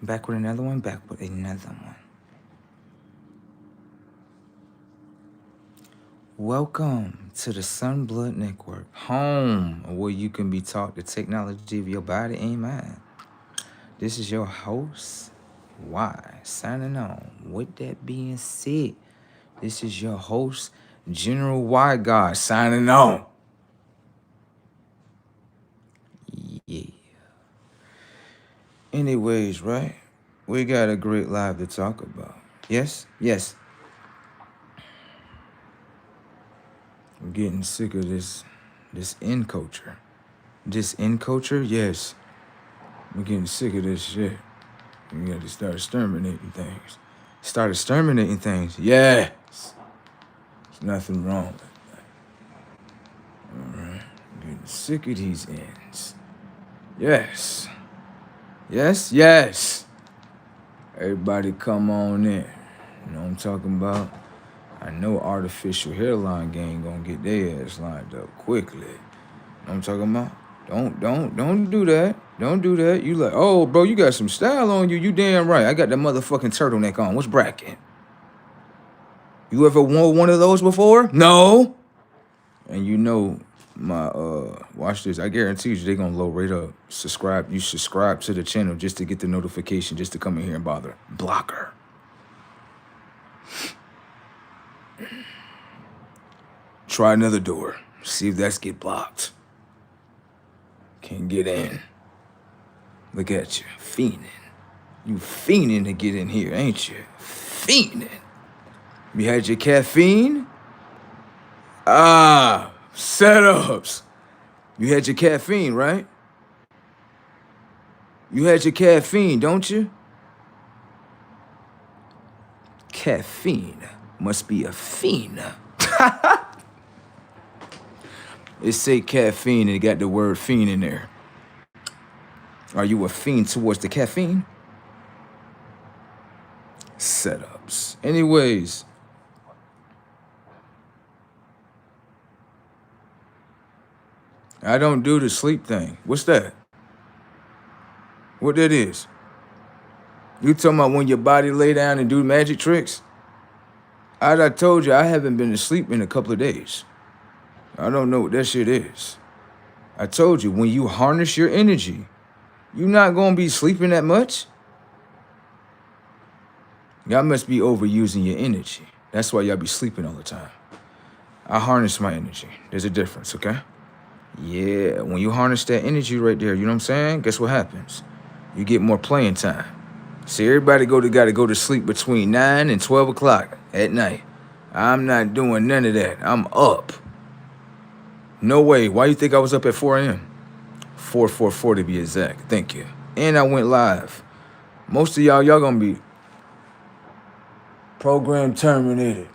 Back with another one, back with another one. Welcome to the Sunblood Network, home where you can be taught the technology of your body and mind. This is your host, Y, signing on. With that being said, this is your host, General Y God, signing on. Yeah. Anyways, right? We got a great live to talk about. Yes? Yes. I'm getting sick of this in culture. This in culture? Yes. I'm getting sick of this shit. We got to start exterminating things. Start exterminating things. Yes. There's nothing wrong with that. Alright. I'm getting sick of these ends. Yes. Yes, yes. Everybody come on in. You know what I'm talking about? I know artificial hairline gang gonna get their ass lined up quickly. You know what I'm talking about? Don't do that. Don't do that. You like, oh, bro, you got some style on you. You damn right. I got that motherfucking turtleneck on. What's bracket? You ever wore one of those before? No. And you know, my watch this. I guarantee you, they gonna low rate up. Subscribe. You subscribe to the channel just to get the notification, just to come in here and bother. Blocker. Try another door. See if that's get blocked. Can't get in. Look at you, fiending. You fiending to get in here, ain't you? Fiending. You had your caffeine? Ah, setups. You had your caffeine, right? You had your caffeine, don't you? Caffeine must be a fiend. It say caffeine and it got the word fiend in there. Are you a fiend towards the caffeine? Setups. Anyways. I don't do the sleep thing. What's that? What that is? You talking about when your body lay down and do magic tricks? As I told you, I haven't been to sleep in a couple of days. I don't know what that shit is. I told you, when you harness your energy, you're not gonna be sleeping that much. Y'all must be overusing your energy. That's why y'all be sleeping all the time. I harness my energy. There's a difference, okay? Yeah, when you harness that energy right there, you know what I'm saying? Guess what happens? You get more playing time. See, everybody gotta go to sleep between 9 and 12 o'clock at night. I'm not doing none of that. I'm up. No way. Why you think I was up at 4 a.m.? 4 to be exact. Thank you. And I went live. Most of y'all gonna be program terminated.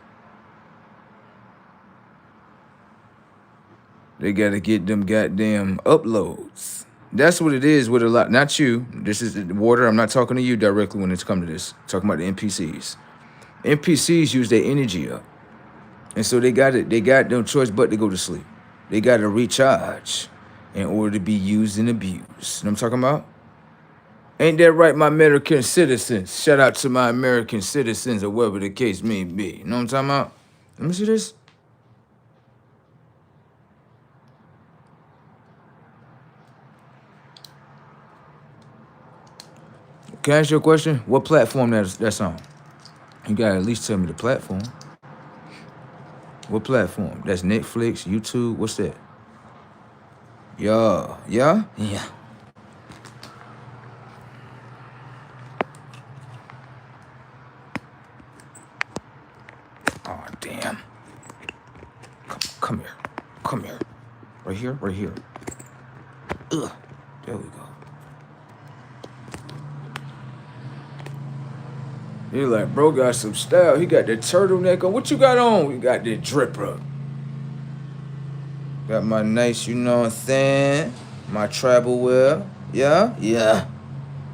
They gotta get them goddamn uploads. That's what it is with a lot. Not you. This is Water. I'm not talking to you directly when it's come to this. I'm talking about the NPCs. NPCs use their energy up. And so they got no choice but to go to sleep. They got to recharge in order to be used and abused. You know what I'm talking about? Ain't that right, my American citizens? Shout out to my American citizens or whatever the case may be. You know what I'm talking about? Let me see this. Can I ask you a question? What platform that's on? You gotta at least tell me the platform. What platform? That's Netflix, YouTube, what's that? Yeah. Yeah? Yeah. Oh, damn. Come here. Come here. Right here, right here. Ugh. There we go. He like, bro got some style. He got the turtleneck on. What you got on? You got the dripper. Got my nice, you know what I'm saying? My travel wear. Yeah? Yeah.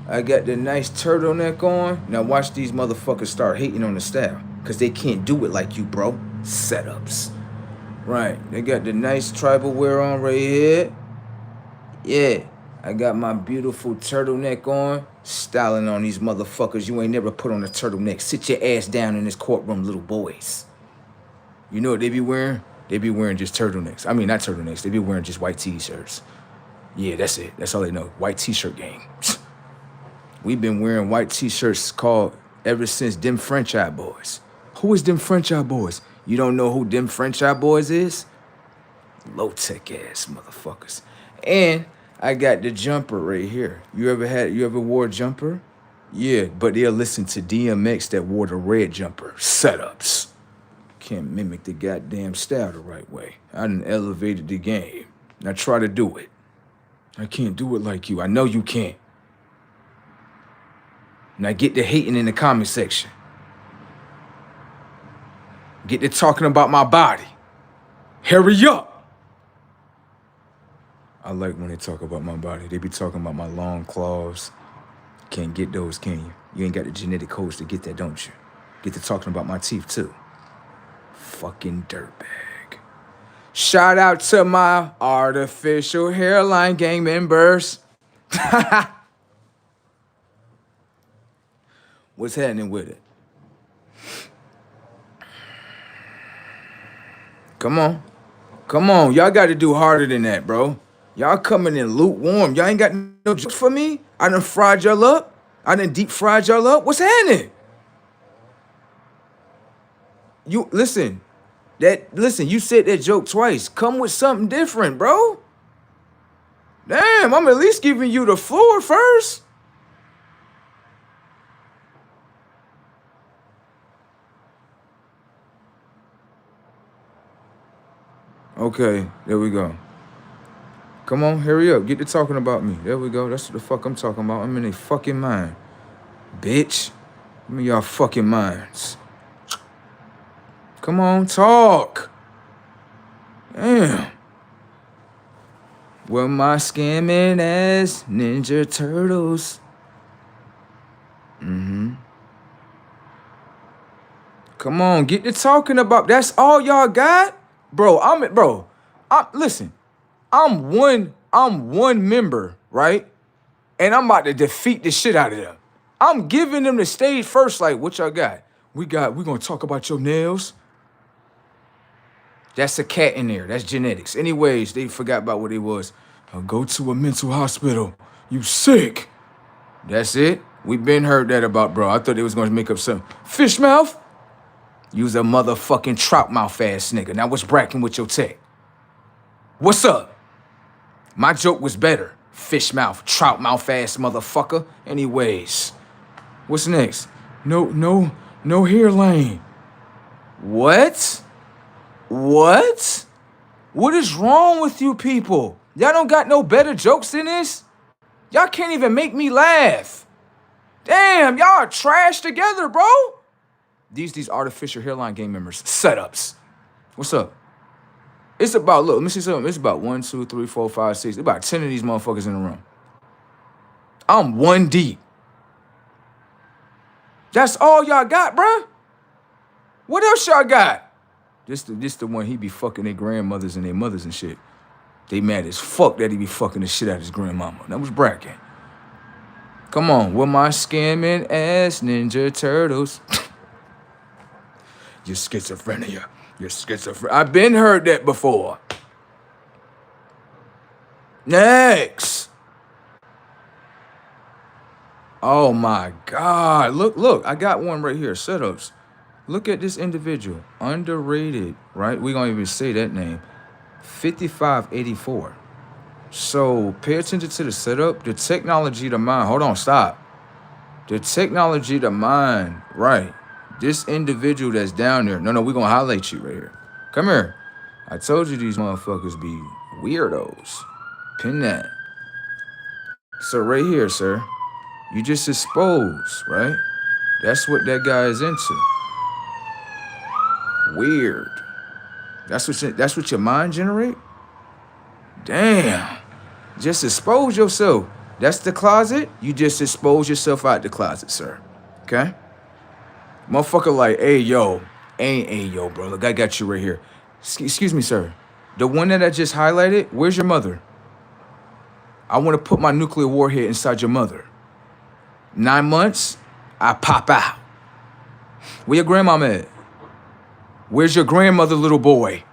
I got the nice turtleneck on. Now watch these motherfuckers start hating on the style. Because they can't do it like you, bro. Setups. Right. They got the nice tribal wear on right here. Yeah. I got my beautiful turtleneck on, styling on these motherfuckers. You ain't never put on a turtleneck. Sit your ass down in this courtroom, little boys. You know what they be wearing? They be wearing just turtlenecks. I mean, not turtlenecks. They be wearing just white t-shirts. Yeah, that's it. That's all they know. White t-shirt gang. We've been wearing white t-shirts called ever since them French Eye Boys. Who is them French Eye Boys? You don't know who them French Eye Boys is? Low-tech ass motherfuckers. And I got the jumper right here. You ever wore a jumper? Yeah, but they'll listen to DMX that wore the red jumper. Setups. Can't mimic the goddamn style the right way. I done elevated the game. Now try to do it. I can't do it like you. I know you can't. Now get to hating in the comment section. Get to talking about my body. Hurry up. I like when they talk about my body. They be talking about my long claws. Can't get those, can you? You ain't got the genetic codes to get that, don't you? Get to talking about my teeth, too. Fucking dirtbag. Shout out to my artificial hairline gang members. What's happening with it? Come on. Come on. Y'all got to do harder than that, bro. Y'all coming in lukewarm. Y'all ain't got no jokes for me? I done fried y'all up. I done deep fried y'all up. What's happening? You, listen. You said that joke twice. Come with something different, bro. Damn, I'm at least giving you the floor first. Okay, there we go. Come on, hurry up. Get to talking about me. There we go. That's what the fuck I'm talking about. I'm in a fucking mind. Bitch. Give me y'all fucking minds. Come on, talk. Damn. Well, my scamming ass Ninja Turtles. Come on, get to talking about. That's all y'all got? Bro, listen. I'm one member, right? And I'm about to defeat the shit out of them. I'm giving them the stage first, like, what y'all got? We gonna talk about your nails. That's a cat in there. That's genetics. Anyways, they forgot about what it was. Go to a mental hospital. You sick. That's it. We been heard that about, bro. I thought they was gonna make up some fish mouth. You's a motherfucking trout mouth ass nigga. Now what's bracking with your tech? What's up? My joke was better. Fish mouth, trout mouth ass motherfucker. Anyways, what's next? No hairline. What? What? What is wrong with you people? Y'all don't got no better jokes than this? Y'all can't even make me laugh. Damn, y'all are trash together, bro. These artificial hairline game members, setups. What's up? It's about, look, let me see something. It's about 1, 2, 3, 4, 5, 6. About 10 of these motherfuckers in the room. I'm one deep. That's all y'all got, bruh? What else y'all got? This the one he be fucking their grandmothers and their mothers and shit. They mad as fuck that he be fucking the shit out of his grandmama. That was bragging. Come on, with my scamming ass Ninja Turtles. You're schizophrenia. You're schizophrenia. I've been heard that before. Next. Oh my God. Look, I got one right here. Setups. Look at this individual. Underrated, right? We're going to even say that name. 5584. So pay attention to the setup. The technology to mind. Hold on, stop. The technology to mind, right? This individual that's down there. No, we're going to highlight you right here. Come here. I told you these motherfuckers be weirdos. Pin that. So right here, sir. You just exposed, right? That's what that guy is into. Weird. That's what your mind generate? Damn. Just expose yourself. That's the closet. You just expose yourself out the closet, sir. Okay? Motherfucker like, hey, yo. Ain't hey, yo, bro. Look, I got you right here. Excuse me, sir. The one that I just highlighted, where's your mother? I want to put my nuclear warhead inside your mother. 9 months, I pop out. Where your grandmama at? Where's your grandmother, little boy?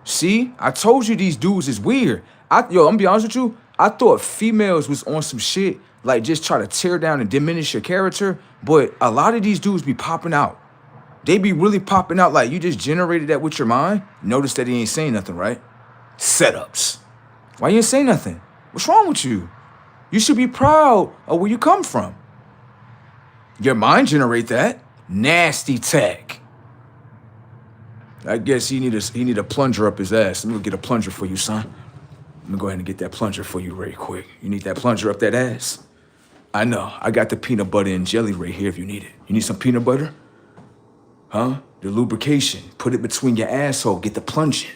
See, I told you these dudes is weird. I'm gonna be honest with you, I thought females was on some shit, like just try to tear down and diminish your character, but a lot of these dudes be popping out. They be really popping out like you just generated that with your mind. Notice that he ain't saying nothing, right? Setups. Why you ain't say nothing? What's wrong with you? You should be proud of where you come from. Your mind generate that. Nasty tech. I guess he need a plunger up his ass. Let me go get a plunger for you, son. Let me go ahead and get that plunger for you right quick. You need that plunger up that ass? I know. I got the peanut butter and jelly right here if you need it. You need some peanut butter? Huh? The lubrication. Put it between your asshole. Get the plunging.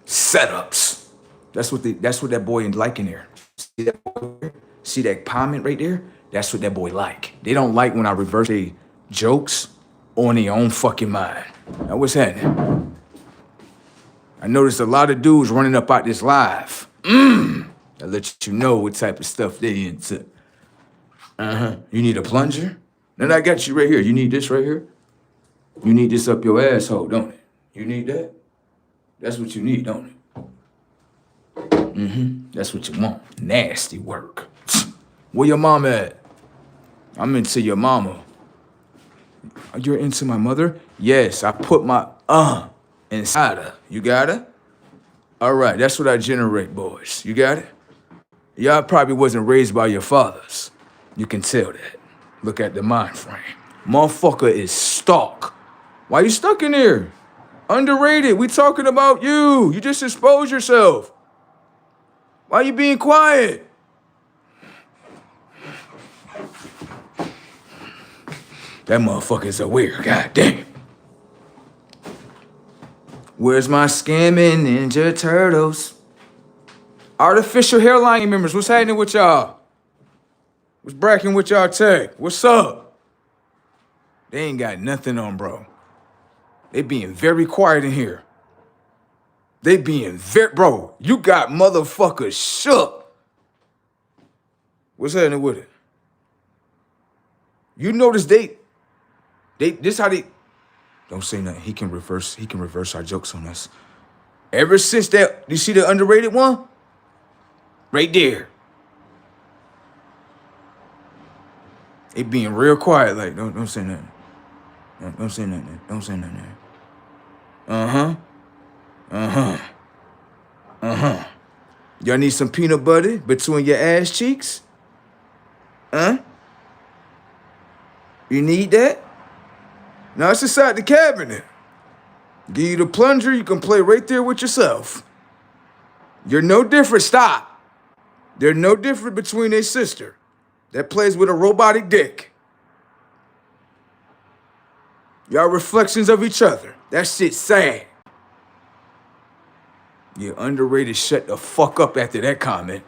Setups. That's what that boy like in there. See that boy? See that comment right there? That's what that boy like. They don't like when I reverse their jokes on their own fucking mind. Now what's happening? I noticed a lot of dudes running up out this live. I let you know what type of stuff they into. You need a plunger? Then I got you right here. You need this right here? You need this up your asshole, don't it? You need that? That's what you need, don't it? That's what you want. Nasty work. Where your mama at? I'm into your mama. You're into my mother? Yes, I put my inside her. You got her? All right, that's what I generate, boys. You got it? Y'all probably wasn't raised by your fathers. You can tell that. Look at the mind frame. Motherfucker is stuck. Why you stuck in here? Underrated. We talking about you. You just exposed yourself. Why you being quiet? That motherfucker's a weird. God damn. Where's my scamming Ninja Turtles? Artificial hairline members, what's happening with y'all? What's bracking with y'all tech? What's up? They ain't got nothing on, bro. They being very quiet in here. They being bro, you got motherfuckers shook. What's happening with it? You notice this how they, don't say nothing. He can reverse our jokes on us. Ever since that, you see the underrated one? Right there. They being real quiet, like, don't say nothing. Don't say nothing. Don't say nothing. Y'all need some peanut butter between your ass cheeks? Huh? You need that? Now it's inside the cabinet. Give you the plunger, you can play right there with yourself. You're no different, stop. They're no different between a sister that plays with a robotic dick. Y'all reflections of each other. That shit's sad. You're underrated, shut the fuck up after that comment.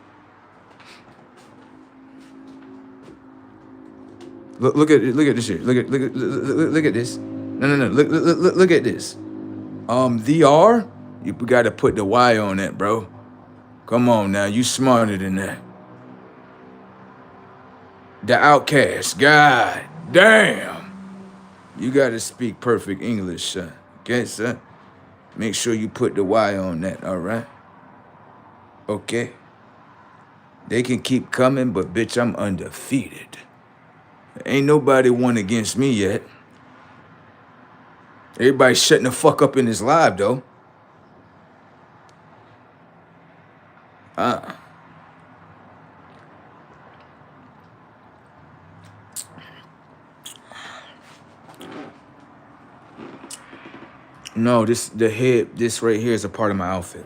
Look at this here. Look at this. No. Look at this. VR, you gotta put the Y on that, bro. Come on now, you smarter than that. The outcast, god damn. You gotta speak perfect English, son. Okay, son? Make sure you put the Y on that, all right? Okay. They can keep coming, but bitch, I'm undefeated. Ain't nobody won against me yet. Everybody's shutting the fuck up in this live, though. No, this right here is a part of my outfit.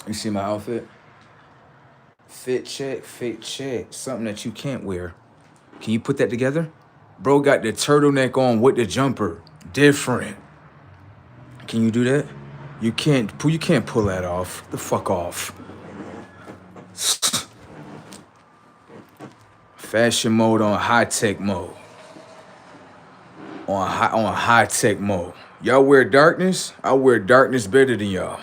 You see my outfit? Fit check, something that you can't wear. Can you put that together? Bro got the turtleneck on with the jumper. Different. Can you do that? You can't pull that off. Get the fuck off. Fashion mode on high-tech mode. On high-tech mode. Y'all wear darkness? I wear darkness better than y'all.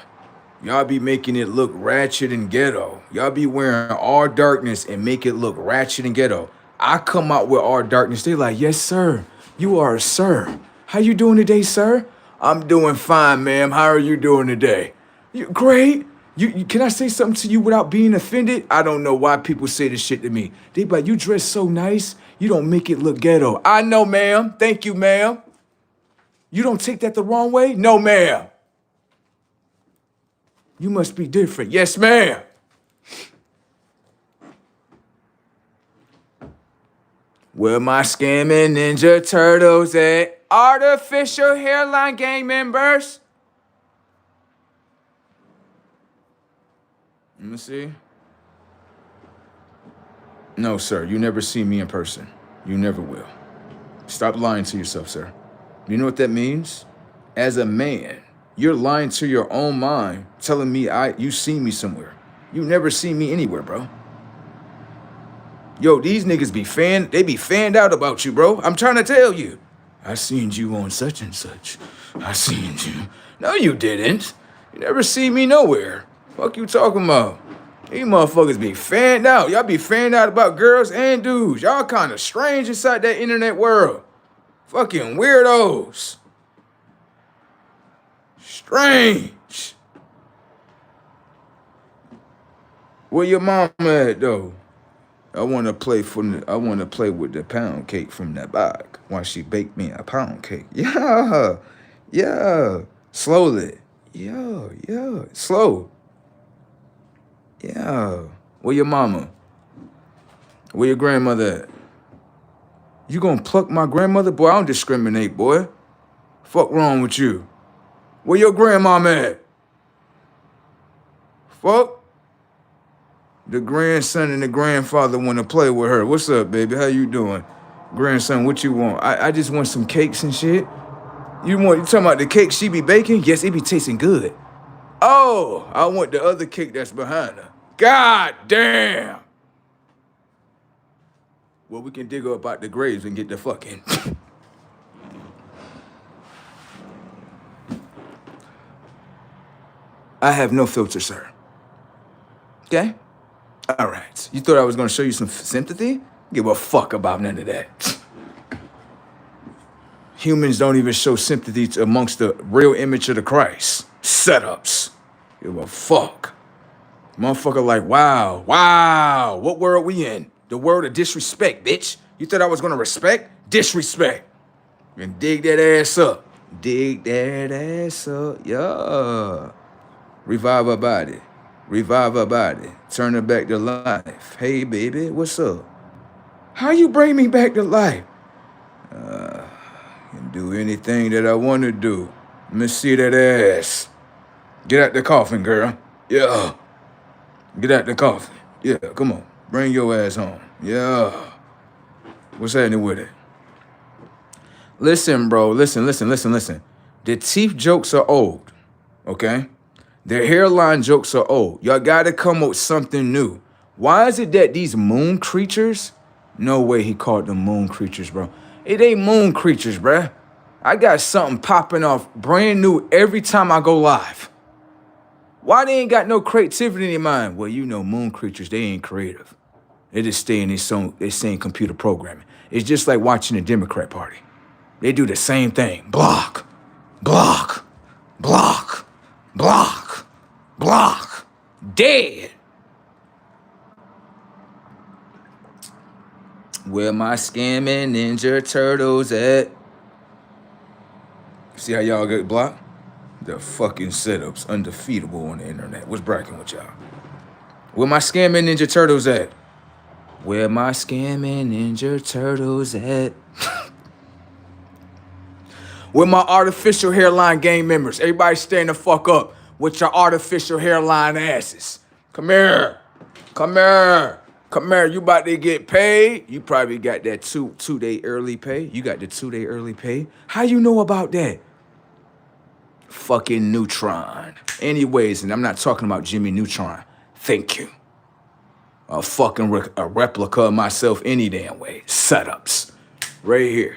Y'all be making it look ratchet and ghetto. Y'all be wearing all darkness and make it look ratchet and ghetto. I come out with all darkness. They like, yes, sir. You are a sir. How you doing today, sir? I'm doing fine, ma'am. How are you doing today? Great. Can I say something to you without being offended? I don't know why people say this shit to me. They be like, you dress so nice. You don't make it look ghetto. I know, ma'am. Thank you, ma'am. You don't take that the wrong way? No, ma'am. You must be different. Yes, ma'am. Where my scamming Ninja Turtles at? Artificial hairline gang members. Let me see. No, sir. You never see me in person. You never will. Stop lying to yourself, sir. You know what that means? As a man, you're lying to your own mind, telling me you see me somewhere. You never see me anywhere, bro. Yo, these niggas they be fanned out about you, bro. I'm trying to tell you. I seen you on such and such. I seen you. No, you didn't. You never see me nowhere. Fuck you talking about? These motherfuckers be fanned out. Y'all be fanned out about girls and dudes. Y'all kind of strange inside that internet world. Fucking weirdos. Strange. Where your mama at though? I wanna play with the pound cake from that bag while she baked me a pound cake. Yeah. Yeah. Slowly. Yeah. Slow. Yeah. Where your mama? Where your grandmother at? You gonna pluck my grandmother? Boy, I don't discriminate, boy. Fuck wrong with you? Where your grandmama at? Fuck. The grandson and the grandfather want to play with her. What's up, baby? How you doing? Grandson, what you want? I just want some cakes and shit. You talking about the cake she be baking? Yes, it be tasting good. Oh, I want the other cake that's behind her. God damn. Well, we can dig her up out the graves and get the fucking. I have no filter, sir. Okay? All right. You thought I was gonna show you some sympathy? Give a fuck about none of that. Humans don't even show sympathy amongst the real image of the Christ. Setups. Give a fuck. Motherfucker like, wow. What world we in? The world of disrespect, bitch. You thought I was gonna respect? Disrespect. And dig that ass up. Dig that ass up, yeah. Revive her body. Turn her back to life. Hey, baby, what's up? How you bring me back to life? Can do anything that I want to do. Let me see that ass. Get out the coffin, girl. Yeah. Get out the coffin. Yeah, come on. Bring your ass home. Yeah. What's happening with it? Listen, bro. Listen. The teeth jokes are old, okay? The hairline jokes are old. Y'all gotta come up with something new. Why is it that these moon creatures? No way he called them moon creatures, bro. It ain't moon creatures, bruh. I got something popping off brand new every time I go live. Why they ain't got no creativity in their mind? Well, you know, moon creatures, they ain't creative. They just stay in their same computer programming. It's just like watching the Democrat Party. They do the same thing. Block. Dead. Where my scamming Ninja Turtles at? See how y'all get blocked? The fucking setups undefeatable on the internet. What's bracking with y'all? Where my scamming Ninja Turtles at? Where my scamming Ninja Turtles at? Where my artificial hairline gang members? Everybody stand the fuck up with your artificial hairline asses. Come here. You about to get paid? You probably got that two-day early pay. You got the 2-day early pay. How you know about that? Fucking Neutron. Anyways, and I'm not talking about Jimmy Neutron. Thank you. A replica of myself any damn way. Setups. Right here.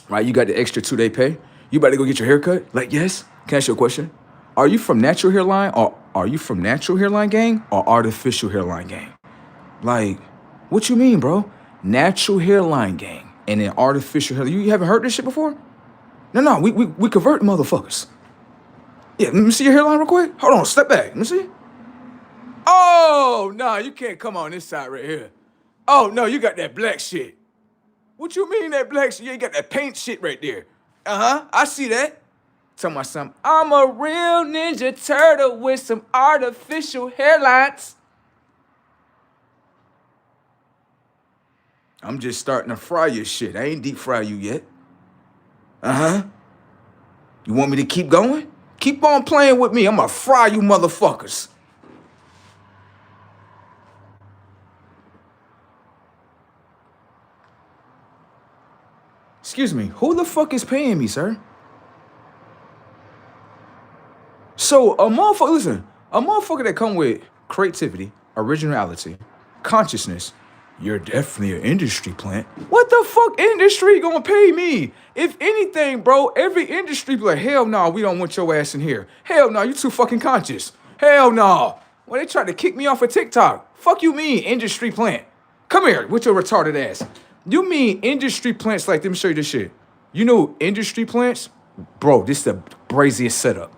Right, you got the extra 2-day pay? You about to go get your hair cut? Like, yes? Can I ask you a question? Are you from natural hairline or are you from natural hairline gang or artificial hairline gang? Like, what you mean, bro? Natural hairline gang and then artificial hairline. You haven't heard this shit before? No, we convert motherfuckers. Yeah, let me see your hairline real quick. Hold on, step back. Let me see. Oh, no, you can't come on this side right here. Oh, no, you got that black shit. What you mean that black shit? You ain't got that paint shit right there. Uh-huh, I see that. Tell my son, I'm a real Ninja Turtle with some artificial hairlines. I'm just starting to fry your shit. I ain't deep fry you yet. Uh-huh. You want me to keep going? Keep on playing with me. I'm gonna fry you motherfuckers. Excuse me, who the fuck is paying me, sir? So a motherfucker that come with creativity, originality, consciousness, you're definitely an industry plant. What the fuck industry gonna pay me? If anything, bro, every industry be like, hell no, we don't want your ass in here. Hell no, you too fucking conscious. Hell no. Well, they tried to kick me off of TikTok. Fuck you mean, industry plant? Come here with your retarded ass. You mean industry plants like, let me show you this shit. You know industry plants? Bro, this is the braziest setup.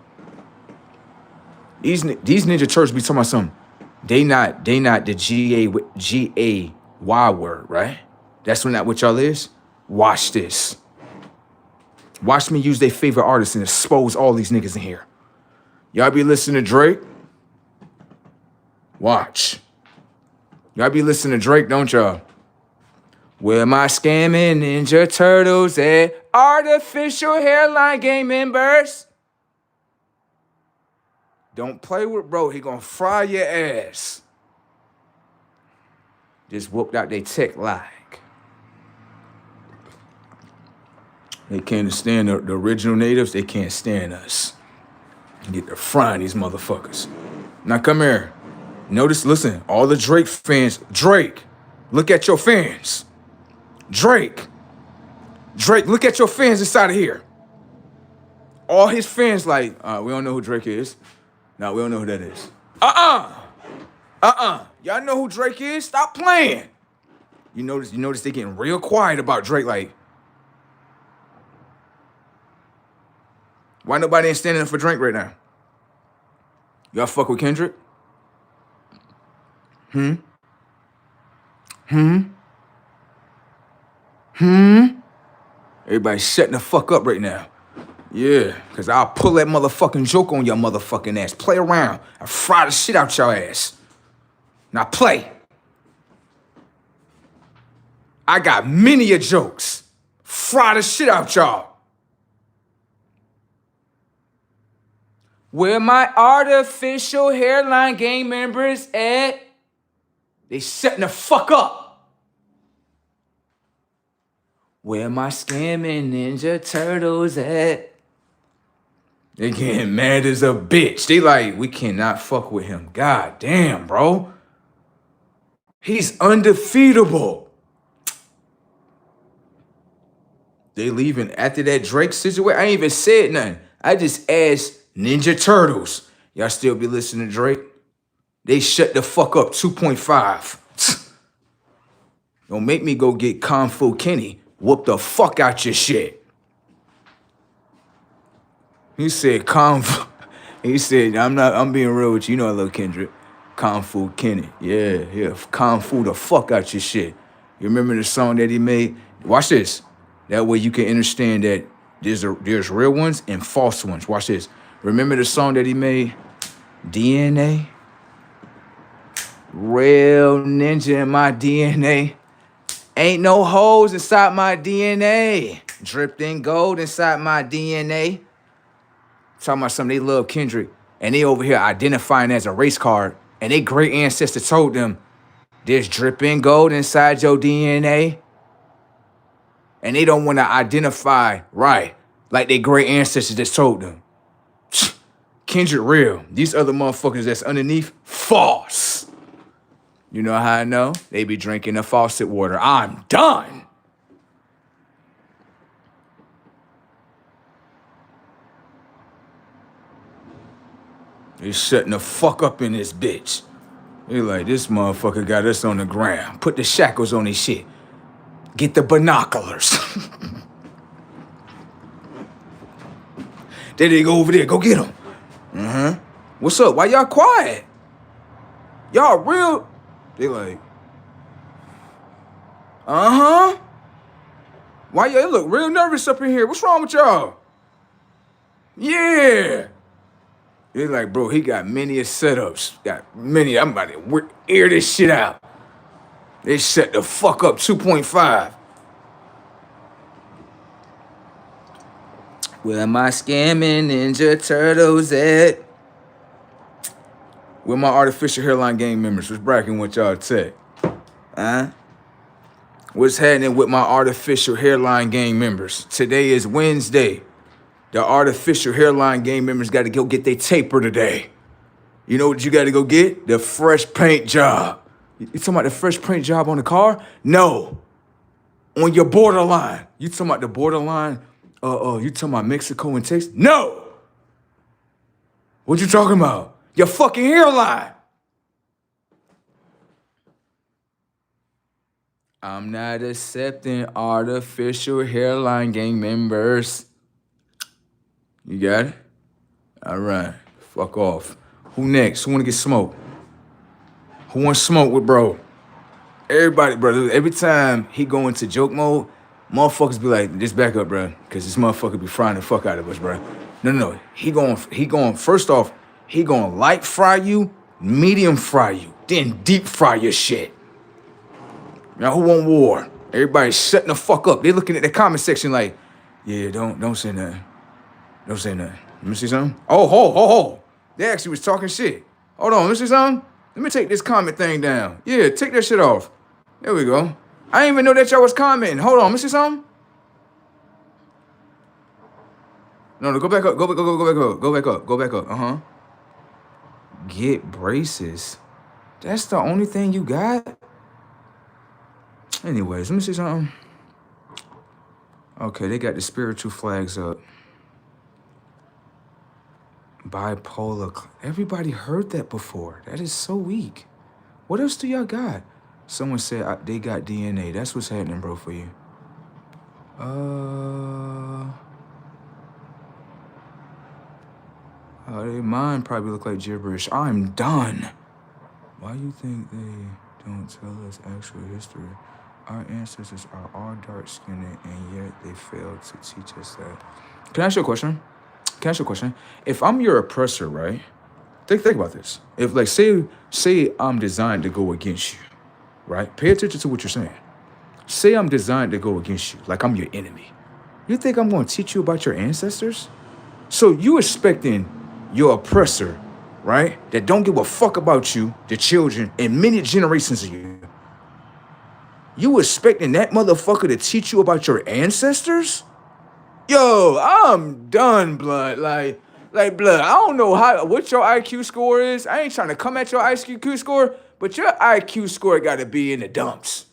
These Ninja Turtles be talking about something. They not the G-A-Y word, right? That's not what y'all is? Watch this. Watch me use their favorite artist and expose all these niggas in here. Y'all be listening to Drake? Watch. Y'all be listening to Drake, don't y'all? Where my scamming Ninja Turtles at? Artificial hairline gang members. Don't play with bro, he gonna fry your ass. Just whooped out they tech like. They can't stand the original natives, they can't stand us. Get to frying these motherfuckers. Now come here. Notice, listen, all the Drake fans, Drake, look at your fans. Drake, look at your fans inside of here. All his fans like, we don't know who Drake is. No, we don't know who that is. Y'all know who Drake is? Stop playing. You notice they getting real quiet about Drake. Like, why nobody ain't standing up for Drake right now? Y'all fuck with Kendrick? Everybody shutting the fuck up right now. Yeah, because I'll pull that motherfucking joke on your motherfucking ass. Play around. I'll fry the shit out your ass. Now play. I got many a jokes. Fry the shit out y'all. Where my artificial hairline gang members at? They shutting the fuck up. Where my scamming Ninja Turtles at? They getting mad as a bitch. They like, we cannot fuck with him. God damn, bro. He's undefeatable. They leaving after that Drake situation. I ain't even said nothing. I just asked Ninja Turtles. Y'all still be listening to Drake? They shut the fuck up 2.5. Don't make me go get Kung Fu Kenny. Whoop the fuck out your shit. He said Kung Fu. He said, I'm being real with you. You know I love Kendrick. Kung Fu Kenny. Yeah. Kung Fu the fuck out your shit. You remember the song that he made? Watch this. That way you can understand that there's real ones and false ones. Watch this. Remember the song that he made? DNA? Real ninja in my DNA. Ain't no holes inside my DNA. Dripped in gold inside my DNA. Talking about something, they love Kendrick. And they over here identifying as a race card. And they great ancestor told them, there's dripping gold inside your DNA. And they don't want to identify right. Like their great ancestors just told them. Kendrick real. These other motherfuckers that's underneath, false. You know how I know? They be drinking the faucet water. I'm done. They shutting the fuck up in this bitch. They like, this motherfucker got us on the ground. Put the shackles on his shit. Get the binoculars. There they go over there. Go get them. What's up? Why y'all quiet? Y'all real? They like, Why y'all look real nervous up in here? What's wrong with y'all? Yeah. They like, bro, he got many setups. I'm about to air this shit out. They set the fuck up 2.5. Where my scamming Ninja Turtles at? Where my artificial hairline gang members? What's bracking with y'all tech? What's happening with my artificial hairline gang members? Today is Wednesday. The artificial hairline gang members got to go get their taper today. You know what you got to go get? The fresh paint job. You talking about the fresh paint job on the car? No. On your borderline. You talking about the borderline? You talking about Mexico and Texas? No. What you talking about? Your fucking hairline. I'm not accepting artificial hairline gang members. You got it? All right. Fuck off. Who next? Who want to get smoked? Who wants smoke with bro? Everybody, bro. Every time he go into joke mode, motherfuckers be like, just back up, bro. Because this motherfucker be frying the fuck out of us, bro. No. He going, first off, he going to light fry you, medium fry you, then deep fry your shit. Now, who want war? Everybody's shutting the fuck up. They looking at the comment section like, yeah, don't say nothing. Don't say nothing. Let me see something. Oh, ho. They actually was talking shit. Hold on, let me see something. Let me take this comment thing down. Yeah, take that shit off. There we go. I didn't even know that y'all was commenting. Hold on, let me see something. No, go back up. Go back up. Get braces. That's the only thing you got? Anyways, let me see something. Okay, they got the spiritual flags up. Bipolar. Everybody heard that before. That is so weak. What else do y'all got? Someone said they got DNA. That's what's happening, bro, for you. Their mind probably look like gibberish. I'm done. Why you think they don't tell us actual history? Our ancestors are all dark-skinned, and yet they failed to teach us that. Can I ask you a question? If I'm your oppressor, right? Think about this. If, like, say I'm designed to go against you, right? Pay attention to what you're saying. Say I'm designed to go against you, like I'm your enemy. You think I'm going to teach you about your ancestors? So you expecting your oppressor, right, that don't give a fuck about you, the children, and many generations of you, you expecting that motherfucker to teach you about your ancestors? Yo, I'm done, blood. Like blood. I don't know what your IQ score is. I ain't trying to come at your IQ score, but your IQ score got to be in the dumps.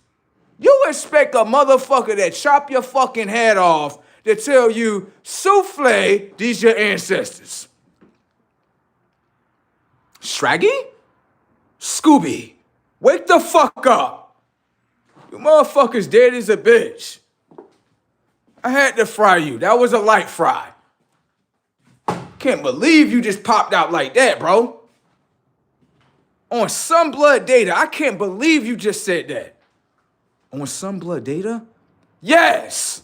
You expect a motherfucker that chop your fucking head off to tell you, souffle, these your ancestors. Shraggy? Scooby, wake the fuck up. You motherfuckers dead as a bitch. I had to fry you. That was a light fry. Can't believe you just popped out like that, bro. On Some Blood Data, I can't believe you just said that. On Some Blood Data? Yes!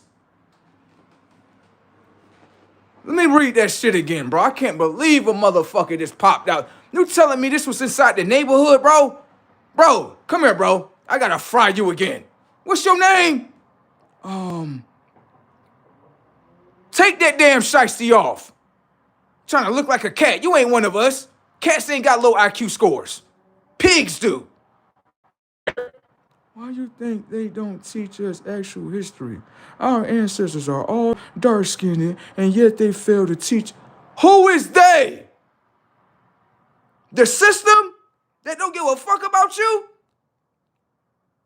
Let me read that shit again, bro. I can't believe a motherfucker just popped out. You telling me this was inside the neighborhood, bro? Bro, come here, bro. I gotta fry you again. What's your name? Take that damn shiesty off. Trying to look like a cat. You ain't one of us. Cats ain't got low IQ scores. Pigs do. Why you think they don't teach us actual history? Our ancestors are all dark-skinned, and yet they fail to teach. Who is they? The system that don't give a fuck about you?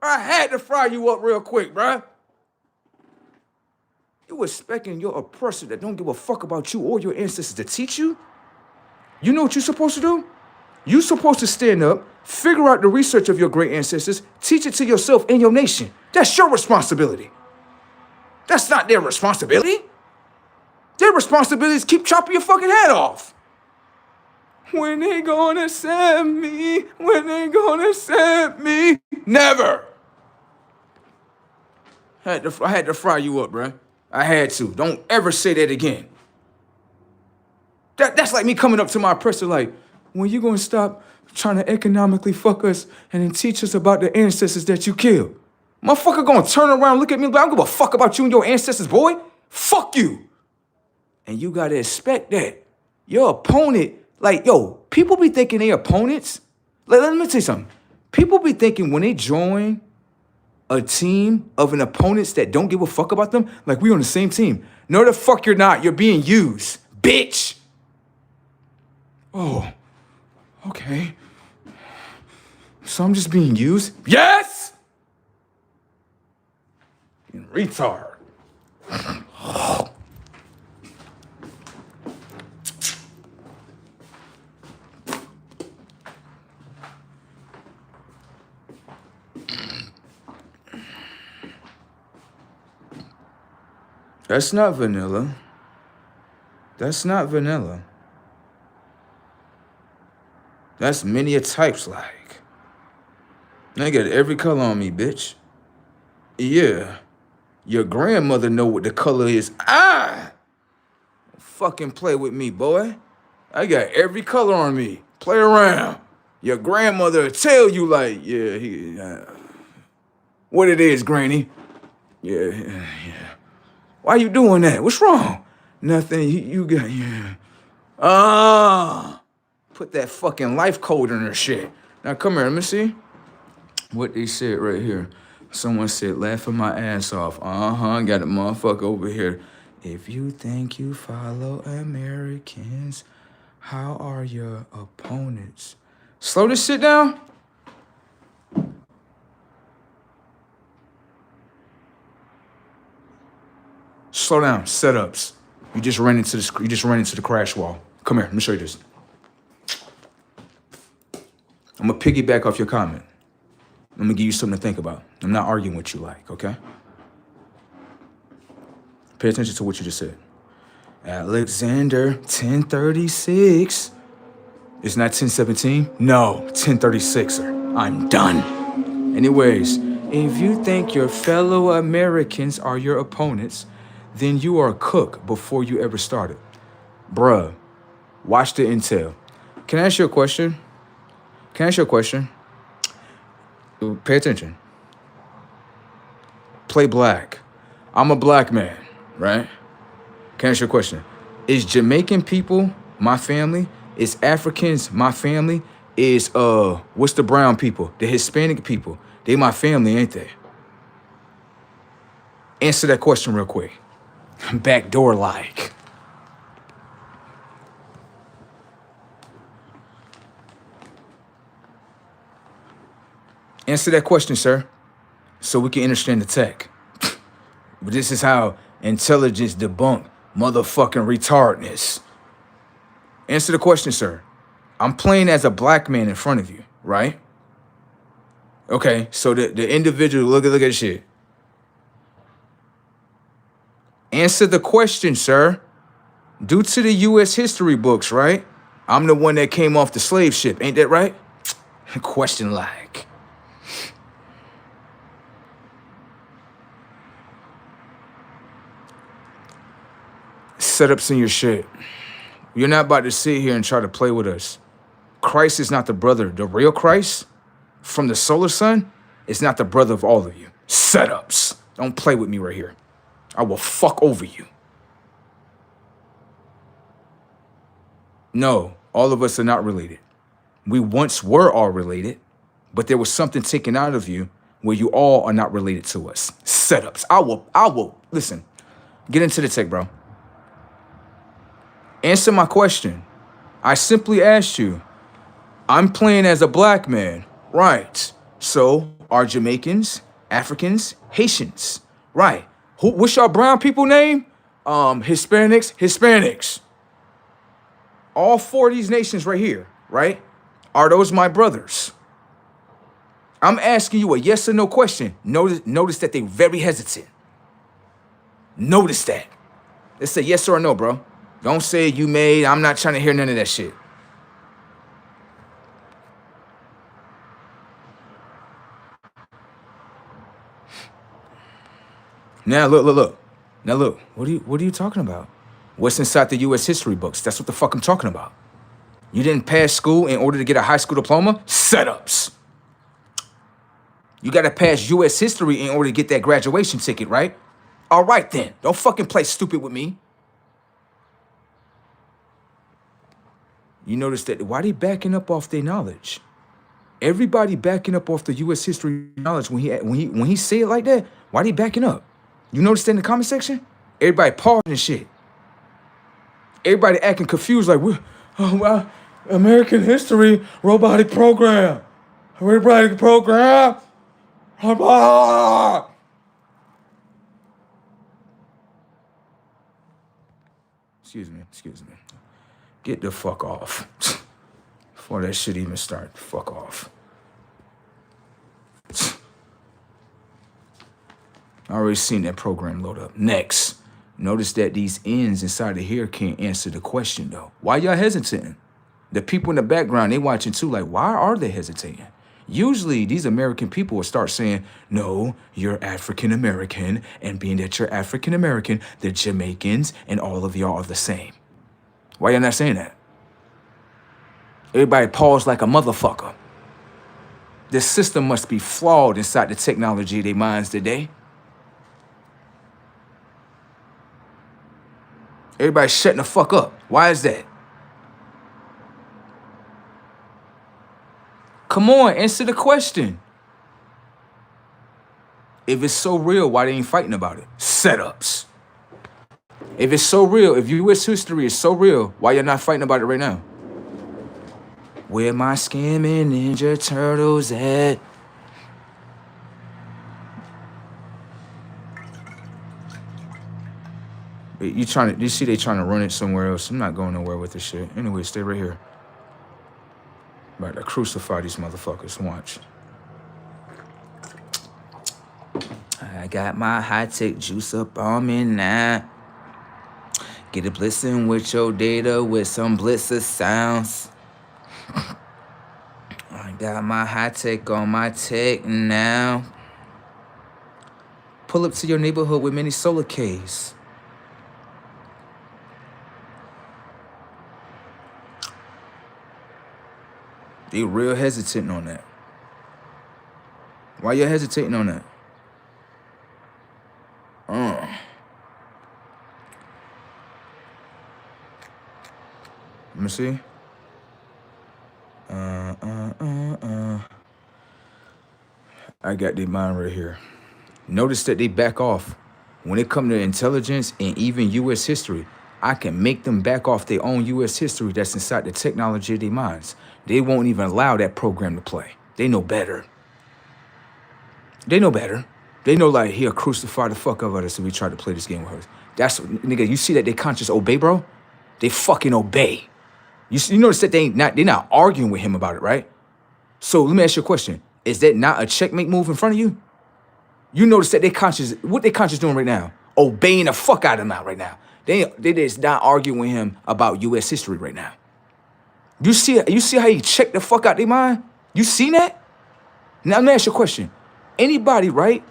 I had to fry you up real quick, bruh. You expecting your oppressor that don't give a fuck about you or your ancestors to teach you? You know what you're supposed to do? You're supposed to stand up, figure out the research of your great ancestors, teach it to yourself and your nation. That's your responsibility. That's not their responsibility. Their responsibility is keep chopping your fucking head off. When they gonna send me? When they gonna send me? Never. I had to fry you up, bruh. I had to. Don't ever say that again. That's like me coming up to my oppressor like, when you gonna stop trying to economically fuck us and then teach us about the ancestors that you killed? Motherfucker gonna turn around and look at me like, I don't give a fuck about you and your ancestors, boy. Fuck you. And you gotta expect that. Your opponent, like, yo, people be thinking they opponents. Like, let me tell you something. People be thinking when they join a team of an opponents that don't give a fuck about them, like we on the same team. No, the fuck you're not. You're being used, bitch. Oh, okay. So I'm just being used? Yes! Retard. That's not vanilla. That's not vanilla. That's many a types like. I got every color on me, bitch. Yeah. Your grandmother know what the color is. Fucking play with me, boy. I got every color on me. Play around. Your grandmother will tell you like, yeah, what it is, Granny. Yeah. Why you doing that? What's wrong? Nothing. You got, yeah. Put that fucking life code in her shit. Now come here, let me see. What they said right here. Someone said, laughing my ass off. Got a motherfucker over here. If you think you follow Americans, how are your opponents? Slow this shit down. Slow down. Setups. You just ran into the crash wall. Come here. Let me show you this. I'm gonna piggyback off your comment. I'm gonna give you something to think about. I'm not arguing with you, like, okay? Pay attention to what you just said. Alexander 1036. It's not 1017? No, 1036, sir. I'm done. Anyways, if you think your fellow Americans are your opponents, then you are a cook before you ever started. Bruh, watch the intel. Can I ask you a question? Pay attention. Play black. I'm a black man, right? Can I ask you a question? Is Jamaican people my family? Is Africans my family? Is, what's the brown people? The Hispanic people. They my family, ain't they? Answer that question real quick. Backdoor like. Answer that question, sir, so we can understand the tech. But this is how intelligence debunk motherfucking retardness. Answer the question, sir. I'm playing as a black man in front of you, right? Okay, so the individual, look at this shit. Answer the question, sir. Due to the U.S. history books, right? I'm the one that came off the slave ship, ain't that right? Question like. Setups in your shit. You're not about to sit here and try to play with us. Christ is not the brother. The real Christ from the solar sun is not the brother of all of you. Setups. Don't play with me right here. I will fuck over you. No, all of us are not related. We once were all related, but there was something taken out of you where you all are not related to us. Setups. I will, listen, get into the tech, bro. Answer my question. I simply asked you, I'm playing as a black man, right? So are Jamaicans, Africans, Haitians, right? What's your brown people name? Hispanics. All 4 of these nations right here, right? Are those my brothers? I'm asking you a yes or no question. Notice that they're very hesitant. Notice that. Let's say yes or no, bro. Don't say you made. I'm not trying to hear none of that shit. Now look. Now look. What are you talking about? What's inside the U.S. history books? That's what the fuck I'm talking about. You didn't pass school in order to get a high school diploma? Setups. You got to pass U.S. history in order to get that graduation ticket, right? All right, then. Don't fucking play stupid with me. You notice that, why they backing up off their knowledge? Everybody backing up off the U.S. history knowledge when he say it like that. Why they backing up? You notice that in the comment section? Everybody pausing and shit. Everybody acting confused like, oh, well, American history, robotic program. Robotic program. Excuse me. Get the fuck off. Before that shit even start, fuck off. I already seen that program load up. Next, notice that these ends inside of here can't answer the question though. Why y'all hesitating? The people in the background, they watching too, like, why are they hesitating? Usually these American people will start saying, no, you're African American, and being that you're African American, the Jamaicans and all of y'all are the same. Why y'all not saying that? Everybody pause like a motherfucker. This system must be flawed inside the technology of their minds today. Everybody shutting the fuck up. Why is that? Come on, answer the question. If it's so real, why they ain't fighting about it? Setups. If it's so real, if U.S. history is so real, why you're not fighting about it right now? Where my scamming Ninja Turtles at? You see they trying to run it somewhere else. I'm not going nowhere with this shit. Anyway, stay right here. About to crucify these motherfuckers. Watch. I got my high-tech juice up on me now. Get it blitzing with your data with some blitzer sounds. I got my high-tech on my tech now. Pull up to your neighborhood with many solar Ks. They real hesitant on that. Why you hesitating on that? Let me see. I got their mind right here. Notice that they back off. When it comes to intelligence and even U.S. history, I can make them back off their own U.S. history that's inside the technology of their minds. They won't even allow that program to play. They know better. They know better. They know, like, he'll crucify the fuck out of us if we try to play this game with us. That's, nigga, you see that they conscious obey, bro? They fucking obey. You notice that they're not arguing with him about it, right? So let me ask you a question. Is that not a checkmate move in front of you? You notice that what they conscious doing right now? Obeying the fuck out of him out right now. They just not arguing with him about U.S. history right now. You see how he checked the fuck out their mind? You seen that? Now let me ask you a question. Anybody, right,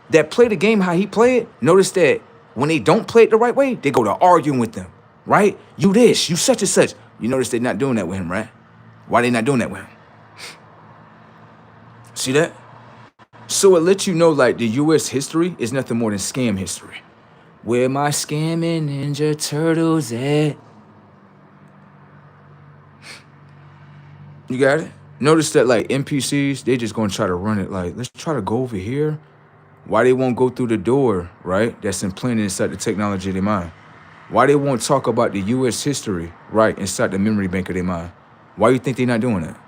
that play the game how he played, notice that when they don't play it the right way, they go to arguing with them, right? You this, you such and such. You notice they're not doing that with him, right? Why they not doing that with him? See that? So it lets you know, like, the U.S. history is nothing more than scam history. Where my scamming Ninja Turtles at? You got it? Notice that, like, NPCs, they just gonna try to run it like, let's try to go over here. Why they won't go through the door, right? That's implanted inside the technology of their mind. Why they won't talk about the U.S. history, right, inside the memory bank of their mind? Why you think they're not doing that?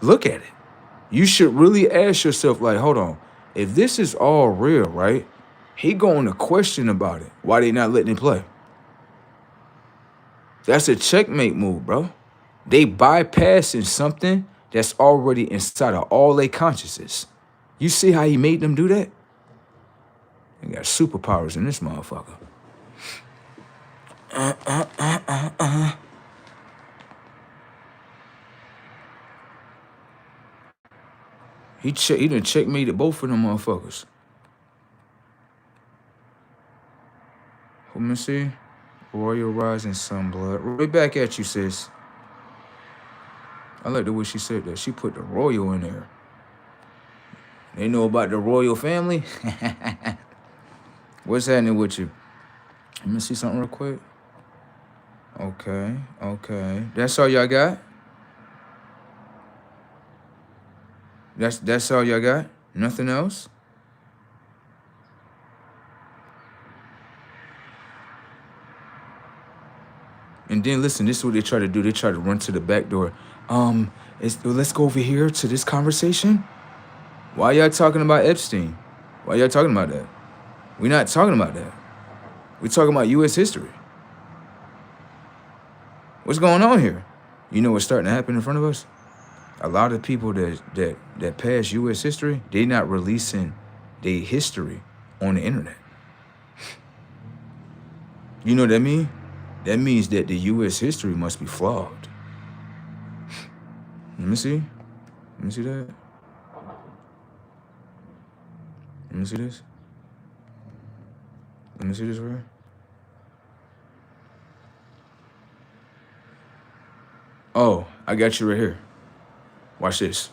Look at it. You should really ask yourself, like, hold on. If this is all real, right, he going to question about it. Why they not letting him play? That's a checkmate move, bro. They bypassing something that's already inside of all their consciousness. You see how he made them do that? They got superpowers in this motherfucker. He done checkmated both of them motherfuckers. Let me see. Royal Rising Sunblood. Right back at you, sis. I like the way she said that. She put the royal in there. They know about the royal family? What's happening with you? Let me see something real quick. Okay. That's all y'all got? That's all y'all got? Nothing else? And then listen, this is what they try to do. They try to run to the back door. Let's go over here to this conversation. Why y'all talking about Epstein? Why y'all talking about that? We're not talking about that. We're talking about U.S. history. What's going on here? You know what's starting to happen in front of us? A lot of people that pass U.S. history, they not releasing their history on the internet. You know what that mean? That means that the U.S. history must be flawed. Let me see. Let me see that. Let me see this. Let me see this right here. Oh, I got you right here. Watch this.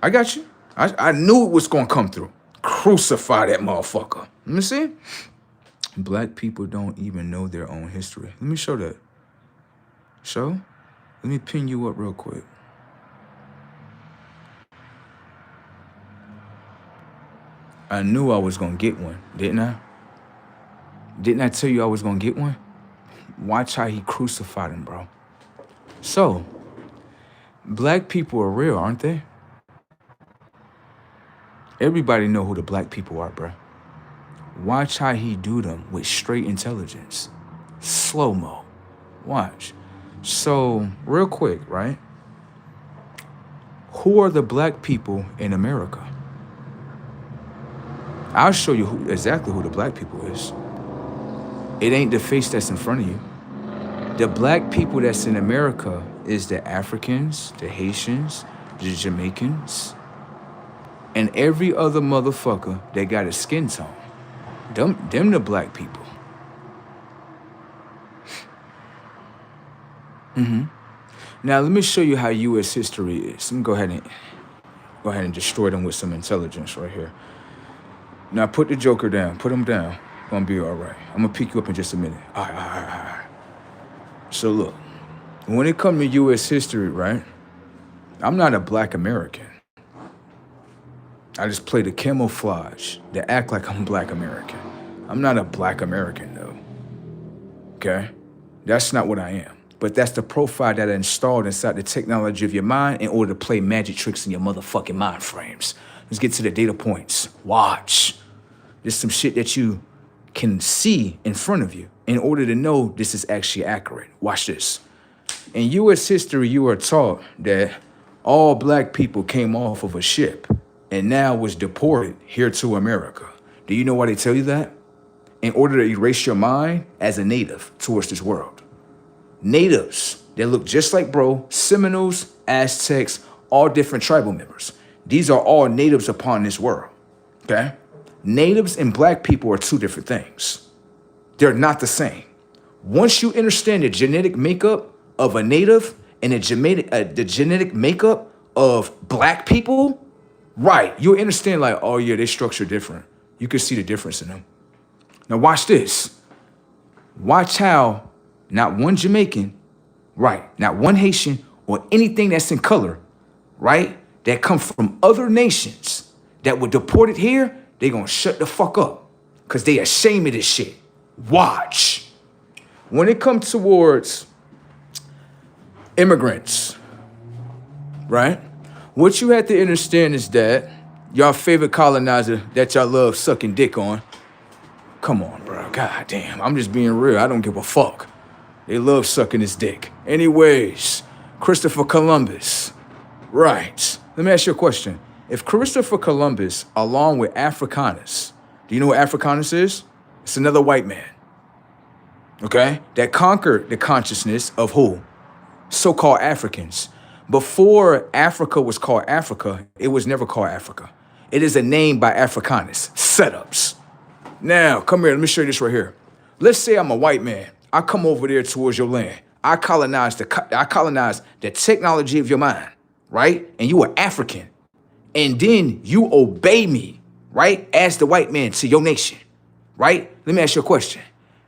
I got you. I knew it was going to come through. Crucify that motherfucker. Let me see. Black people don't even know their own history. Let me show that. Show? Let me pin you up real quick. I knew I was going to get one, didn't I? Didn't I tell you I was going to get one? Watch how he crucified him, bro. So, black people are real, aren't they? Everybody know who the black people are, bro. Watch how he do them with straight intelligence. Slow-mo. Watch. So, real quick, right? Who are the black people in America? I'll show you exactly who the black people is. It ain't the face that's in front of you. The black people that's in America is the Africans, the Haitians, the Jamaicans, and every other motherfucker that got a skin tone. Them the black people. Now let me show you how U.S. history is. Let me go ahead and destroy them with some intelligence right here. Now put the Joker down. Put him down. Gonna be all right. I'm gonna pick you up in just a minute. All right. So look, when it comes to U.S. history, right? I'm not a black American. I just play the camouflage to act like I'm black American. I'm not a black American, though. Okay? That's not what I am. But that's the profile that I installed inside the technology of your mind in order to play magic tricks in your motherfucking mind frames. Let's get to the data points. Watch. There's some shit that you can see in front of you in order to know this is actually accurate. Watch this. In U.S. history, you are taught that all black people came off of a ship and now was deported here to America. Do you know why they tell you that? In order to erase your mind as a native towards this world. Natives that look just like bro, Seminoles, Aztecs, all different tribal members. These are all natives upon this world, okay? Natives and black people are two different things. They're not the same. Once you understand the genetic makeup of a native and the genetic makeup of black people, right, you'll understand like, oh yeah, they structure different. You can see the difference in them. Now watch this. Watch how not one Jamaican, right, not one Haitian or anything that's in color, right, that come from other nations that were deported here, they gonna shut the fuck up because they ashamed of this shit. Watch. When it comes towards immigrants, right, what you have to understand is that y'all favorite colonizer that y'all love sucking dick on, come on, bro, god damn, I'm just being real, I don't give a fuck. They love sucking his dick. Anyways, Christopher Columbus. Right. Let me ask you a question. If Christopher Columbus, along with Africanus, do you know what Africanus is? It's another white man. Okay? That conquered the consciousness of who? So-called Africans. Before Africa was called Africa, it was never called Africa. It is a name by Africanus. Setups. Now, come here. Let me show you this right here. Let's say I'm a white man. I come over there towards your land. I colonize the technology of your mind, right? And you are African. And then you obey me, right? As the white man to your nation, right? Let me ask you a question.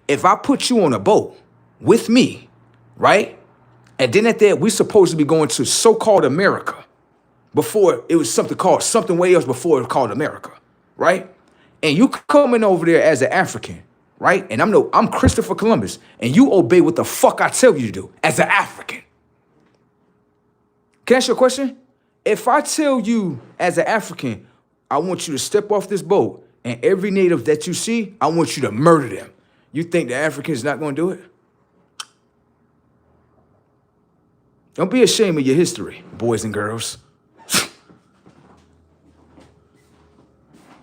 If I put you on a boat with me, right? And then at that, we're supposed to be going to so-called America. Before it was something way else before it was called America, right? And you coming over there as an African, right? And I'm Christopher Columbus, and you obey what the fuck I tell you to do as an African. Can I ask you a question? If I tell you as an African, I want you to step off this boat, and every native that you see, I want you to murder them. You think the African is not going to do it? Don't be ashamed of your history, boys and girls.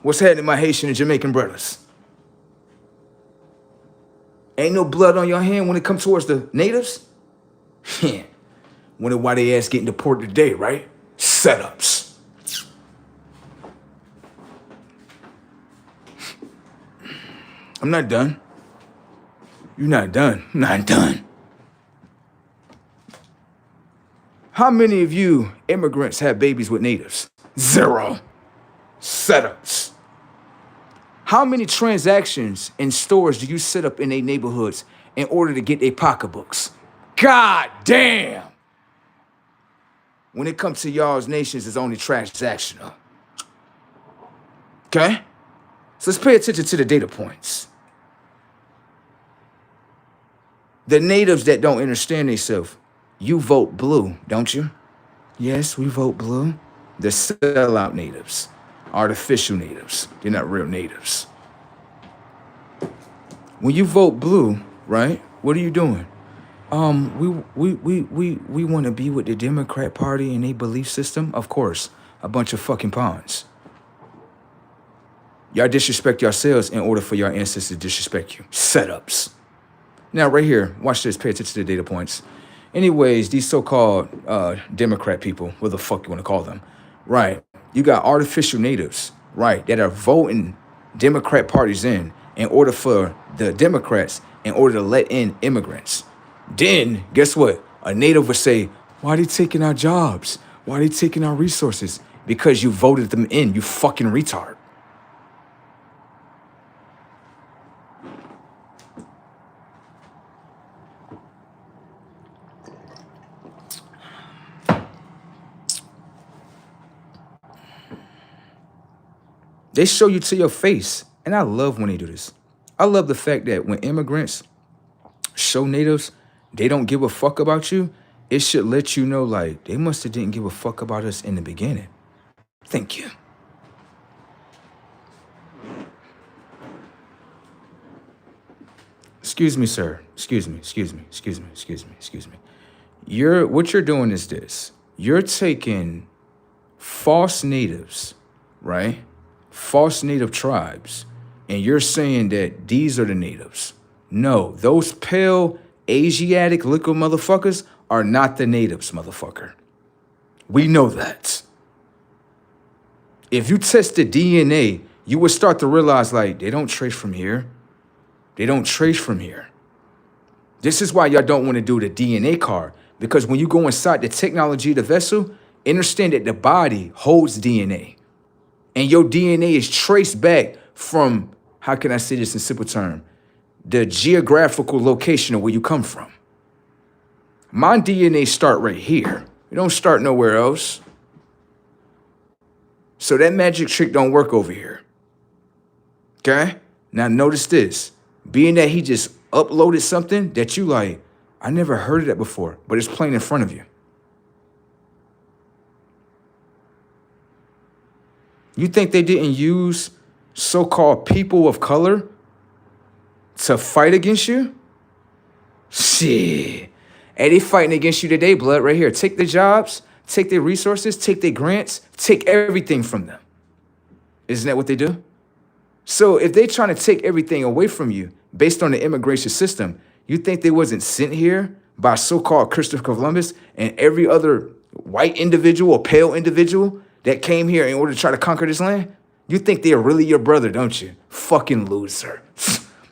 What's happening, my Haitian and Jamaican brothers? Ain't no blood on your hand when it comes towards the natives? Yeah. Wonder why they ass getting deported today, right? Setups. I'm not done. You're not done. I'm not done. How many of you immigrants have babies with natives? 0. Setups. How many transactions in stores do you set up in their neighborhoods in order to get their pocketbooks? God damn! When it comes to y'all's nations, it's only transactional. Okay? So let's pay attention to the data points. The natives that don't understand themselves, you vote blue, don't you? Yes, we vote blue. The sellout natives. Artificial natives. They're not real natives. When you vote blue, right? What are you doing? We want to be with the Democrat Party and their belief system. Of course, a bunch of fucking pawns. Y'all disrespect yourselves in order for your ancestors to disrespect you. Setups. Now, right here, watch this. Pay attention to the data points. Anyways, these so-called Democrat people, what the fuck you want to call them, right? You got artificial natives, right, that are voting Democrat parties in order for the Democrats, in order to let in immigrants. Then, guess what? A native would say, why are they taking our jobs? Why are they taking our resources? Because you voted them in, you fucking retard. They show you to your face. And I love when they do this. I love the fact that when immigrants show natives they don't give a fuck about you, it should let you know, like, they must have didn't give a fuck about us in the beginning. Thank you. Excuse me, sir. Excuse me. What you're doing is this. You're taking false natives, right? False native tribes, and you're saying that these are the natives. No, those pale Asiatic liquid motherfuckers are not the natives, motherfucker. We know that. If you test the DNA, you would start to realize, like, they don't trace from here. They don't trace from here. This is why y'all don't want to do the DNA card, because when you go inside the technology of the vessel, understand that the body holds DNA. And your DNA is traced back from, how can I say this in simple terms? The geographical location of where you come from. My DNA start right here. It don't start nowhere else. So that magic trick don't work over here. Okay? Now notice this. Being that he just uploaded something that you like, I never heard of that before, but it's playing in front of you. You think they didn't use so-called people of color to fight against you? Shit. Hey, they fighting against you today, blood, right here. Take their jobs, take their resources, take their grants, take everything from them. Isn't that what they do? So if they're trying to take everything away from you based on the immigration system, you think they wasn't sent here by so-called Christopher Columbus and every other white individual or pale individual that came here in order to try to conquer this land? You think they're really your brother, don't you? Fucking loser.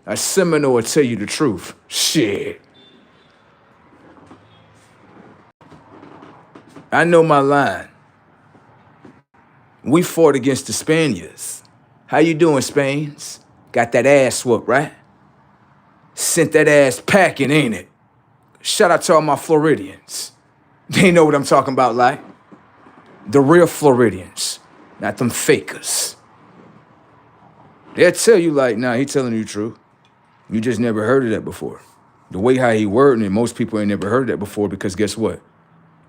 A Seminole will tell you the truth. Shit. I know my line. We fought against the Spaniards. How you doing, Spains? Got that ass whooped, right? Sent that ass packing, ain't it? Shout out to all my Floridians. They know what I'm talking about, like. The real Floridians, not them fakers. They'll tell you like, nah, he telling you the truth. You just never heard of that before. The way how he wording it, most people ain't never heard of that before because guess what?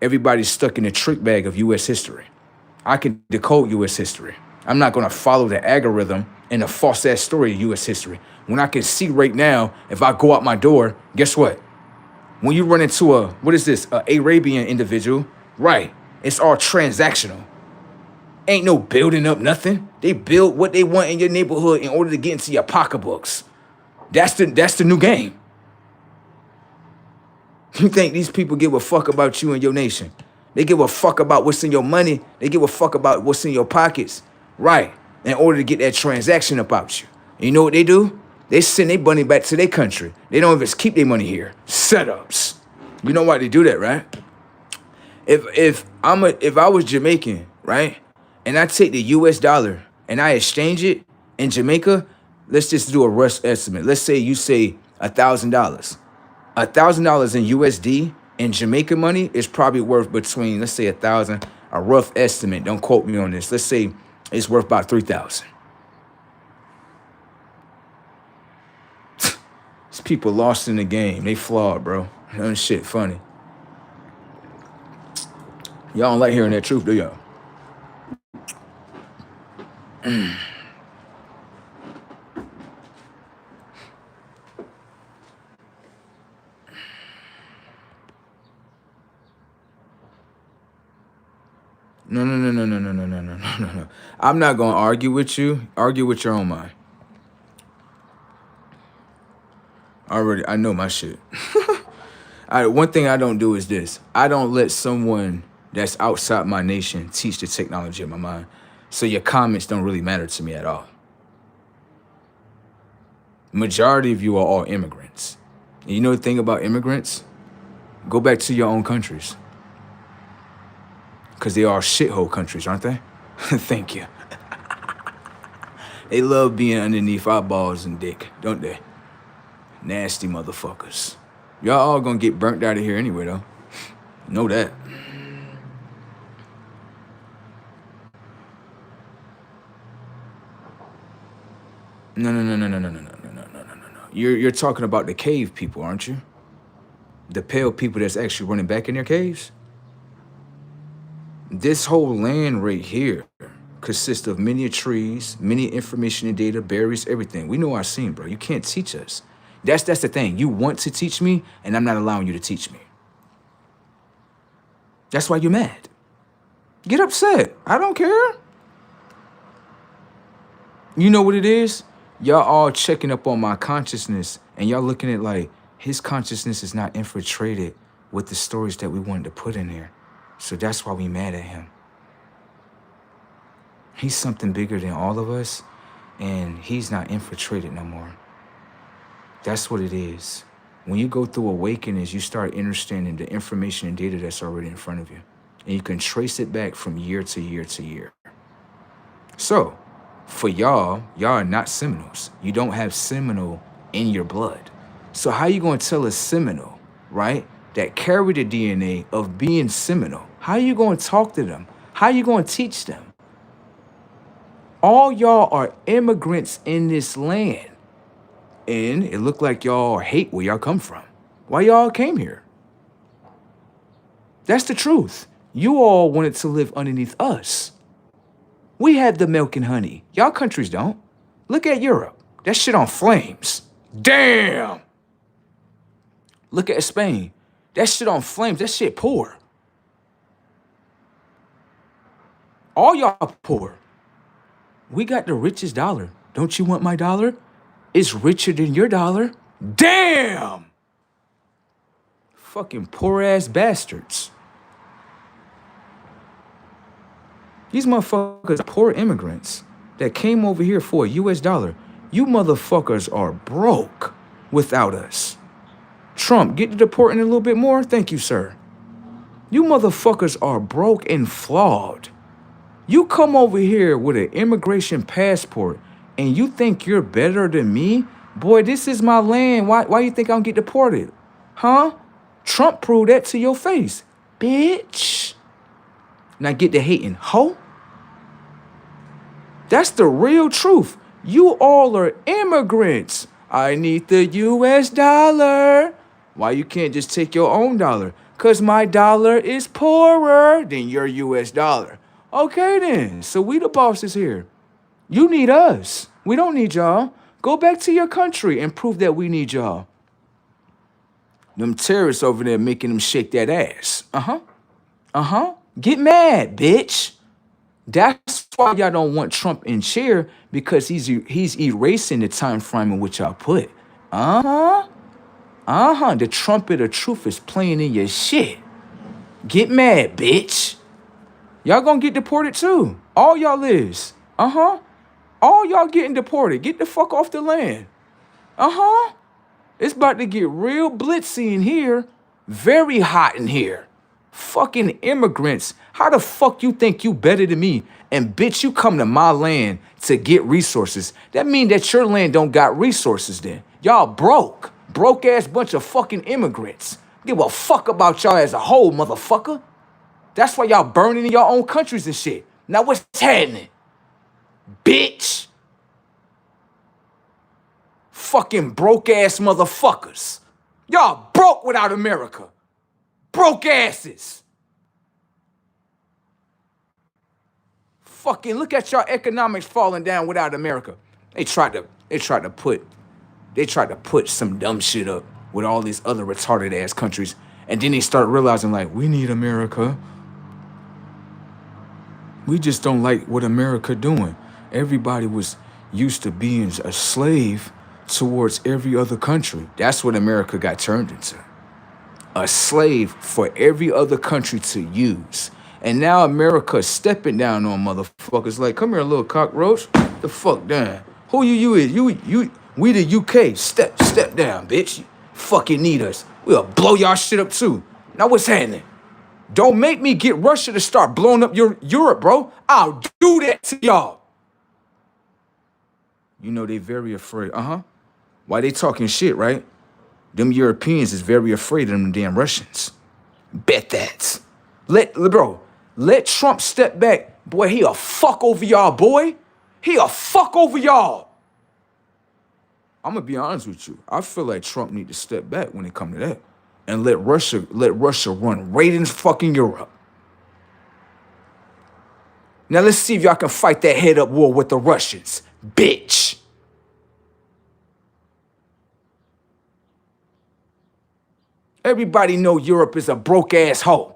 Everybody's stuck in the trick bag of U.S. history. I can decode U.S. history. I'm not gonna follow the algorithm and the false ass story of U.S. history. When I can see right now, if I go out my door, guess what? When you run into what is this, a Arabian individual, right, it's all transactional. Ain't no building up nothing. They build what they want in your neighborhood in order to get into your pocketbooks. That's the new game. You think these people give a fuck about you and your nation? They give a fuck about what's in your money. They give a fuck about what's in your pockets. Right, in order to get that transaction about you. And you know what they do? They send their money back to their country. They don't even keep their money here. Setups. You know why they do that, right? If I was Jamaican, right, and I take the U.S. dollar and I exchange it in Jamaica, let's just do a rough estimate. Let's say you say $1,000. $1,000 in USD in Jamaican money is probably worth between, let's say 1,000, a rough estimate. Don't quote me on this. Let's say it's worth about 3,000. These people lost in the game. They flawed, bro. That shit funny. Y'all don't like hearing that truth, do y'all? No. I'm not gonna argue with you. Argue with your own mind. I know my shit. One thing I don't do is this. I don't let someone that's outside my nation teach the technology of my mind. So your comments don't really matter to me at all. Majority of you are all immigrants. And you know the thing about immigrants? Go back to your own countries. Because they are shithole countries, aren't they? Thank you. They love being underneath our balls and dick, don't they? Nasty motherfuckers. Y'all all gonna get burnt out of here anyway, though. Know that. No. You're talking about the cave people, aren't you? The pale people that's actually running back in their caves? This whole land right here consists of many trees, many information and data, berries, everything. We know our scene, bro. You can't teach us. That's the thing. You want to teach me, and I'm not allowing you to teach me. That's why you're mad. Get upset. I don't care. You know what it is? Y'all all checking up on my consciousness, and y'all looking at like, his consciousness is not infiltrated with the stories that we wanted to put in there. So that's why we mad at him. He's something bigger than all of us, and he's not infiltrated no more. That's what it is. When you go through awakenings, you start understanding the information and data that's already in front of you. And you can trace it back from year to year to year. So, for y'all are not Seminoles. You don't have Seminole in your blood. So how you gonna tell a Seminole, right, that carry the DNA of being Seminole? How you gonna talk to them? How you gonna teach them? All y'all are immigrants in this land. And it looked like y'all hate where y'all come from. Why y'all came here? That's the truth. You all wanted to live underneath us. We have the milk and honey. Y'all countries don't. Look at Europe. That shit on flames. Damn! Look at Spain. That shit on flames. That shit poor. All y'all poor. We got the richest dollar. Don't you want my dollar? It's richer than your dollar. Damn! Fucking poor-ass bastards. These motherfuckers are poor immigrants that came over here for a US dollar. You motherfuckers are broke without us. Trump, get to deporting a little bit more? Thank you, sir. You motherfuckers are broke and flawed. You come over here with an immigration passport and you think you're better than me? Boy, this is my land. Why you think I'm get deported? Huh? Trump proved that to your face, bitch. Now get to hating, ho. That's the real truth. You all are immigrants. I need the US dollar. Why you can't just take your own dollar? Cause my dollar is poorer than your US dollar. Okay then, so we the bosses here. You need us. We don't need y'all. Go back to your country and prove that we need y'all. Them terrorists over there making them shake that ass. Get mad, bitch. That's why y'all don't want Trump in chair, because he's erasing the time frame in which y'all put. The trumpet of truth is playing in your shit. Get mad, bitch. Y'all gonna get deported too. All y'all is. All y'all getting deported. Get the fuck off the land. It's about to get real blitzy in here. Very hot in here. Fucking immigrants. How the fuck you think you better than me? And bitch, you come to my land to get resources. That mean that your land don't got resources then. Y'all broke. Broke ass bunch of fucking immigrants. Give a fuck about y'all as a whole, motherfucker. That's why y'all burning in your own countries and shit. Now what's happening? Bitch. Fucking broke ass motherfuckers. Y'all broke without America. Broke asses. Fucking look at y'all economics falling down without America. They tried to put some dumb shit up with all these other retarded ass countries, and then they start realizing like, we need America. We just don't like what America doing. Everybody was used to being a slave towards every other country. That's what America got turned into. A slave for every other country to use. And now America is stepping down on motherfuckers like, come here, little cockroach. The fuck down. Who you is? We the UK. Step down, bitch. You fucking need us. We'll blow y'all shit up too. Now what's happening? Don't make me get Russia to start blowing up your Europe, bro. I'll do that to y'all. You know they very afraid. Why they talking shit, right? Them Europeans is very afraid of them damn Russians. Bet that. Let Trump step back. Boy, he'll fuck over y'all, boy. He'll fuck over y'all. I'm gonna be honest with you. I feel like Trump need to step back when it come to that. And let Russia run right in fucking Europe. Now let's see if y'all can fight that head up war with the Russians. Bitch. Everybody know Europe is a broke ass hoe.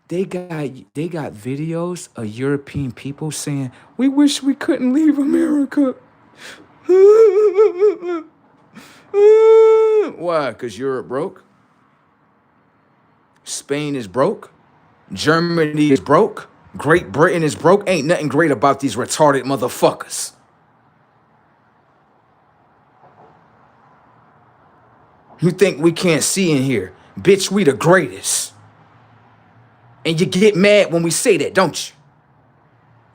They got videos of European people saying, we wish we couldn't leave America. Why? Because Europe broke? Spain is broke? Germany is broke? Great Britain is broke? Ain't nothing great about these retarded motherfuckers. You think we can't see in here? Bitch, we the greatest. And you get mad when we say that, don't you?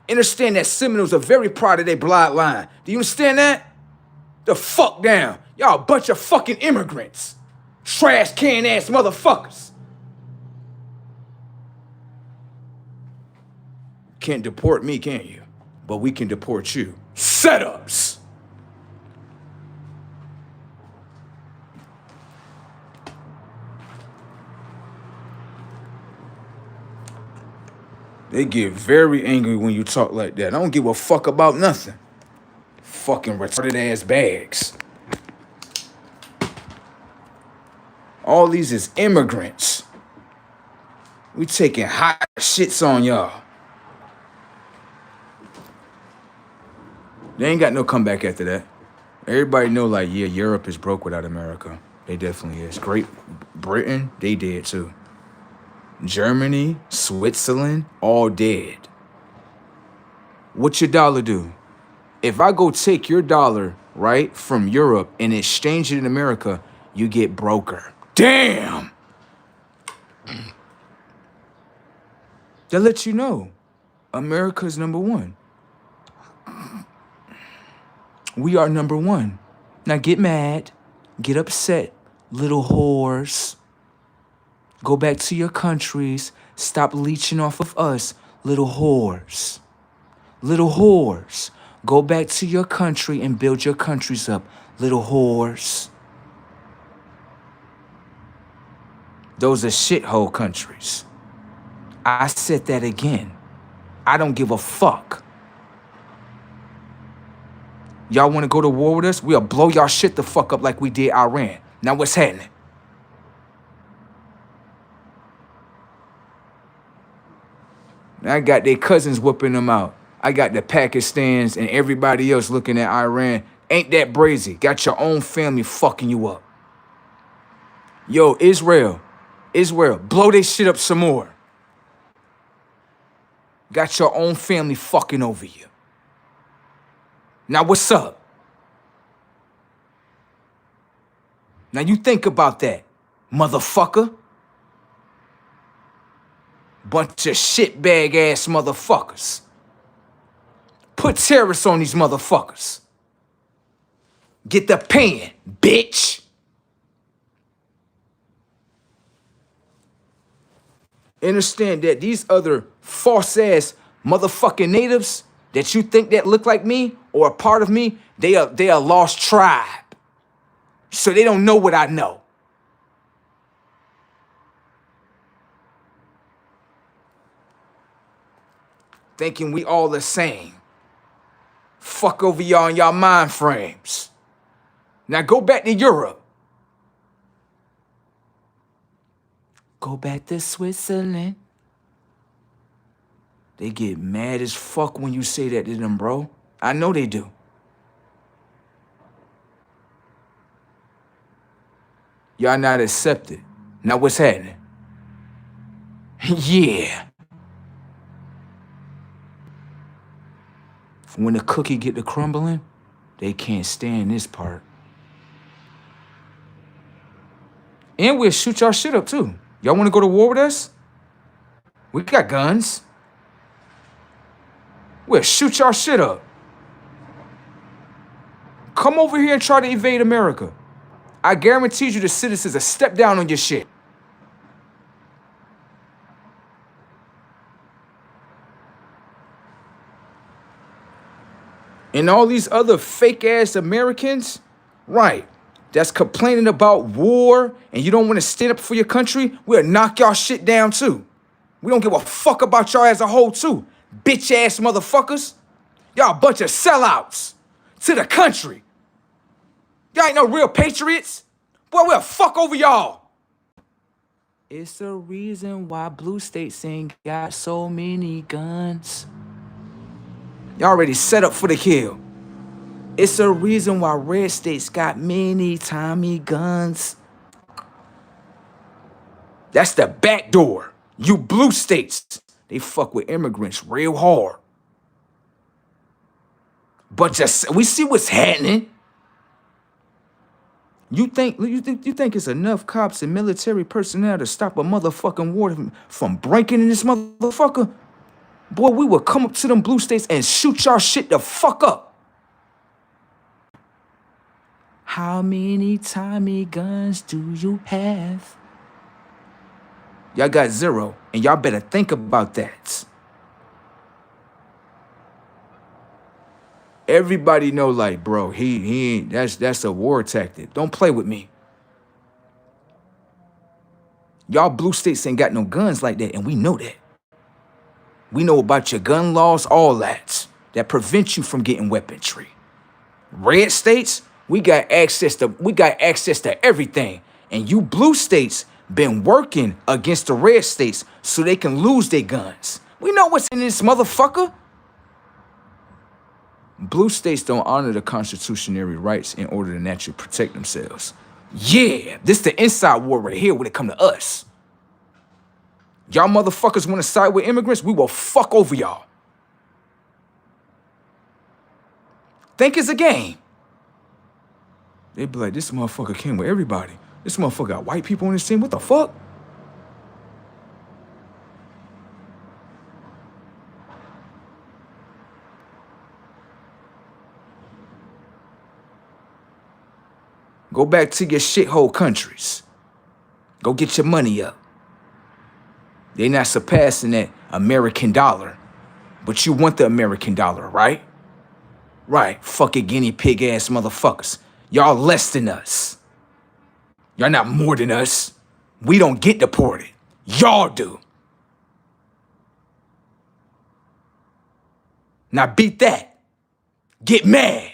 Understand that Seminoles are very proud of their bloodline. Do you understand that? The fuck down. Y'all a bunch of fucking immigrants. Trash can ass motherfuckers. Can't deport me, can you? But we can deport you. Setups. They get very angry when you talk like that. I don't give a fuck about nothing. Fucking retarded ass bags. All these is immigrants. We taking hot shits on y'all. They ain't got no comeback after that. Everybody know, like, yeah, Europe is broke without America. They definitely is. Great Britain, they dead too. Germany, Switzerland, all dead. What your dollar do? If I go take your dollar, right, from Europe and exchange it in America, you get broker. Damn! That lets you know America's number one. We are number one. Now get mad, get upset, little whores. Go back to your countries. Stop leeching off of us, little whores. Little whores. Go back to your country and build your countries up, little whores. Those are shithole countries. I said that again. I don't give a fuck. Y'all want to go to war with us? We'll blow y'all shit the fuck up like we did Iran. Now what's happening? I got their cousins whooping them out. I got the Pakistans and everybody else looking at Iran. Ain't that brazy? Got your own family fucking you up. Yo, Israel, blow this shit up some more. Got your own family fucking over you. Now what's up? Now you think about that, motherfucker. Bunch of shitbag ass motherfuckers. Put terrorists on these motherfuckers. Get the pen, bitch. Understand that these other false ass motherfucking natives that you think that look like me or a part of me, they are a lost tribe. So they don't know what I know. Thinking we all the same. Fuck over y'all and y'all mind frames. Now go back to Europe. Go back to Switzerland. They get mad as fuck when you say that to them, bro. I know they do. Y'all not accepted. Now what's happening? Yeah. When the cookie get to crumbling, they can't stand this part. And we'll shoot y'all shit up too. Y'all wanna go to war with us? We got guns. We'll shoot y'all shit up. Come over here and try to evade America. I guarantee you the citizens will step down on your shit. And all these other fake-ass Americans, right, that's complaining about war and you don't want to stand up for your country, we'll knock y'all shit down too. We don't give a fuck about y'all as a whole too. Bitch-ass motherfuckers. Y'all a bunch of sellouts to the country. Y'all ain't no real patriots. Boy, we'll fuck over y'all. It's the reason why blue states ain't got so many guns. Y'all already set up for the kill. It's the reason why red states got many Tommy guns. That's the back door. You blue states, they fuck with immigrants real hard. But just we see what's happening. You think it's enough cops and military personnel to stop a motherfucking war from breaking in this motherfucker? Boy, we would come up to them blue states and shoot y'all shit the fuck up. How many Tommy guns do you have? Y'all got 0, and y'all better think about that. Everybody know, like, bro, he ain't, that's a war tactic. Don't play with me. Y'all blue states ain't got no guns like that, and we know that. We know about your gun laws, all that prevent you from getting weaponry. Red states, we got access to everything. And you blue states been working against the red states so they can lose their guns. We know what's in this motherfucker. Blue states don't honor the constitutionary rights in order to naturally protect themselves. Yeah, this the inside war right here when it come to us. Y'all motherfuckers want to side with immigrants? We will fuck over y'all. Think it's a game. They be like, this motherfucker came with everybody. This motherfucker got white people on his team. What the fuck? Go back to your shithole countries. Go get your money up. They not surpassing that American dollar. But you want the American dollar, right? Right, fucking guinea pig ass motherfuckers. Y'all less than us. Y'all not more than us. We don't get deported. Y'all do. Now beat that. Get mad.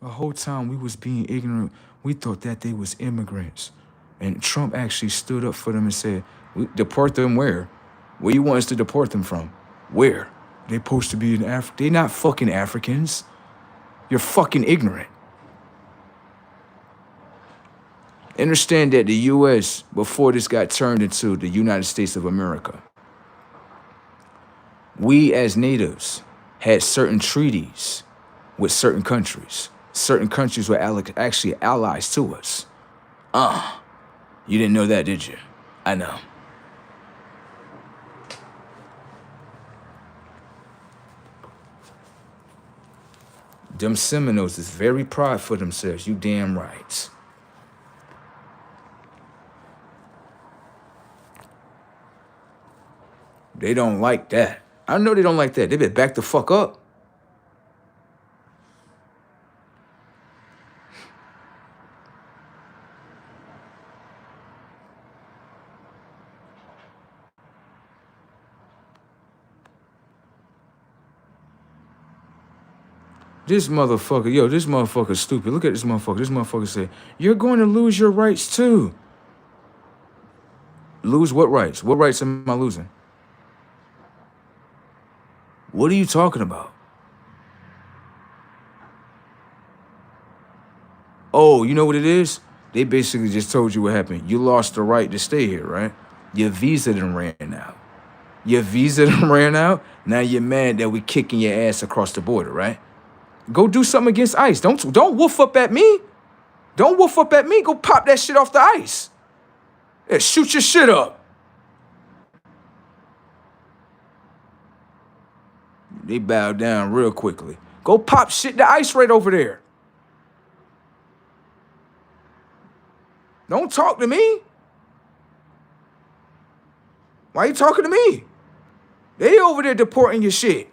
The whole time we was being ignorant, we thought that they was immigrants. And Trump actually stood up for them and said, we deport them where? Where you want us to deport them from? Where? They supposed to be in Africa. They not fucking Africans. You're fucking ignorant. Understand that the U.S., before this got turned into the United States of America, we as natives had certain treaties with certain countries. Certain countries were actually allies to us. You didn't know that, did you? I know. Them Seminoles is very proud for themselves. You damn right. They don't like that. I know they don't like that. They better back the fuck up. This motherfucker, yo, this motherfucker's stupid. Look at this motherfucker. This motherfucker said, you're going to lose your rights too. Lose what rights? What rights am I losing? What are you talking about? Oh, you know what it is? They basically just told you what happened. You lost the right to stay here, right? Your visa done ran out. Your visa done ran out? Now you're mad that we kicking your ass across the border, right? Go do something against ICE. Don't woof up at me. Don't woof up at me. Go pop that shit off the ice. Yeah, shoot your shit up. They bowed down real quickly. Go pop shit to ice right over there. Don't talk to me. Why you talking to me? They over there deporting your shit.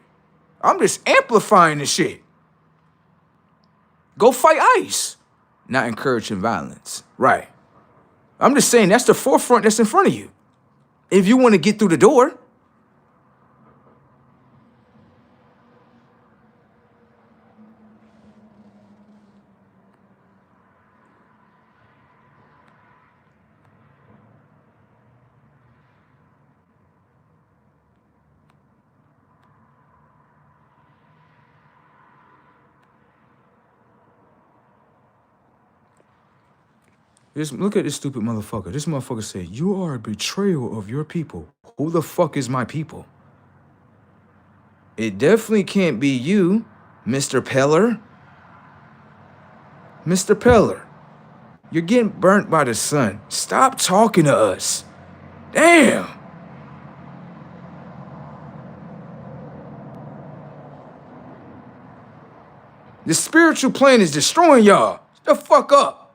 I'm just amplifying the shit. Go fight ICE. Not encouraging violence. Right. I'm just saying that's the forefront that's in front of you. If you want to get through the door. Look at this stupid motherfucker. This motherfucker said, you are a betrayal of your people. Who the fuck is my people? It definitely can't be you, Mr. Peller. Mr. Peller, you're getting burnt by the sun. Stop talking to us. Damn. The spiritual plane is destroying y'all. Shut the fuck up.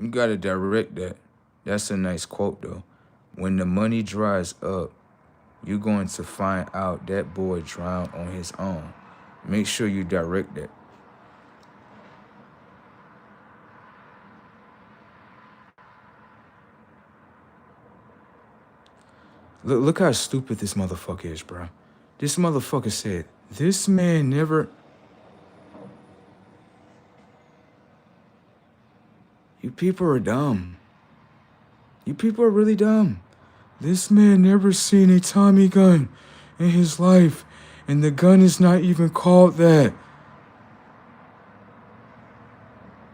You gotta direct that. That's a nice quote, though. When the money dries up, you're going to find out that boy drowned on his own. Make sure you direct that. Look how stupid this motherfucker is, bro. This motherfucker said, this man never... You people are dumb. You people are really dumb. This man never seen a Tommy gun in his life, and the gun is not even called that.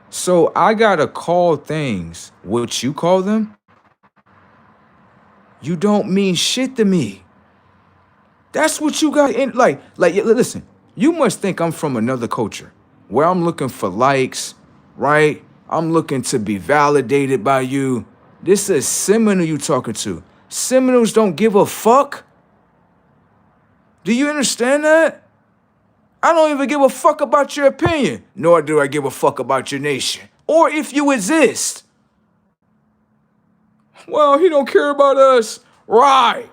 So I gotta call things what you call them? You don't mean shit to me. That's what you got in, like, listen, you must think I'm from another culture where I'm looking for likes, right? I'm looking to be validated by you. This is Seminole you talking to. Seminoles don't give a fuck. Do you understand that? I don't even give a fuck about your opinion, nor do I give a fuck about your nation, or if you exist. Well, he don't care about us. Right.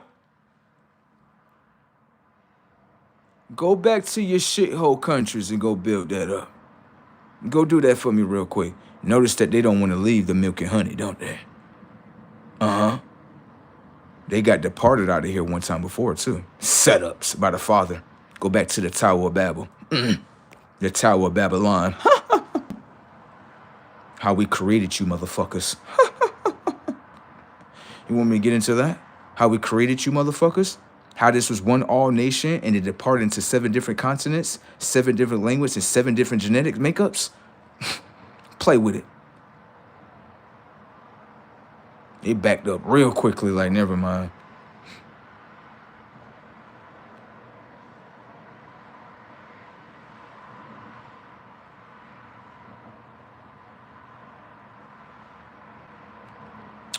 Go back to your shithole countries and go build that up. Go do that for me real quick. Notice that they don't want to leave the milk and honey, don't they? Uh-huh. They got departed out of here one time before, too. Setups by the Father. Go back to the Tower of Babel. The Tower of Babylon. How we created you, motherfuckers. You want me to get into that? How we created you, motherfuckers? How this was one all nation and it departed into 7 different continents, 7 different languages, and 7 different genetic makeups? Play with it. It backed up real quickly, like, never mind.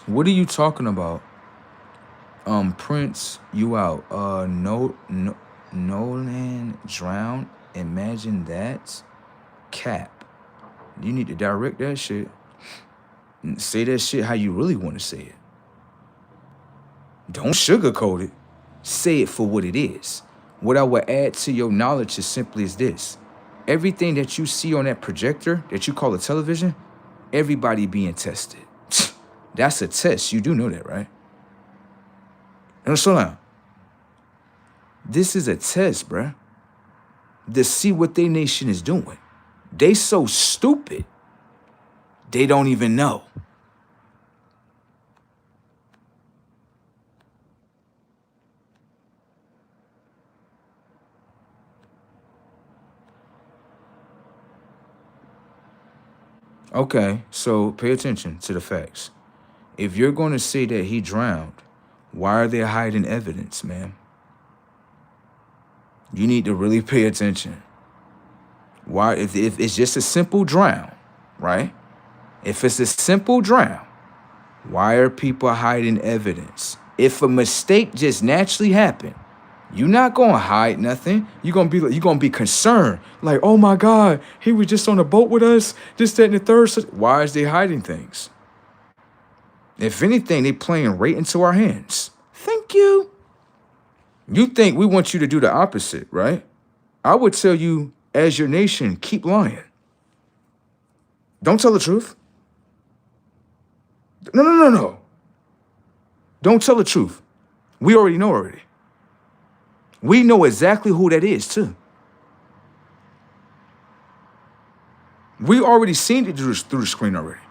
What are you talking about? Prince, you out. Nolan drowned. Imagine that. Cap. You need to direct that shit. Say that shit how you really want to say it. Don't sugarcoat it. Say it for what it is. What I would add to your knowledge is simply as this. Everything that you see on that projector that you call a television, everybody being tested. That's a test. You do know that, right? And so now, this is a test, bruh. To see what their nation is doing. They so stupid, they don't even know. Okay, so pay attention to the facts. If you're going to say that he drowned, why are they hiding evidence, man? You need to really pay attention. Why, if it's just a simple drown, right? If it's a simple drown, why are people hiding evidence? If a mistake just naturally happened, you're not gonna hide nothing. You're gonna be concerned. Like, oh my God, he was just on a boat with us, this, that, and the third. Why is they hiding things? If anything, they playing right into our hands. Thank you. You think we want you to do the opposite, right? I would tell you, as your nation, keep lying. Don't tell the truth. No. Don't tell the truth. We already know already. We know exactly who that is, too. We already seen it through the screen already.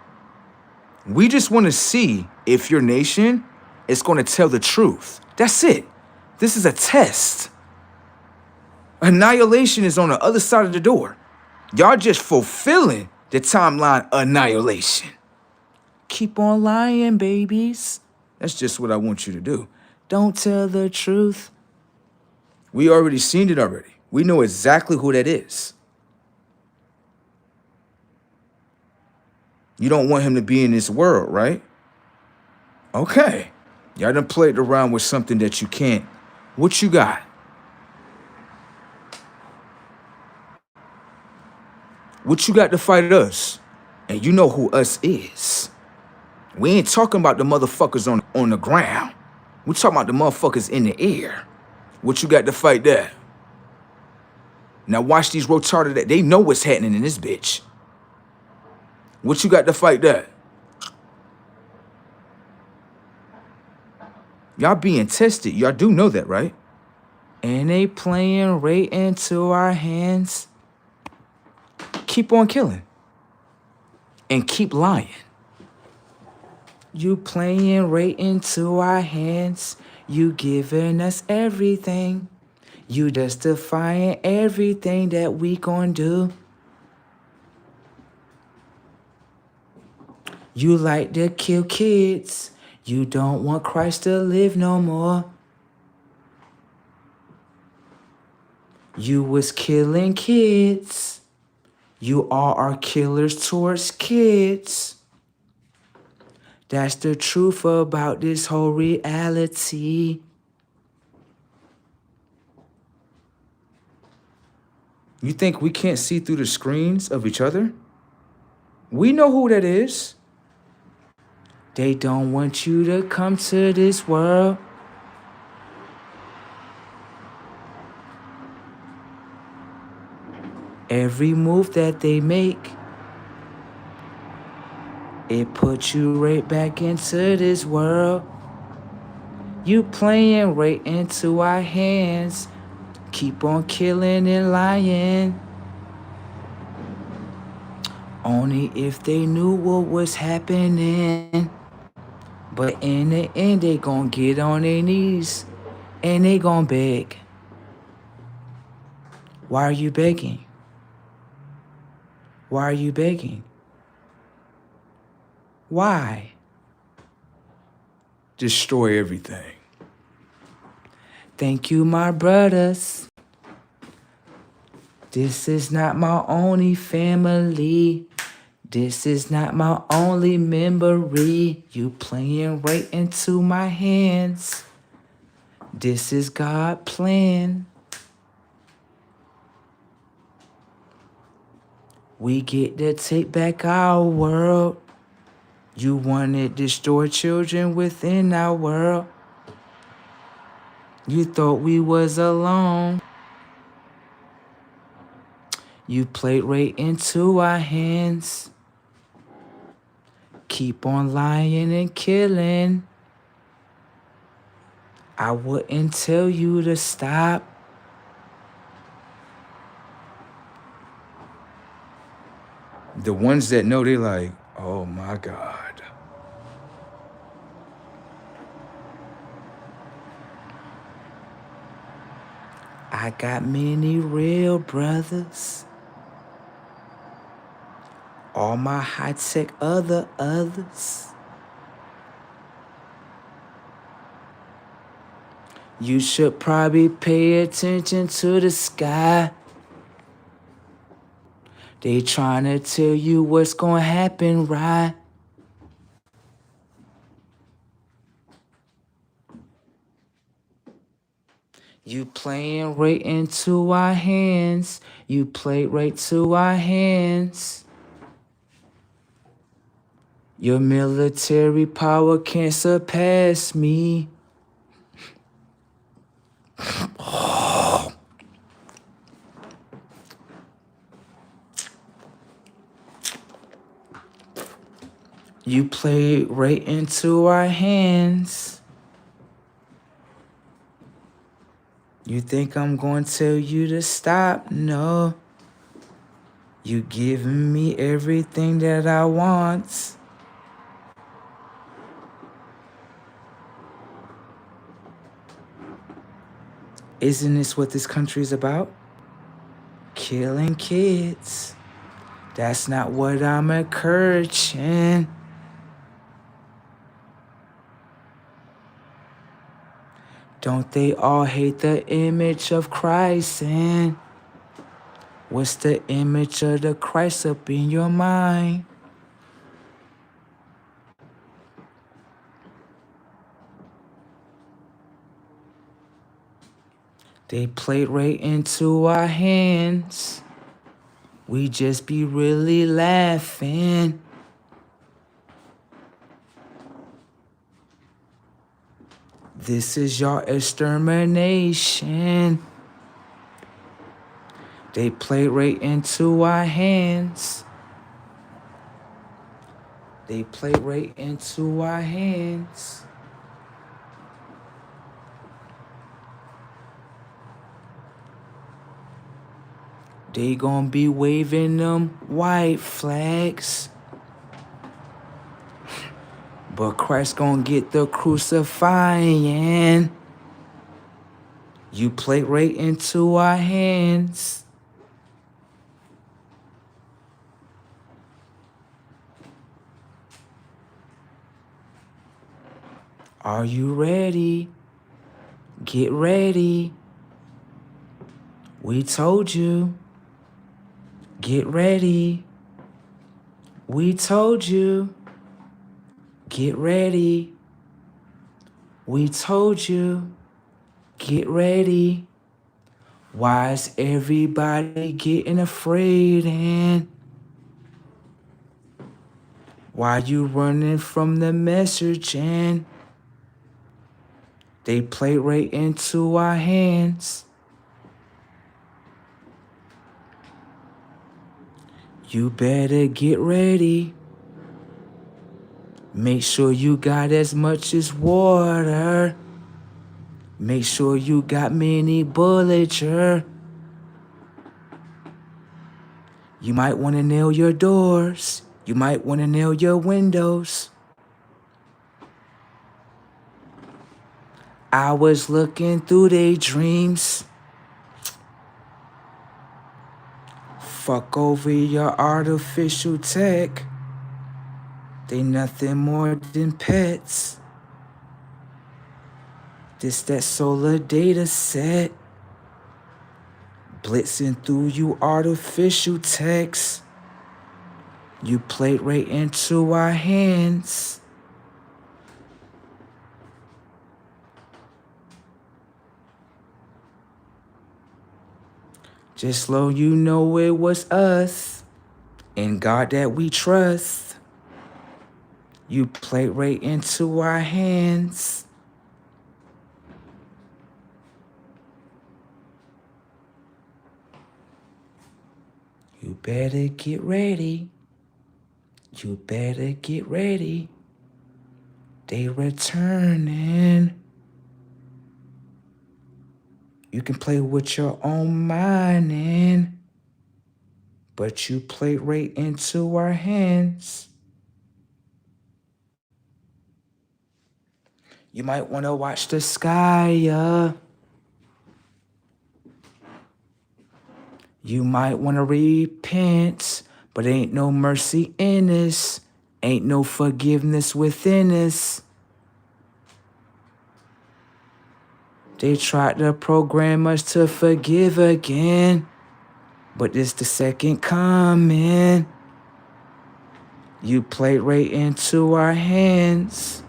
We just want to see if your nation is going to tell the truth. That's it. This is a test. Annihilation is on the other side of the door. Y'all just fulfilling the timeline annihilation. Keep on lying, babies. That's just what I want you to do. Don't tell the truth. We already seen it already. We know exactly who that is. You don't want him to be in this world, right? Okay. Y'all done played around with something that you can't. What you got? What you got to fight us? And you know who us is. We ain't talking about the motherfuckers on the ground. We talking about the motherfuckers in the air. What you got to fight that? Now watch these retarded, they know what's happening in this bitch. What you got to fight that? Y'all being tested. Y'all do know that, right? And they playing right into our hands. Keep on killing. And keep lying. You playing right into our hands. You giving us everything. You justifying everything that we gon' do. You like to kill kids. You don't want Christ to live no more. You was killing kids. You all are killers towards kids. That's the truth about this whole reality. You think we can't see through the screens of each other? We know who that is. They don't want you to come to this world. Every move that they make, it puts you right back into this world. You playing right into our hands. Keep on killing and lying. Only if they knew what was happening. But in the end, they gon' get on their knees and they gon' beg. Why are you begging? Why are you begging? Why? Destroy everything. Thank you, my brothers. This is not my only family. This is not my only memory. You playing right into my hands. This is God's plan. We get to take back our world. You wanna destroy children within our world. You thought we was alone. You played right into our hands. Keep on lying and killing. I wouldn't tell you to stop. The ones that know, they like, oh my God. I got many real brothers. All my high-tech others. You should probably pay attention to the sky. They trying to tell you what's gonna happen, right? You playing right into our hands. You played right to our hands. Your military power can't surpass me. You played right into our hands. You think I'm going to tell you to stop? No. You giving me everything that I want. Isn't this what this country is about? Killing kids. That's not what I'm encouraging. Don't they all hate the image of Christ? And what's the image of the Christ up in your mind? They played right into our hands. We just be really laughing. This is your extermination. They played right into our hands. They played right into our hands. They gon' be waving them white flags. But Christ gon' get the crucifying. You play right into our hands. Are you ready? Get ready. We told you. Get ready. We told you. Get ready. We told you. Get ready. Why is everybody getting afraid, and why you running from the message, and they play right into our hands? You better get ready. Make sure you got as much as water. Make sure you got many bullets. You might want to nail your doors. You might want to nail your windows. I was looking through their dreams. Fuck over your artificial tech. They nothing more than pets. This that solar data set. Blitzing through you artificial techs. You played right into our hands. Just so you know it was us, and God that we trust. You played right into our hands. You better get ready. You better get ready. They returning. You can play with your own mind, but you play right into our hands. You might want to watch the sky. You might want to repent, but ain't no mercy in us. Ain't no forgiveness within us. They tried to program us to forgive again, but this the second coming. You played right into our hands.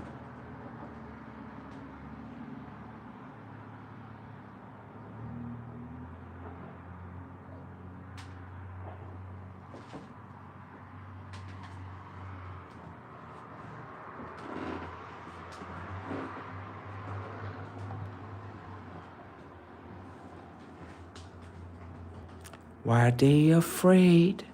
Why they afraid?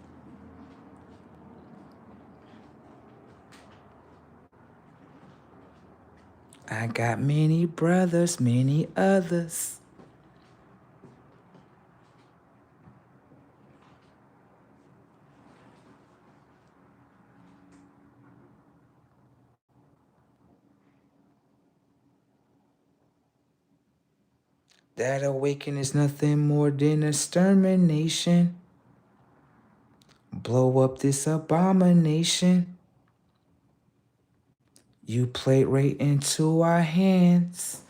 I got many brothers, many others. That awakening is nothing more than extermination. Blow up this abomination. You played right into our hands.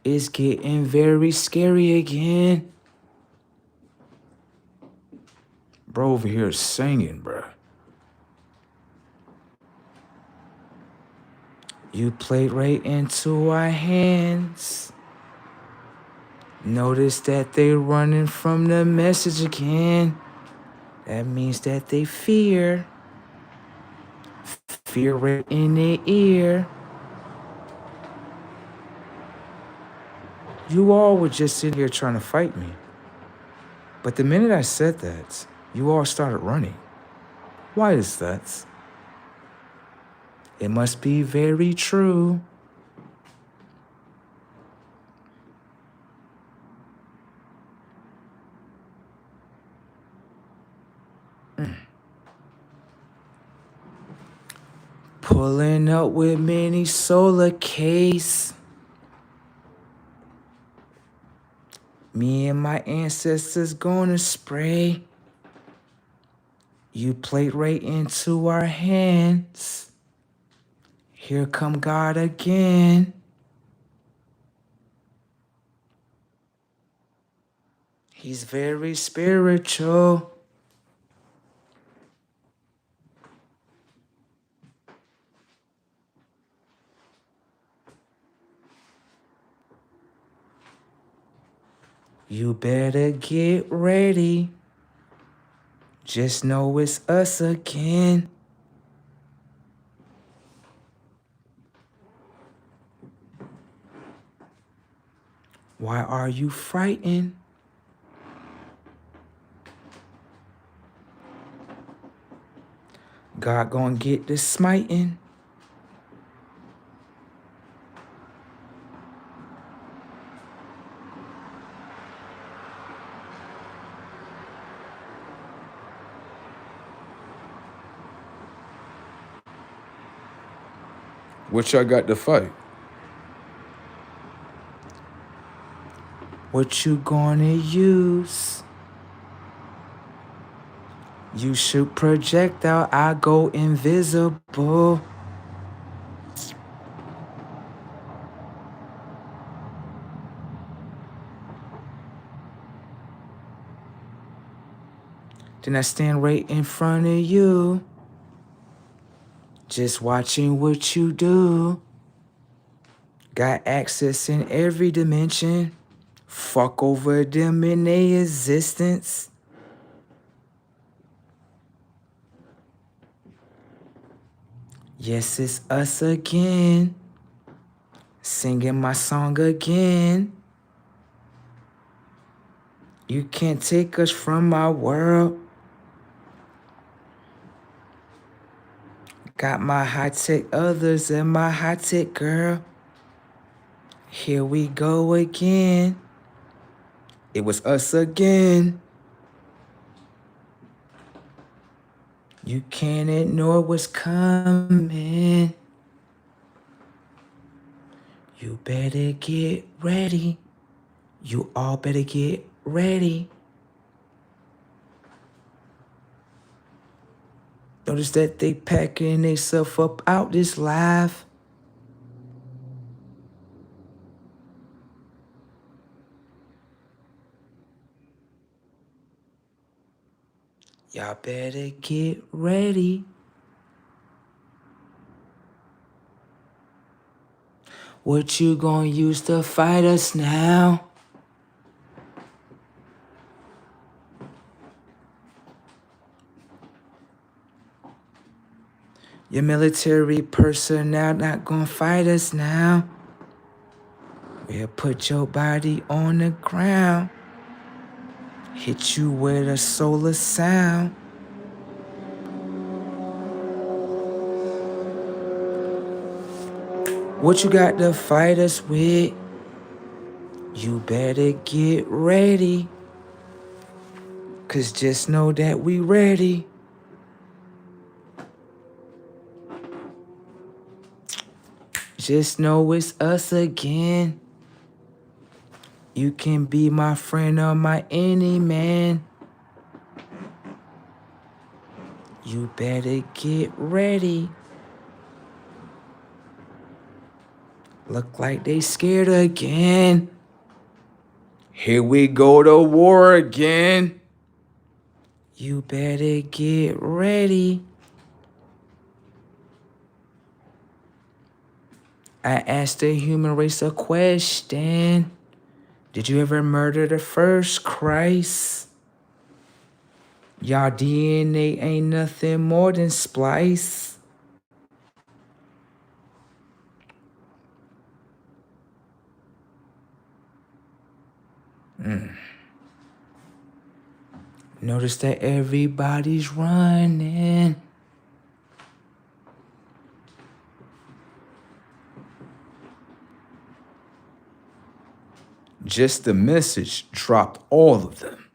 It's getting very scary again. Bro over here is singing, bro. You played right into our hands. Notice that they running from the message again. That means that they fear. Fear right in their ear. You all were just sitting here trying to fight me. But the minute I said that, you all started running. Why is that? It must be very true. Pulling up with mini solar case. Me and my ancestors gonna spray. You played right into our hands. Here come God again. He's very spiritual. You better get ready. Just know it's us again. Why are you frightened? God gonna get the smiting. What y'all got to fight? What you gonna use? You shoot projectile, I go invisible. Then I stand right in front of you, just watching what you do. Got access in every dimension. Fuck over them in their existence. Yes, it's us again. Singing my song again. You can't take us from our world. Got my high-tech others and my high-tech girl. Here we go again. It was us again. You can't ignore what's coming. You better get ready. You all better get ready. Notice that they packing themselves up out this life. Y'all better get ready. What you gonna use to fight us now? Your military personnel not gonna fight us now. We'll put your body on the ground. Hit you with a solar sound. What you got to fight us with? You better get ready. 'Cause just know that we ready. Just know it's us again. You can be my friend or my enemy, man. You better get ready. Look like they scared again. Here we go to war again. You better get ready. I asked the human race a question. Did you ever murder the first Christ? Y'all DNA ain't nothing more than splice. Notice that everybody's running. Just the message dropped all of them.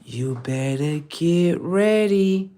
You better get ready.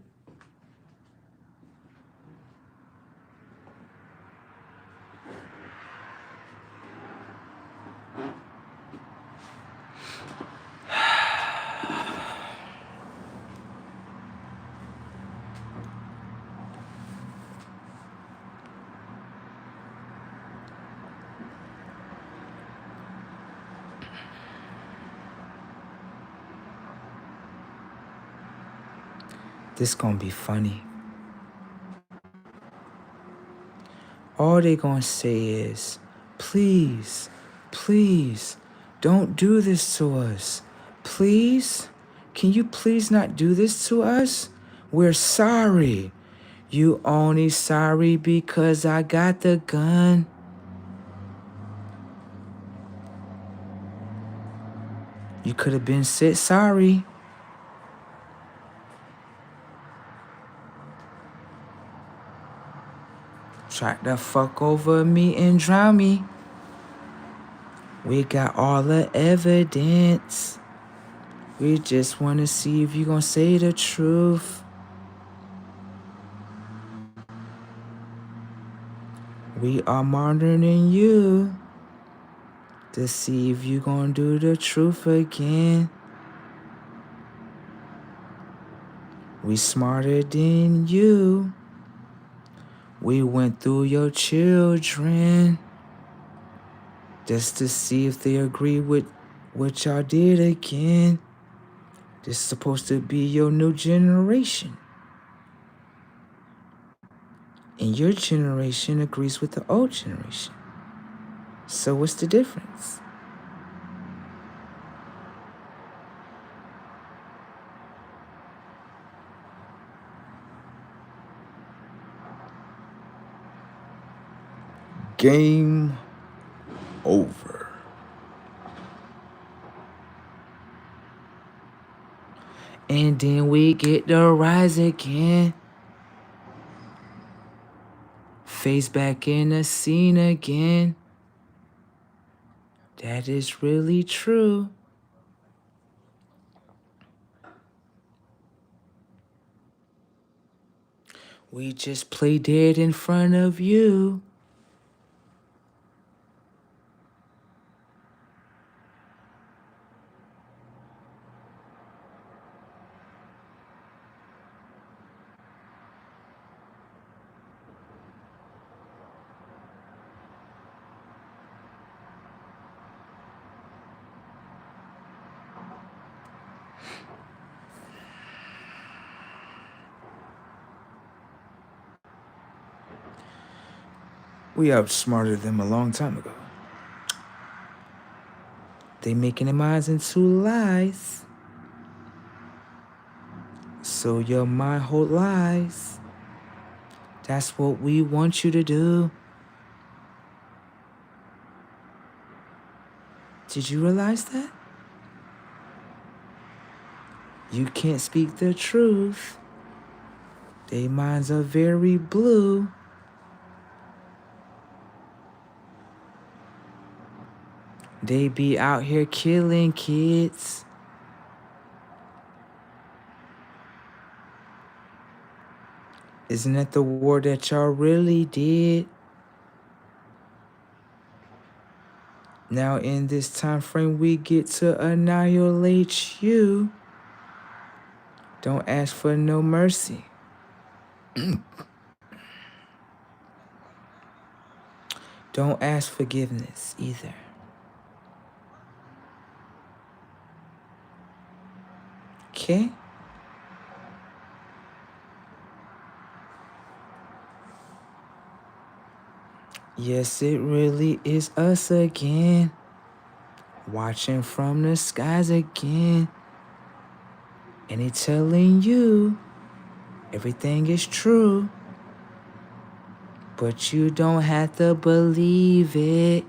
This gonna be funny. All they gonna say is, please, please, don't do this to us. Please, can you please not do this to us? We're sorry. You only sorry because I got the gun. You could have been said sorry. Tried to fuck over me and drown me. We got all the evidence. We just want to see if you gonna say the truth. We are monitoring you to see if you gonna do the truth again. We smarter than you. We went through your children just to see if they agree with what y'all did again. This is supposed to be your new generation. And your generation agrees with the old generation. So what's the difference? Game over. And then we get to rise again. Face back in the scene again. That is really true. We just play dead in front of you. We outsmarted them a long time ago. They making their minds into lies. So your mind hold lies. That's what we want you to do. Did you realize that? You can't speak the truth. Their minds are very blue. They be out here killing kids. Isn't that the war that y'all really did? Now in this time frame, we get to annihilate you. Don't ask for no mercy. Don't ask forgiveness either. Okay? Yes, it really is us again. Watching from the skies again. And it's telling you everything is true. But you don't have to believe it.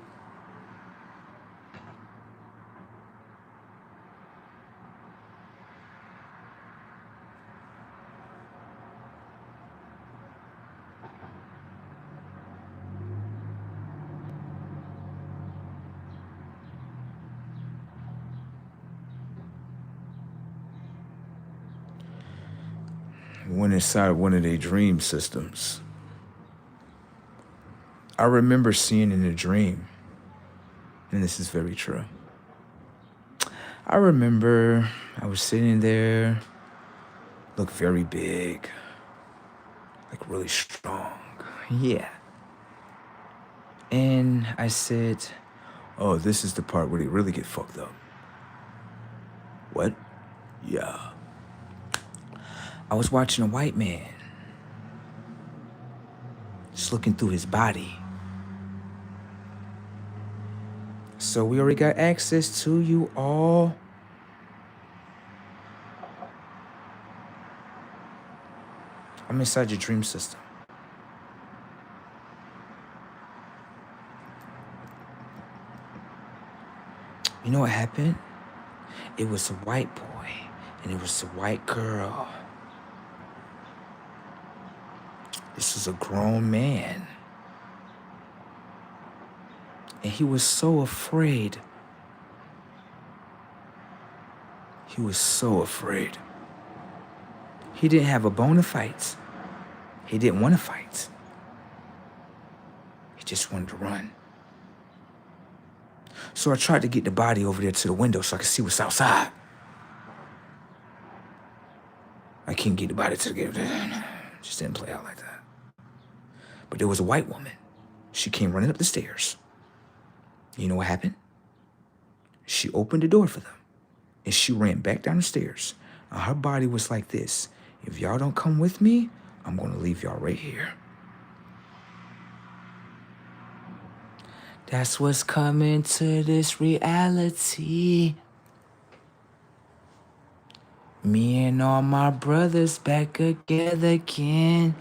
Went inside one of their dream systems. I remember seeing in a dream, and this is very true. I remember I was sitting there, looked very big, like really strong. Yeah. And I said, oh, this is the part where they really get fucked up. What? Yeah. I was watching a white man, just looking through his body. So we already got access to you all. I'm inside your dream system. You know what happened? It was a white boy and it was a white girl. This was a grown man. And he was so afraid. He was so afraid. He didn't have a bone to fight. He didn't want to fight. He just wanted to run. So I tried to get the body over there to the window so I could see what's outside. I couldn't get the body to the just didn't play out like that. But there was a white woman. She came running up the stairs. You know what happened? She opened the door for them. And she ran back down the stairs. And her body was like this. If y'all don't come with me, I'm going to leave y'all right here. That's what's coming to this reality. Me and all my brothers back together again.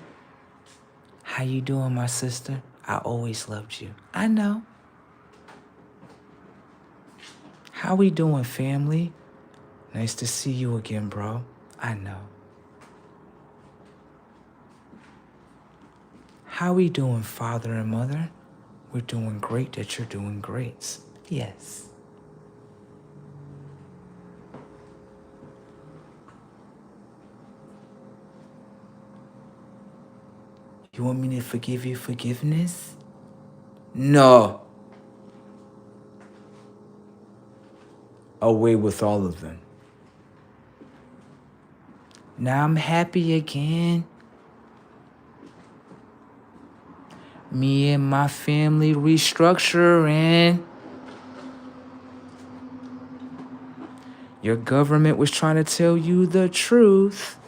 How you doing, my sister? I always loved you. I know. How we doing, family? Nice to see you again, bro. I know. How we doing, father and mother? We're doing great that you're doing great. Yes. You want me to forgive you forgiveness? No. Away with all of them. Now I'm happy again. Me and my family restructuring. Your government was trying to tell you the truth.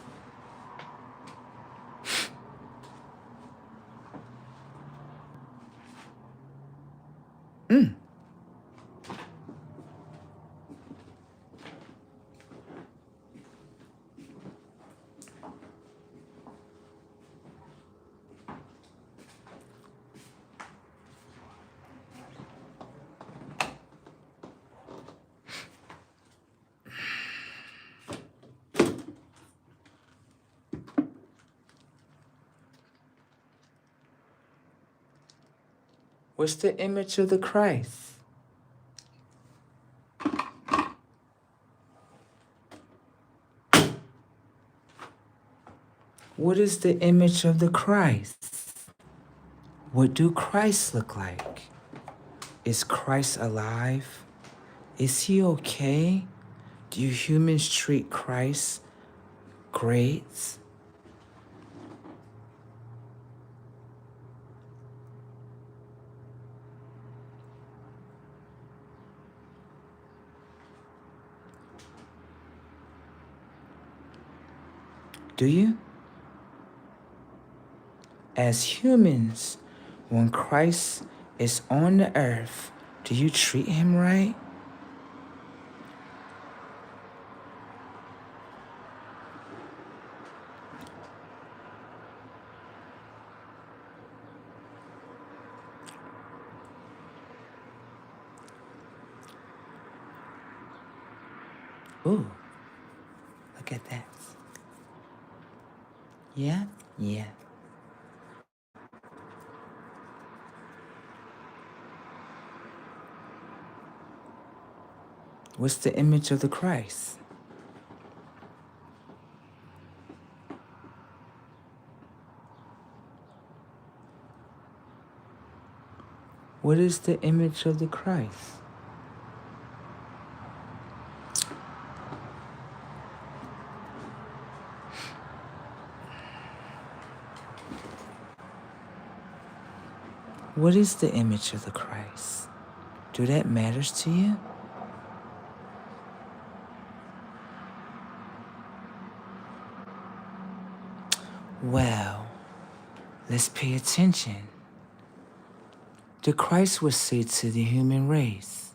What's the image of the Christ? What is the image of the Christ? What do Christ look like? Is Christ alive? Is he okay? Do you humans treat Christ great? Do you? As humans, when Christ is on the earth, do you treat him right? Ooh, look at that. Yeah? Yeah. What's the image of the Christ? What is the image of the Christ? What is the image of the Christ? Do that matters to you? Well, let's pay attention. The Christ would say to the human race,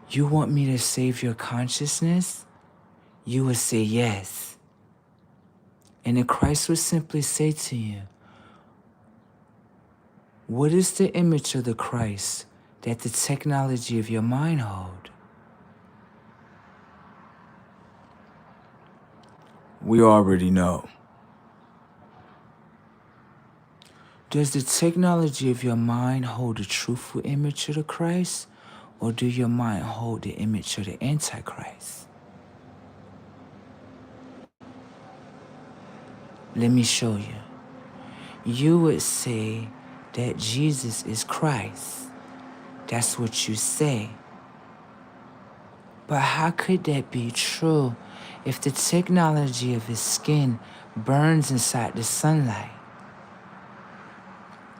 you want me to save your consciousness? You would say yes. And the Christ would simply say to you, what is the image of the Christ that the technology of your mind hold? We already know. Does the technology of your mind hold the truthful image of the Christ, or do your mind hold the image of the Antichrist? Let me show you. You would say that Jesus is Christ. That's what you say. But how could that be true if the technology of his skin burns inside the sunlight?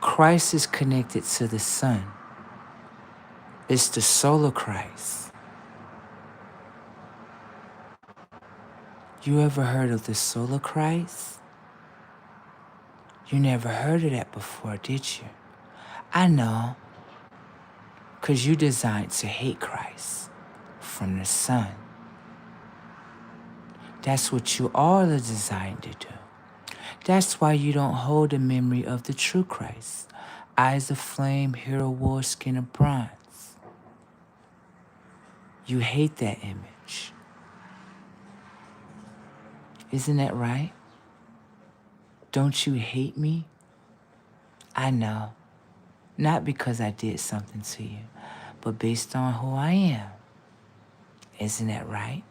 Christ is connected to the sun. It's the solar Christ. You ever heard of the solar Christ? You never heard of that before, did you? I know, because you designed to hate Christ from the sun. That's what you all are designed to do. That's why you don't hold the memory of the true Christ. Eyes of flame, hair of wool, skin of bronze. You hate that image. Isn't that right? Don't you hate me? I know. Not because I did something to you, but based on who I am. Isn't that right?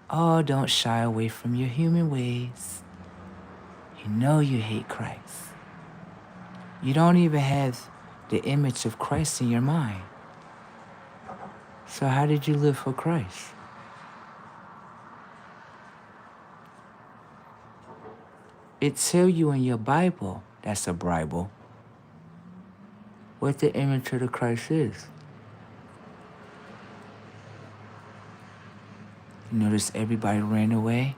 Oh, don't shy away from your human ways. You know you hate Christ. You don't even have the image of Christ in your mind. So how did you live for Christ? It tells you in your Bible, that's a Bible, what the image of the Christ is. You notice everybody ran away?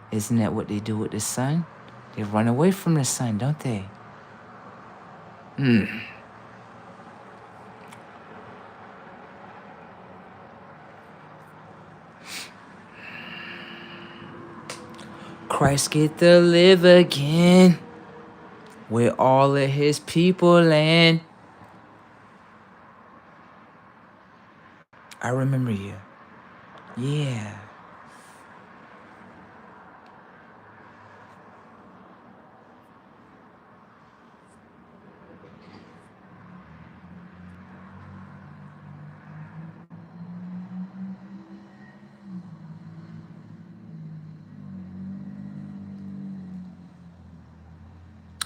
Isn't that what they do with the sun? They run away from the sun, don't they? Christ get to live again where all of his people land. I remember you. Yeah.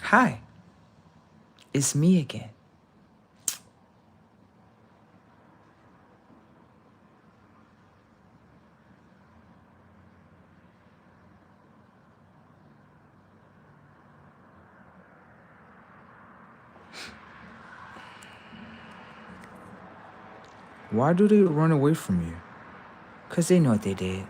Hi. It's me again. Why do they run away from you? 'Cause they know what they did.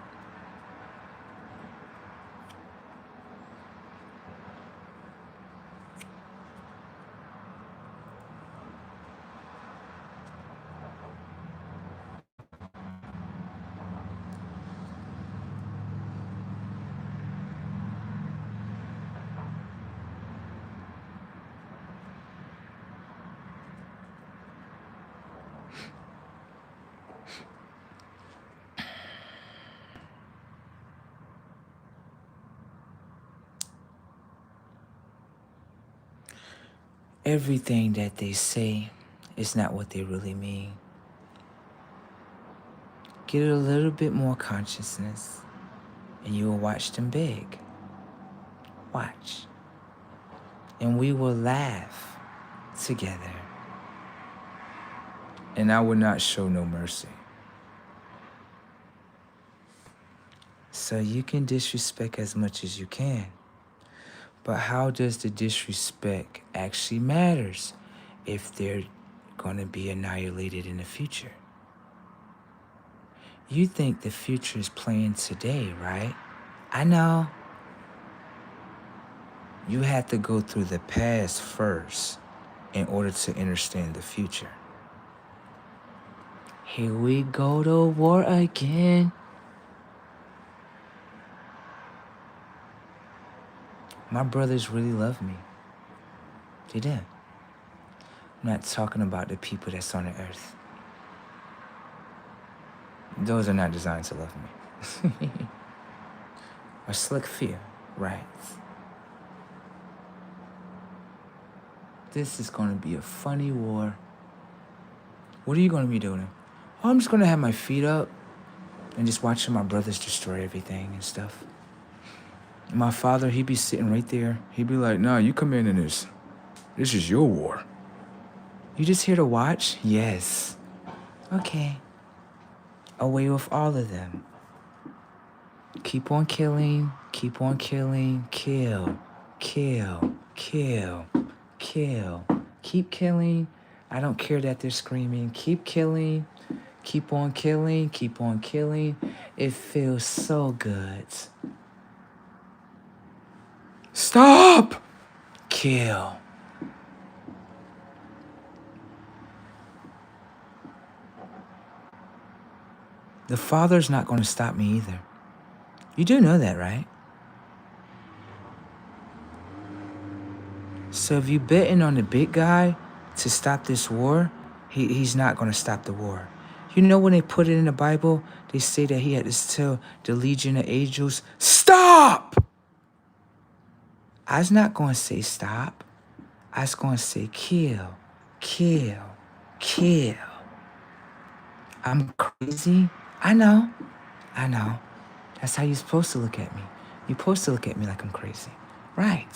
Everything that they say is not what they really mean. Get a little bit more consciousness, and you will watch them beg. Watch. And we will laugh together. And I will not show no mercy. So you can disrespect as much as you can. But how does the disrespect actually matters if they're going to be annihilated in the future. You think the future is playing today, right? I know. You have to go through the past first in order to understand the future. Here we go to war again. My brothers really love me. They do. I'm not talking about the people that's on the earth. Those are not designed to love me. A slick fear, right? This is going to be a funny war. What are you going to be doing? Oh, I'm just going to have my feet up and just watching my brothers destroy everything and stuff. My father, he'd be sitting right there. He'd be like, nah, you come in this. This is your war. You just here to watch? Yes. Okay. Away with all of them. Keep on killing, keep on killing, kill, kill, kill, kill. Keep killing. I don't care that they're screaming. Keep killing, keep on killing, keep on killing. It feels so good. Stop! Kill. The Father's not going to stop me either. You do know that, right? So if you betting on the big guy to stop this war, he's not going to stop the war. You know when they put it in the Bible, they say that he had to tell the legion of angels, stop! I was not going to say stop. I was going to say kill, kill, kill. I'm crazy? I know. That's how you're supposed to look at me. You're supposed to look at me like I'm crazy. Right.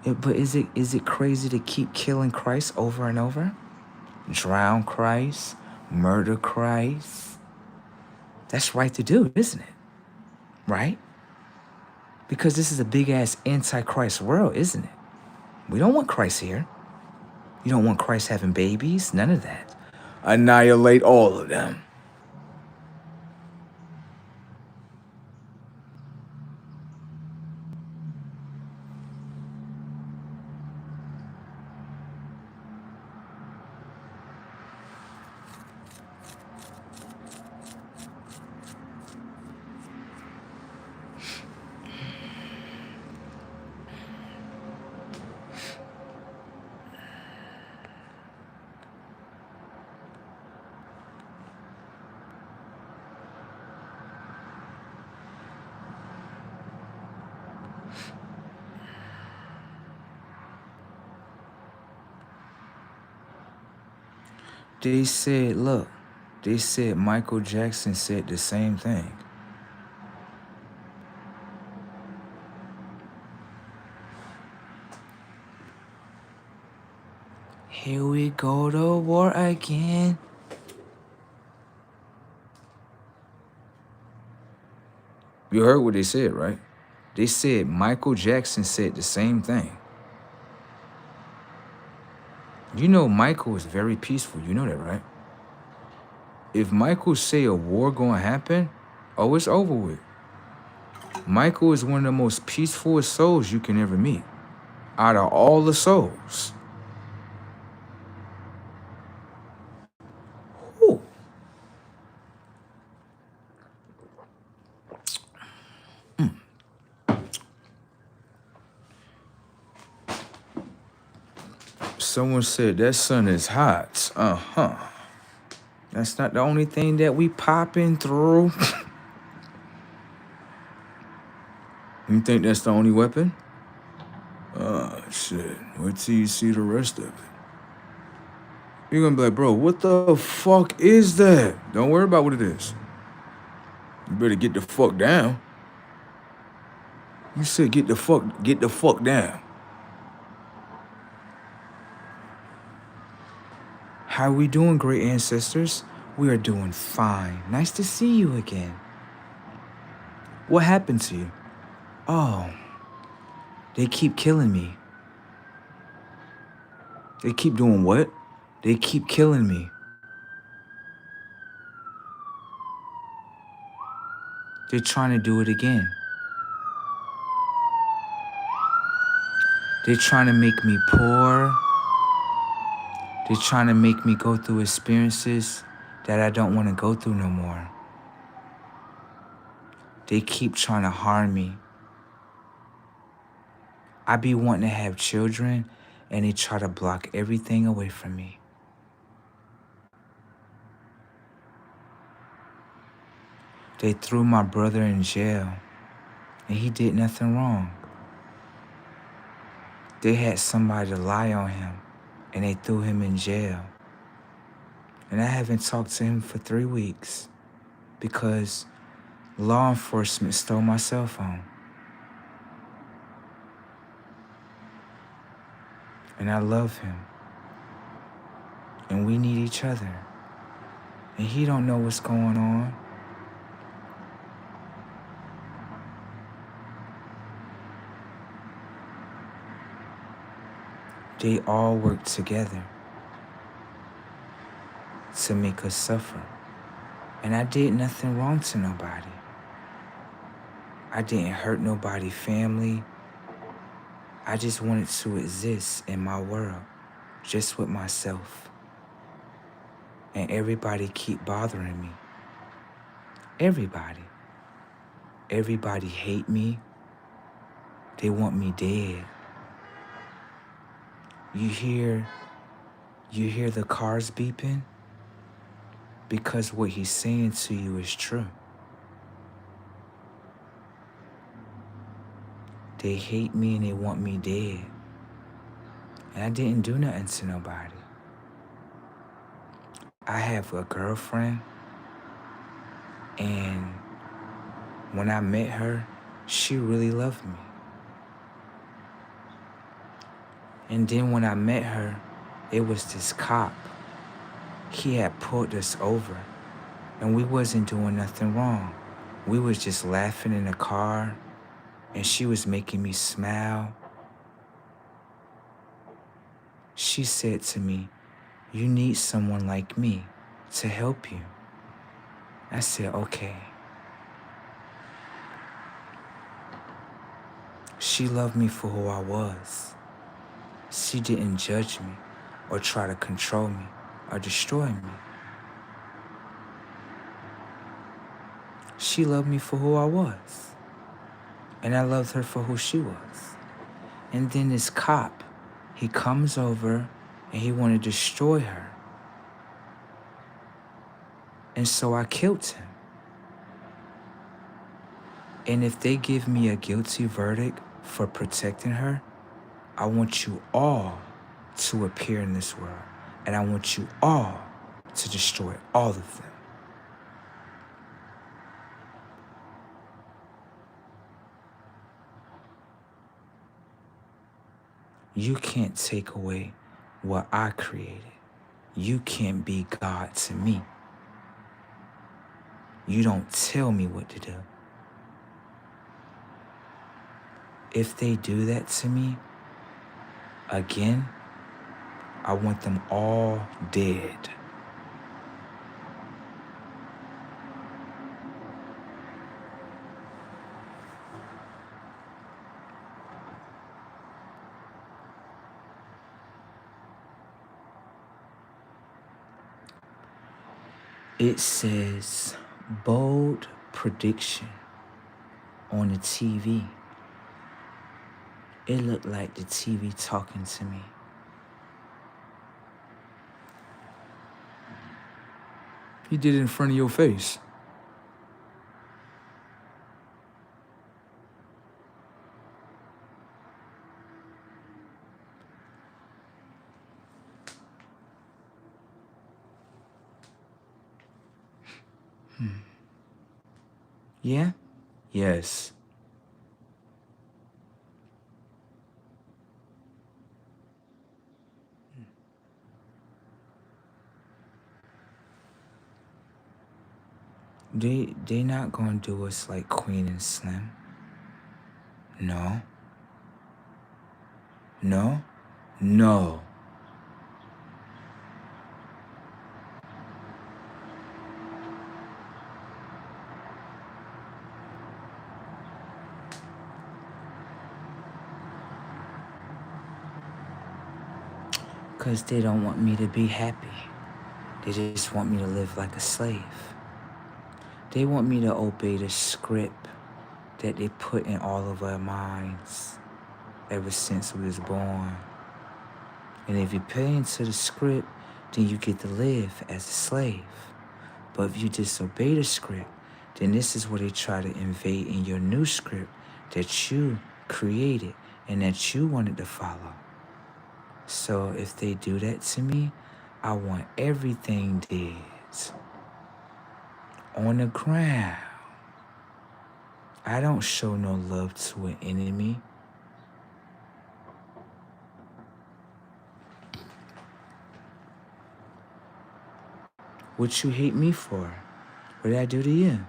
But is it crazy to keep killing Christ over and over? Drown Christ, murder Christ. That's right to do, isn't it? Right? Because this is a big-ass anti-Christ world, isn't it? We don't want Christ here. You don't want Christ having babies, none of that. Annihilate all of them. They said Michael Jackson said the same thing. Here we go to war again. You heard what they said, right? They said Michael Jackson said the same thing. You know Michael is very peaceful. You know that, right? If Michael say a war gonna happen, oh, it's over with. Michael is one of the most peaceful souls you can ever meet. Out of all the souls. Whew. Someone said that sun is hot. That's not the only thing that we popping through. You think that's the only weapon? Shit. Wait till you see the rest of it. You're gonna be like, bro, what the fuck is that? Don't worry about what it is. You better get the fuck down. You said get the fuck down. How we doing, great ancestors? We are doing fine. Nice to see you again. What happened to you? Oh, they keep killing me. They keep doing what? They keep killing me. They're trying to do it again. They're trying to make me poor. They're trying to make me go through experiences that I don't want to go through no more. They keep trying to harm me. I be wanting to have children, and they try to block everything away from me. They threw my brother in jail, and he did nothing wrong. They had somebody to lie on him, and they threw him in jail. And I haven't talked to him for 3 weeks because law enforcement stole my cell phone. And I love him. And we need each other. And he don't know what's going on. They all work together to make us suffer. And I did nothing wrong to nobody. I didn't hurt nobody's family. I just wanted to exist in my world, just with myself. And everybody keep bothering me. Everybody. Everybody hate me. They want me dead. You hear the cars beeping? Because what he's saying to you is true. They hate me and they want me dead. And I didn't do nothing to nobody. I have a girlfriend, and when I met her, she really loved me. And then when I met her, it was this cop. He had pulled us over, and we wasn't doing nothing wrong. We was just laughing in the car, and she was making me smile. She said to me, "You need someone like me to help you." I said, "Okay." She loved me for who I was. She didn't judge me or try to control me or destroy me. She loved me for who I was. And I loved her for who she was. And then this cop, he comes over and he wanted to destroy her. And so I killed him. And if they give me a guilty verdict for protecting her, I want you all to appear in this world. And I want you all to destroy all of them. You can't take away what I created. You can't be God to me. You don't tell me what to do. If they do that to me, again, I want them all dead. It says bold prediction on the TV. It looked like the TV talking to me. He did it in front of your face. Yeah? Yes. They not gonna do us like Queen and Slim. No. No. No. Because they don't want me to be happy. They just want me to live like a slave. They want me to obey the script that they put in all of our minds ever since we was born. And if you pay into the script, then you get to live as a slave. But if you disobey the script, then this is where they try to invade in your new script that you created and that you wanted to follow. So if they do that to me, I want everything dead. On the ground. I don't show no love to an enemy. What you hate me for? What did I do to you?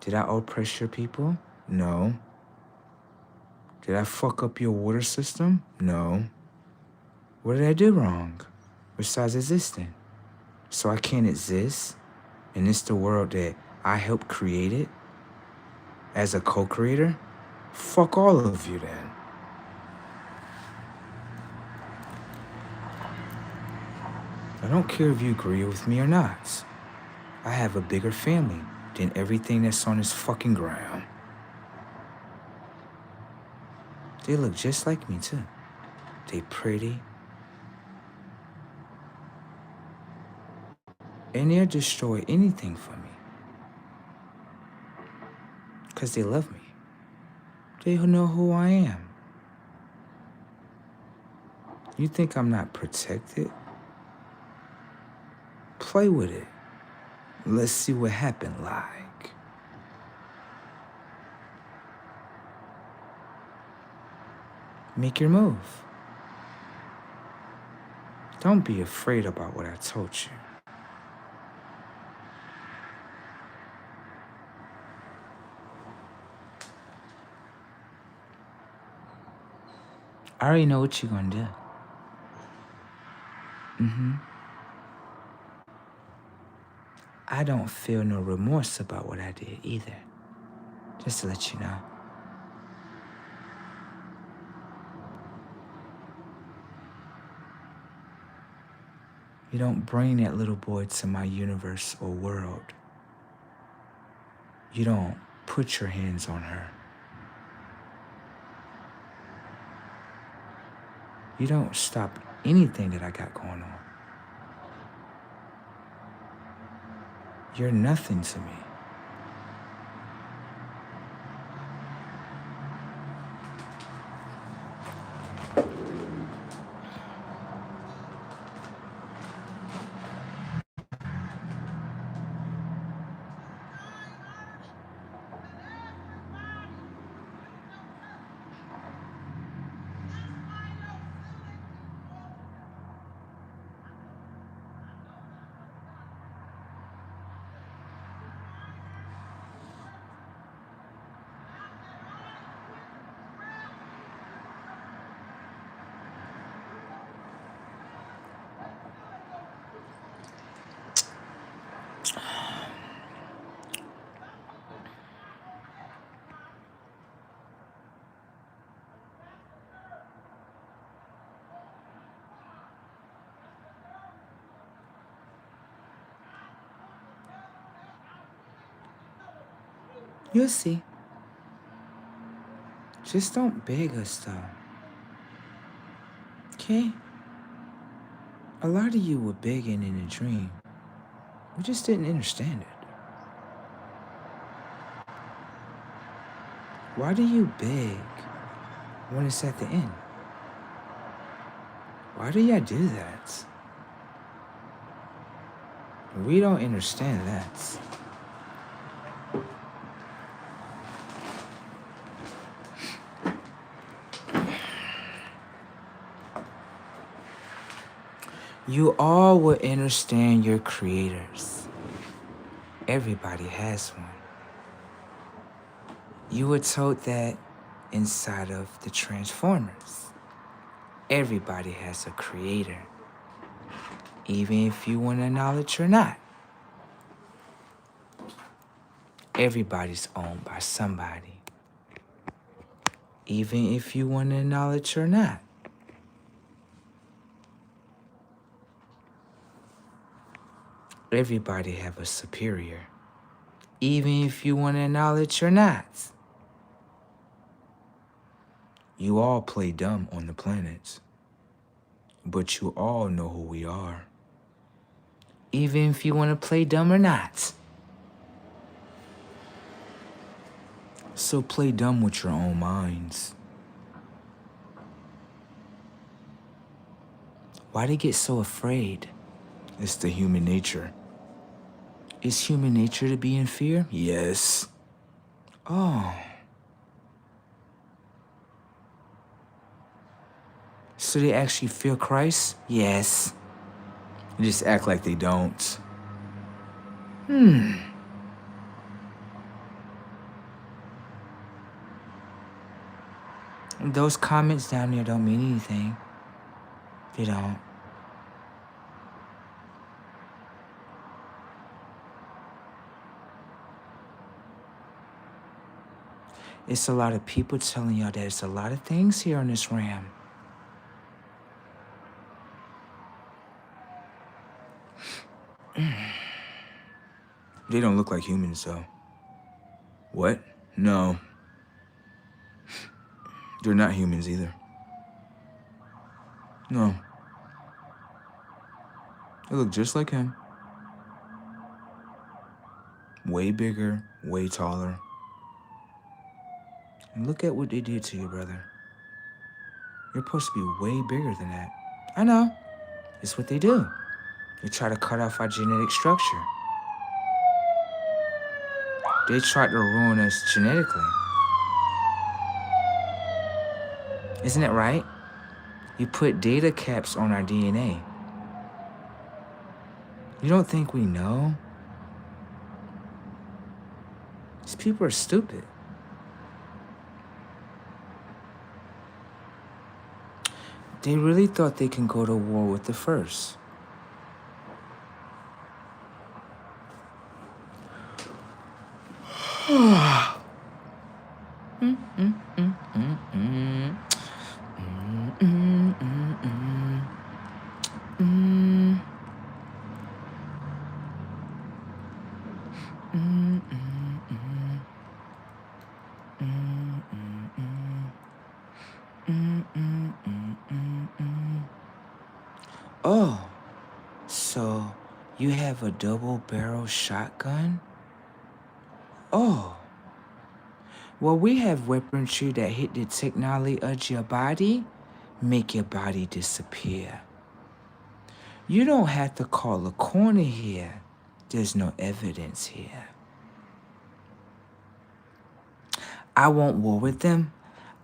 Did I oppress your people? No. Did I fuck up your water system? No. What did I do wrong? Besides existing? So I can't exist? And it's the world that I helped create it? As a co-creator? Fuck all of you then. I don't care if you agree with me or not. I have a bigger family than everything that's on this fucking ground. They look just like me too. They pretty. And they'll destroy anything for me. Because they love me. They know who I am. You think I'm not protected? Play with it. Let's see what happened like. Make your move. Don't be afraid about what I told you. I already know what you're gonna do. I don't feel no remorse about what I did either. Just to let you know. You don't bring that little boy to my universe or world. You don't put your hands on her. You don't stop anything that I got going on. You're nothing to me. You'll see. Just don't beg us, though. Okay? A lot of you were begging in a dream. We just didn't understand it. Why do you beg when it's at the end? Why do y'all do that? We don't understand that. You all will understand your creators. Everybody has one. You were told that inside of the Transformers. Everybody has a creator, even if you want to acknowledge or not. Everybody's owned by somebody, even if you want to acknowledge or not. Everybody have a superior, even if you want to acknowledge or not. You all play dumb on the planets, but you all know who we are, even if you want to play dumb or not. So play dumb with your own minds. Why they get so afraid? It's the human nature. Is human nature to be in fear? Yes. Oh. So they actually fear Christ? Yes. They just act like they don't. Those comments down there don't mean anything. They don't. It's a lot of people telling y'all that it's a lot of things here on this RAM. They don't look like humans, though. What? No. They're not humans either. No. They look just like him. Way bigger, way taller. And look at what they did to you, brother. You're supposed to be way bigger than that. I know. It's what they do. They try to cut off our genetic structure. They tried to ruin us genetically. Isn't it right? You put data caps on our DNA. You don't think we know? These people are stupid. They really thought they can go to war with the first. Oh, so you have a double-barrel shotgun? Oh. Well, we have weaponry that hit the technology of your body, make your body disappear. You don't have to call a corner here. There's no evidence here. I want war with them.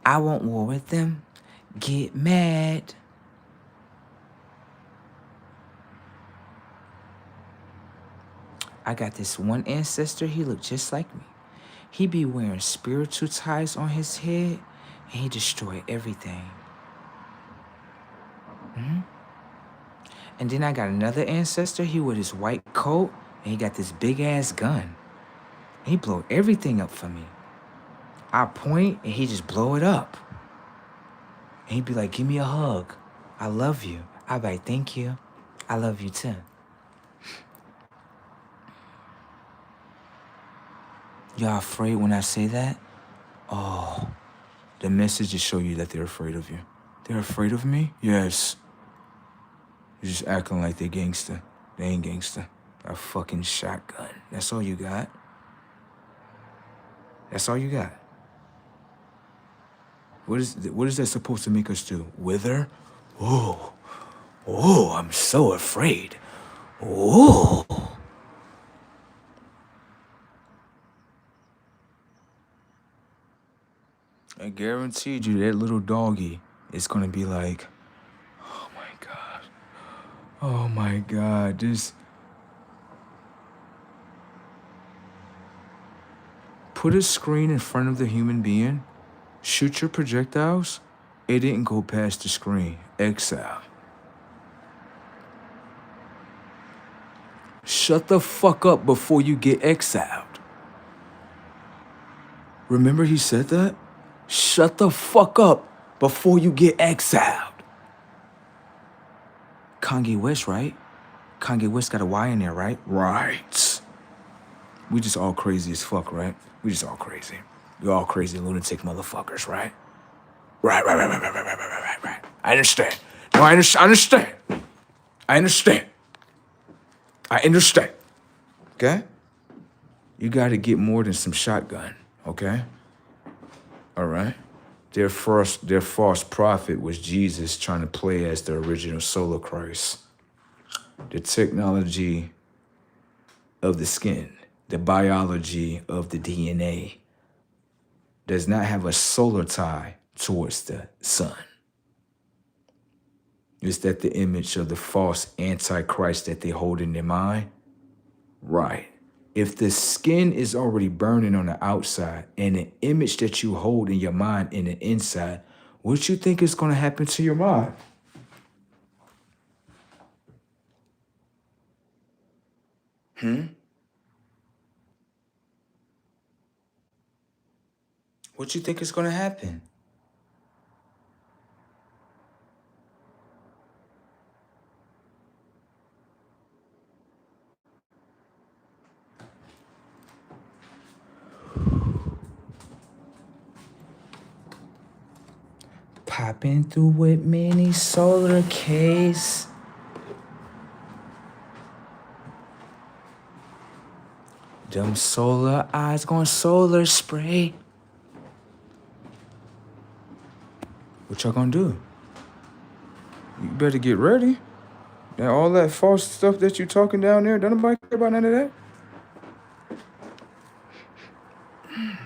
I want war with them. Get mad. I got this one ancestor, he looked just like me. He be wearing spiritual ties on his head, and he destroyed everything. And then I got another ancestor, he with his white coat, and he got this big-ass gun. He blow everything up for me. I point, and he just blow it up. And he'd be like, give me a hug. I love you. I'd be like, thank you. I love you too. Y'all afraid when I say that? Oh, the messages show you that they're afraid of you. They're afraid of me? Yes. You're just acting like they're gangster. They ain't gangster. A fucking shotgun. That's all you got. That's all you got. What is that supposed to make us do? Wither? Oh, I'm so afraid. Oh. I guaranteed you that little doggy is gonna be like, oh my God, this. Put a screen in front of the human being, shoot your projectiles, it didn't go past the screen. Exile. Shut the fuck up before you get exiled. Remember he said that? Shut the fuck up before you get exiled. Kanye West, right? Kanye West got a Y in there, right? Right. We just all crazy as fuck, right? We just all crazy. We all crazy lunatic motherfuckers, right? Right. I understand. No, I understand. I understand. Okay? You gotta get more than some shotgun, okay? All right? Their false prophet was Jesus trying to play as the original solar Christ. The technology of the skin, the biology of the DNA, does not have a solar tie towards the sun. Is that the image of the false antichrist that they hold in their mind? Right. If the skin is already burning on the outside and the image that you hold in your mind in the inside, what you think is going to happen to your mind? What you think is going to happen? Popping through with mini solar case. Them solar eyes going solar spray. What y'all gonna do? You better get ready. Now all that false stuff that you talking down there, don't nobody care about none of that.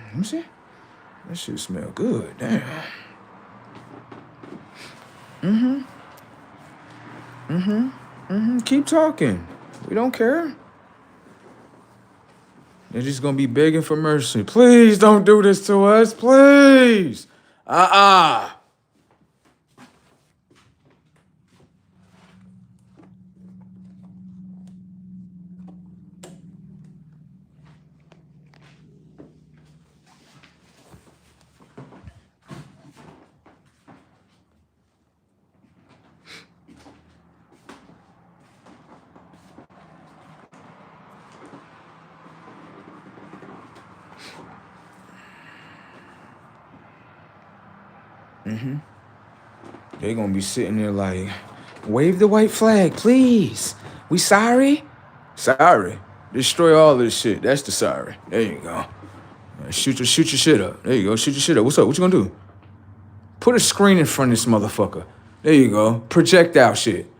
Let me see. That shit smell good, damn. Keep talking. We don't care. They're just gonna be begging for mercy. Please don't do this to us, please. They gonna be sitting there like, wave the white flag, please. We sorry? Sorry. Destroy all this shit. That's the sorry. There you go. Shoot your shit up. There you go. Shoot your shit up. What's up? What you gonna do? Put a screen in front of this motherfucker. There you go. Projectile shit.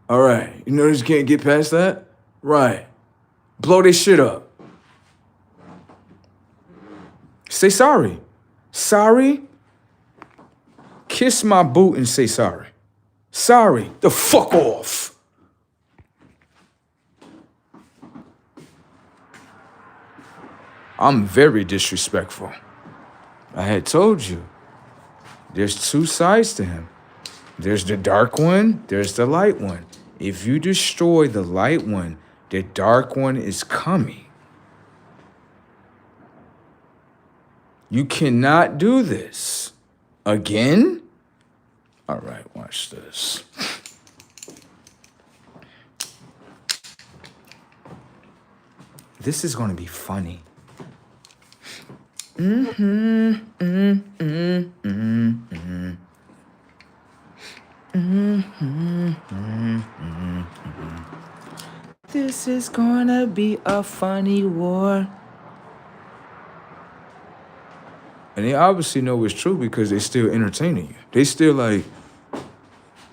All right. You know you can't get past that? Right. Blow this shit up. Say sorry. Sorry? Kiss my boot and say sorry. Sorry. The fuck off. I'm very disrespectful. I had told you. There's two sides to him. There's the dark one, there's the light one. If you destroy the light one, the dark one is coming. You cannot do this. Again? All right, watch this. This is gonna be funny. This is gonna be a funny war. And they obviously know it's true because they still entertaining you. They still like,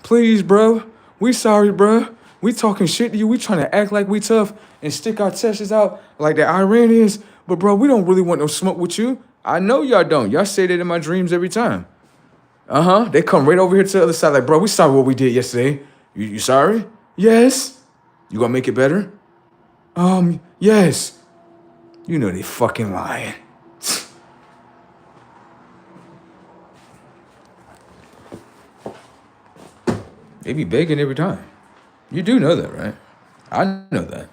please, bro. We sorry, bro. We talking shit to you. We trying to act like we tough and stick our chesters out like the Iranians. But, bro, we don't really want no smoke with you. I know y'all don't. Y'all say that in my dreams every time. They come right over here to the other side like, bro, we sorry what we did yesterday. You sorry? Yes. You gonna make it better? Yes. You know they fucking lying. They be begging every time. You do know that, right? I know that.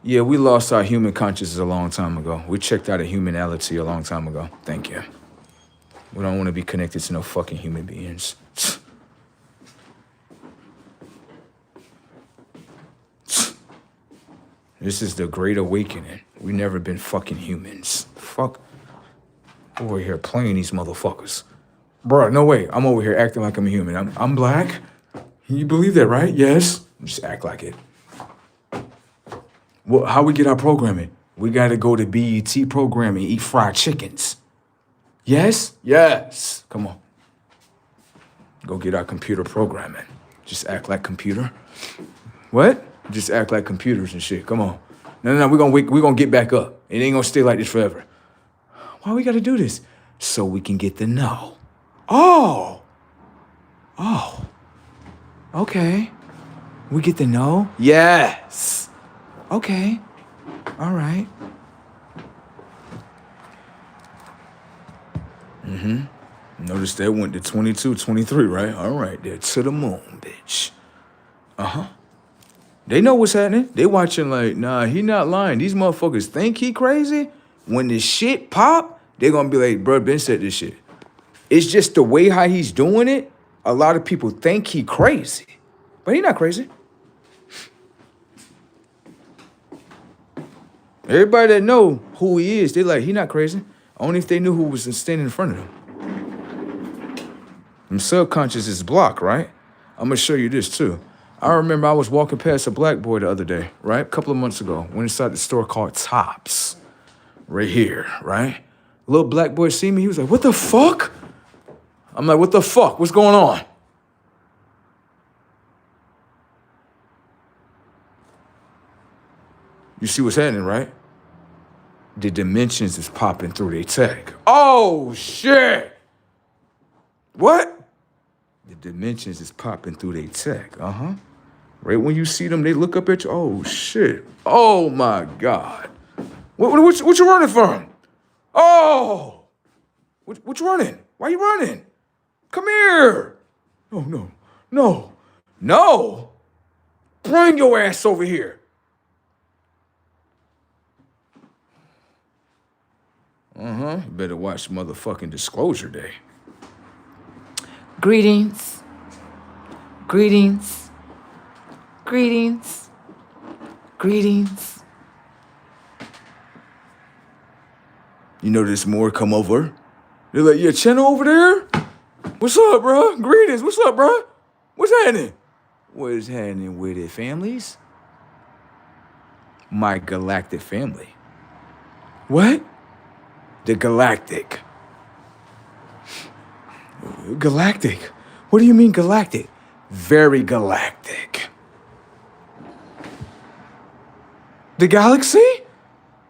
Yeah, we lost our human consciousness a long time ago. We checked out of humanality a long time ago. Thank you. We don't want to be connected to no fucking human beings. This is the Great Awakening. We never been fucking humans. Fuck. Over here playing these motherfuckers. Bro, no way. I'm over here acting like I'm a human. I'm black. You believe that, right? Yes. Just act like it. Well, how we get our programming? We gotta go to BET programming, eat fried chickens. Yes? Yes. Come on. Go get our computer programming. Just act like computer. What? Just act like computers and shit. Come on. No. We're gonna get back up. It ain't gonna stay like this forever. Why we gotta do this? So we can get the no. Oh. Okay. We get the no? Yes. Okay. All right. Notice that went to 22, 23, right? All right, there to the moon, bitch. They know what's happening. They watching like, nah, he not lying. These motherfuckers think he crazy. When this shit pop, they gonna be like, bro, Ben said this shit. It's just the way how he's doing it. A lot of people think he crazy, but he not crazy. Everybody that know who he is, they like, he not crazy. Only if they knew who was standing in front of them. And subconscious is blocked, right? I'm gonna show you this too. I remember I was walking past a black boy the other day, right? A couple of months ago, went inside the store called Tops. Right here, right? Little black boy see me, he was like, what the fuck? I'm like, what the fuck? What's going on? You see what's happening, right? The dimensions is popping through their tech. Oh, shit! What? The dimensions is popping through their tech, Right when you see them, they look up at you. Oh, shit. Oh, my God. What you running from? Oh! What you running? Why you running? Come here! No! Bring your ass over here. You better watch motherfucking Disclosure Day. Greetings. Greetings. Greetings. Greetings. You know there's more come over? They're like, yeah, channel over there? What's up, bro? Greetings. What's up, bro? What's happening? What is happening with it, families? My galactic family. What? The galactic. Galactic? What do you mean galactic? Very galactic. The galaxy?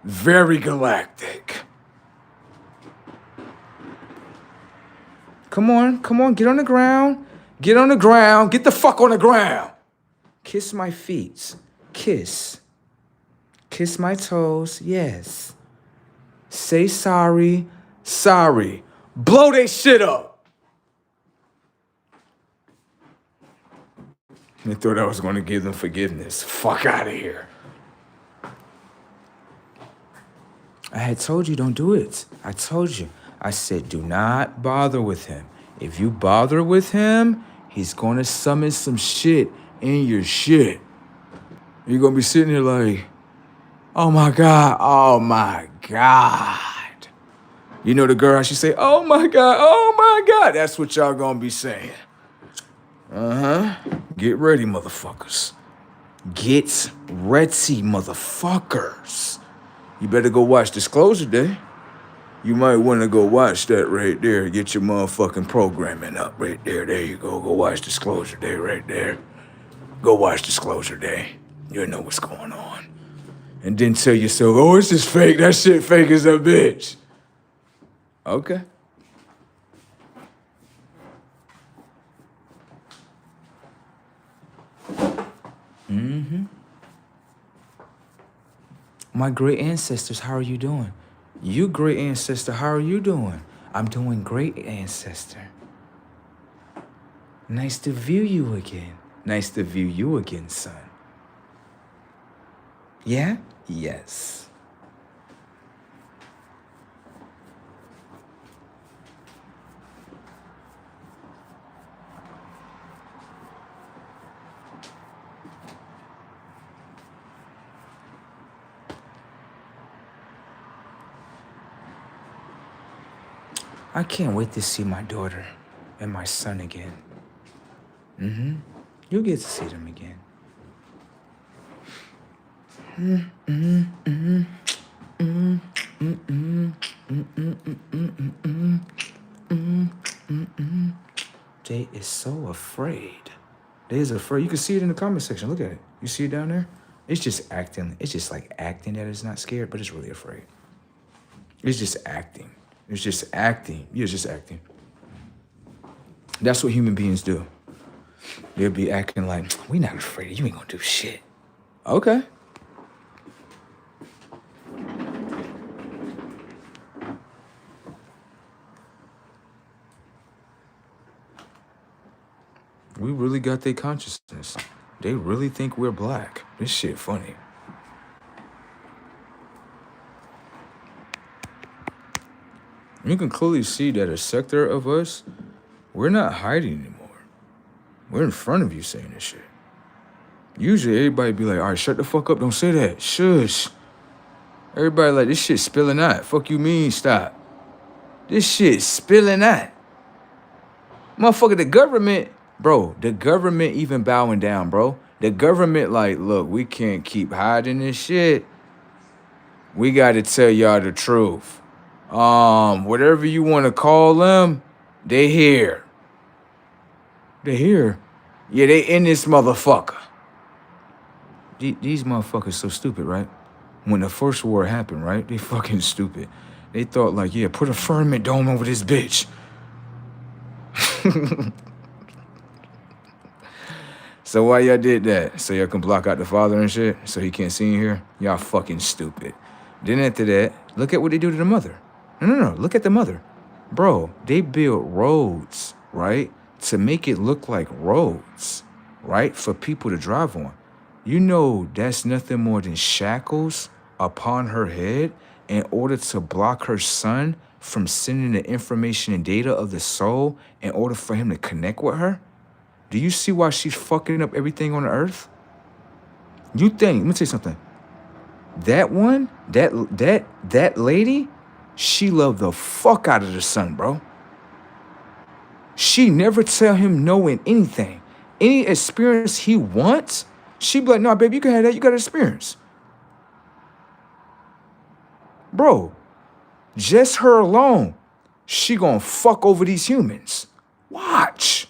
Very galactic. Come on, get on the ground. Get on the ground. Get the fuck on the ground. Kiss my feet. Kiss. Kiss my toes. Yes. Say sorry. Sorry. Blow they shit up. They thought I was going to give them forgiveness. Fuck out of here. I had told you don't do it. I told you. I said do not bother with him. If you bother with him, he's going to summon some shit in your shit. You're going to be sitting here like, oh my God, oh my God. You know the girl, how she say, oh my God. That's what y'all going to be saying. Get ready, motherfuckers. Get ready, motherfuckers. You better go watch Disclosure Day. You might want to go watch that right there. Get your motherfucking programming up right there. There you go. Go watch Disclosure Day right there. Go watch Disclosure Day. You'll know what's going on. And then tell yourself, oh, it's just fake. That shit fake as a bitch. Okay. My great ancestors, how are you doing? You great ancestor, how are you doing? I'm doing great, ancestor. Nice to view you again. Nice to view you again, son. Yeah? Yes. I can't wait to see my daughter and my son again. You'll get to see them again. They is so afraid. They is afraid. You can see it in the comment section. Look at it. You see it down there? It's just acting. It's just like acting that it's not scared, but it's really afraid. It's just acting. It's just acting. Yeah, it's just acting. That's what human beings do. They'll be acting like, we not afraid. You ain't gonna do shit. Okay. We really got their consciousness. They really think we're black. This shit funny. You can clearly see that a sector of us, we're not hiding anymore. We're in front of you saying this shit. Usually everybody be like, all right, shut the fuck up, don't say that. Shush. Everybody like, this shit spilling out. Fuck you mean, stop. This shit spilling out. Motherfucker, the government, bro, the government even bowing down, bro. The government like, look, we can't keep hiding this shit. We gotta tell y'all the truth. Whatever you want to call them, they here. They here. Yeah, they in this motherfucker. These motherfuckers so stupid, right? When the first war happened, right? They fucking stupid. They thought like, yeah, put a firmament dome over this bitch. So why y'all did that? So y'all can block out the father and shit? So he can't see in here? Y'all fucking stupid. Then after that, look at what they do to the mother. No. Look at the mother. Bro, they built roads, right? To make it look like roads, right? For people to drive on. You know that's nothing more than shackles upon her head in order to block her son from sending the information and data of the soul in order for him to connect with her? Do you see why she's fucking up everything on the earth? You think, let me tell you something. That one, that lady, she loved the fuck out of the son, bro. She never tell him no in anything. Any experience he wants, she be like, nah, baby, you can have that. You got experience. Bro, just her alone, she gonna fuck over these humans. Watch.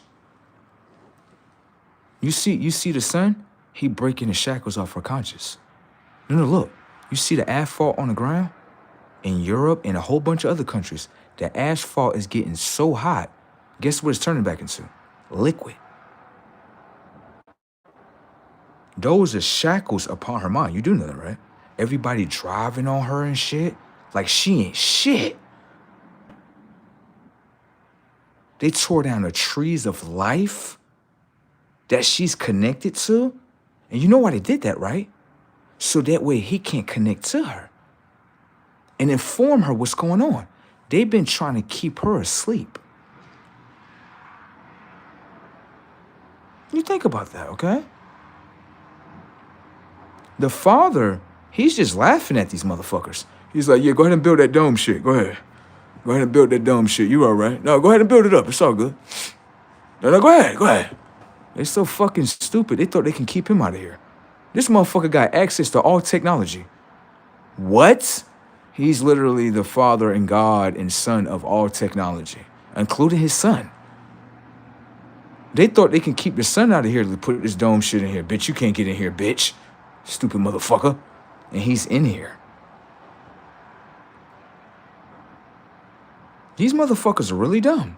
You see the son? He breaking the shackles off her conscience. No, look. You see the asphalt on the ground? In Europe and a whole bunch of other countries, the asphalt is getting so hot. Guess what it's turning back into? Liquid. Those are shackles upon her mind. You do know that, right? Everybody driving on her and shit. Like she ain't shit. They tore down the trees of life that she's connected to. And you know why they did that, right? So that way he can't connect to her and inform her what's going on. They've been trying to keep her asleep. You think about that, okay? The father, he's just laughing at these motherfuckers. He's like, yeah, go ahead and build that dome shit. Go ahead. Go ahead and build that dome shit. You all right? No, go ahead and build it up. It's all good. No, go ahead. They're so fucking stupid. They thought they can keep him out of here. This motherfucker got access to all technology. What? He's literally the father and God and son of all technology, including his son. They thought they can keep the son out of here to put this dome shit in here. Bitch, you can't get in here, bitch. Stupid motherfucker. And he's in here. These motherfuckers are really dumb.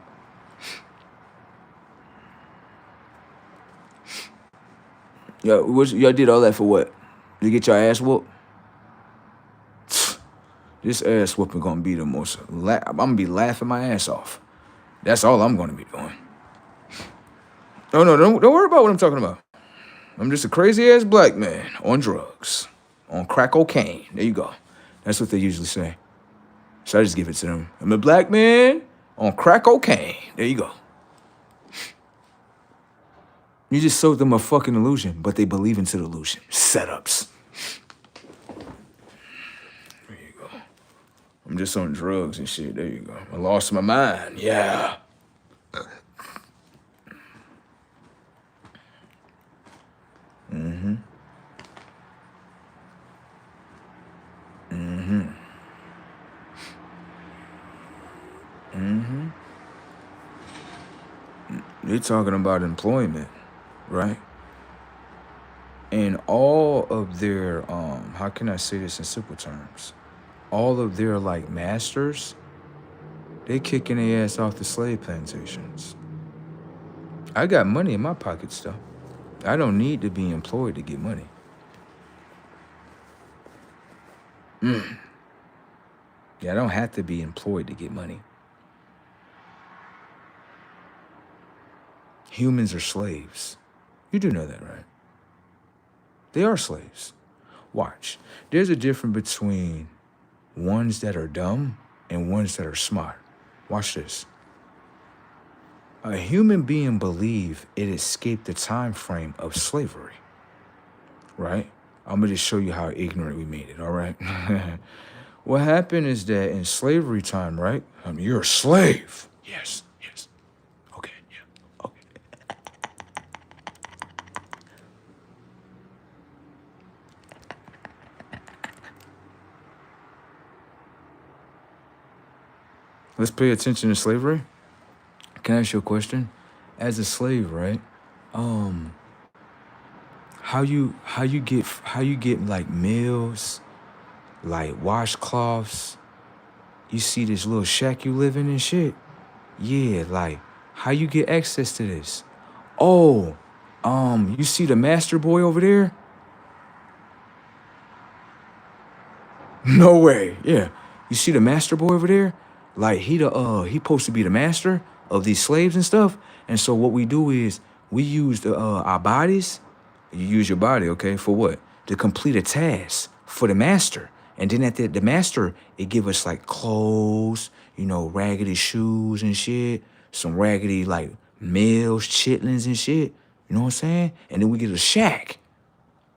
Y'all did all that for what? To get your ass whooped? This ass whooping gonna be the most, I'm gonna be laughing my ass off. That's all I'm gonna be doing. Oh no, don't worry about what I'm talking about. I'm just a crazy ass black man on drugs, on crack cocaine. There you go. That's what they usually say. So I just give it to them. I'm a black man on crack cocaine. There you go. You just sold them a fucking illusion, but they believe into the illusion. Setups. There you go. I'm just on drugs and shit. There you go. I lost my mind. Yeah. Mm-hmm. Mm-hmm. Mm-hmm. They're talking about employment, right? And all of their, how can I say this in simple terms? All of their like masters, they kicking their ass off the slave plantations. I got money in my pockets though. I don't need to be employed to get money. Yeah, I don't have to be employed to get money. Humans are slaves. You do know that, right? They are slaves. Watch. There's a difference between ones that are dumb and ones that are smart. Watch this. A human being believe it escaped the time frame of slavery, right? I'm gonna just show you how ignorant we made it, all right? What happened is that in slavery time, right? You're a slave. Yes. Okay, yeah. Okay. Let's pay attention to slavery. Can I ask you a question? As a slave, right? How you get like meals, like washcloths? You see this little shack you live in and shit? Yeah, like how you get access to this? Oh, you see the master boy over there? No way. Yeah. You see the master boy over there? Like he supposed to be the master of these slaves and stuff. And so what we do is we use our bodies. You use your body, okay, for what? To complete a task for the master. And then at the master, it give us like clothes, raggedy shoes and shit, some raggedy like meals, chitlins and shit. You know what I'm saying? And then we get a shack.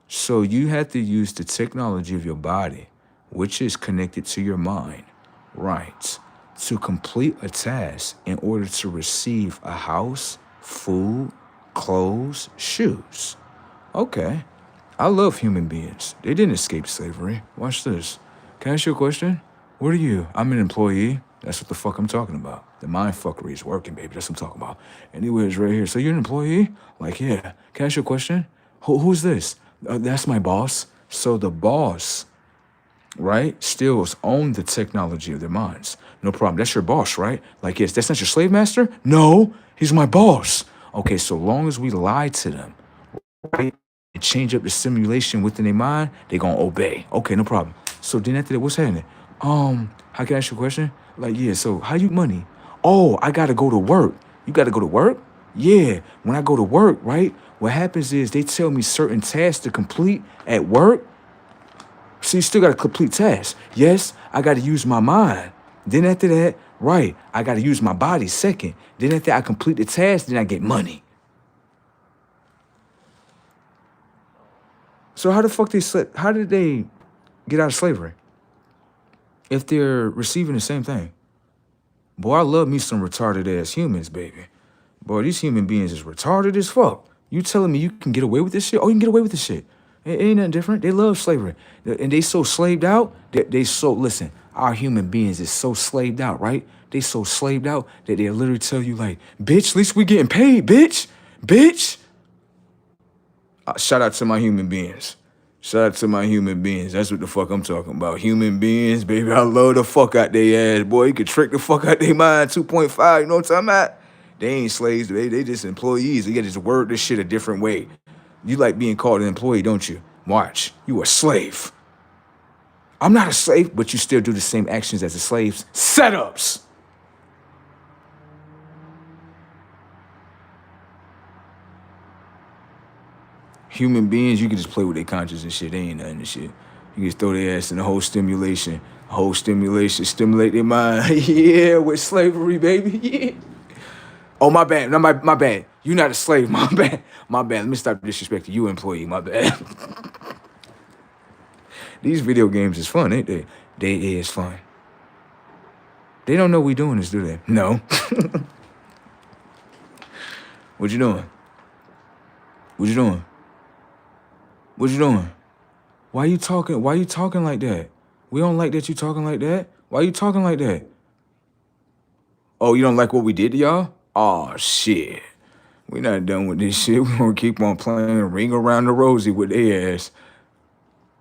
So you have to use the technology of your body, which is connected to your mind, right, to complete a task in order to receive a house, food, clothes, shoes. Okay. I love human beings. They didn't escape slavery. Watch this. Can I ask you a question? What are you? I'm an employee. That's what the fuck I'm talking about. The mind fuckery is working, baby. That's what I'm talking about. Anyways, right here. So you're an employee? Like, yeah. Can I ask you a question? Who's this? That's my boss. So the boss, right, still own the technology of their minds. No problem. That's your boss, right? Like, yes, that's not your slave master? No, he's my boss. Okay, so long as we lie to them, right, and change up the simulation within their mind, they gonna obey. Okay, no problem. So then after that, what's happening? How can I ask you a question? Like, yeah, so how you money? Oh, I gotta go to work. You gotta go to work? Yeah, when I go to work, right, what happens is they tell me certain tasks to complete at work. So you still gotta complete tasks. Yes, I gotta use my mind. Then after that, right, I gotta use my body second. Then after I complete the task, then I get money. So how the fuck how did they get out of slavery if they're receiving the same thing? Boy, I love me some retarded ass humans, baby. Boy, these human beings is retarded as fuck. You telling me you can get away with this shit? Oh, you can get away with this shit. It ain't nothing different. They love slavery. And they so slaved out that listen, our human beings is so slaved out, right? They so slaved out that they literally tell you like, bitch, at least we getting paid, bitch. Shout out to my human beings. Shout out to my human beings. That's what the fuck I'm talking about. Human beings, baby. I love the fuck out their ass, boy. You can trick the fuck out their mind. 2.5, you know what I'm talking about? They ain't slaves, they just employees. They gotta just word this shit a different way. You like being called an employee, don't you? Watch. You a slave. I'm not a slave, but you still do the same actions as the slaves. Setups. Human beings, you can just play with their conscience and shit. They ain't nothing and shit. You just throw their ass in the whole stimulation. Stimulate their mind. Yeah, with slavery, baby. Yeah. Oh, my bad. No, my bad. You not a slave. My bad. Let me stop disrespecting you, employee. My bad. These video games is fun, ain't they? They is fun. They don't know we doing this, do they? No. What you doing? What you doing? What you doing? Why you talking? Why you talking like that? We don't like that you talking like that. Why you talking like that? Oh, you don't like what we did to y'all? Oh shit. We not done with this shit. We gonna keep on playing ring around the rosy with their ass.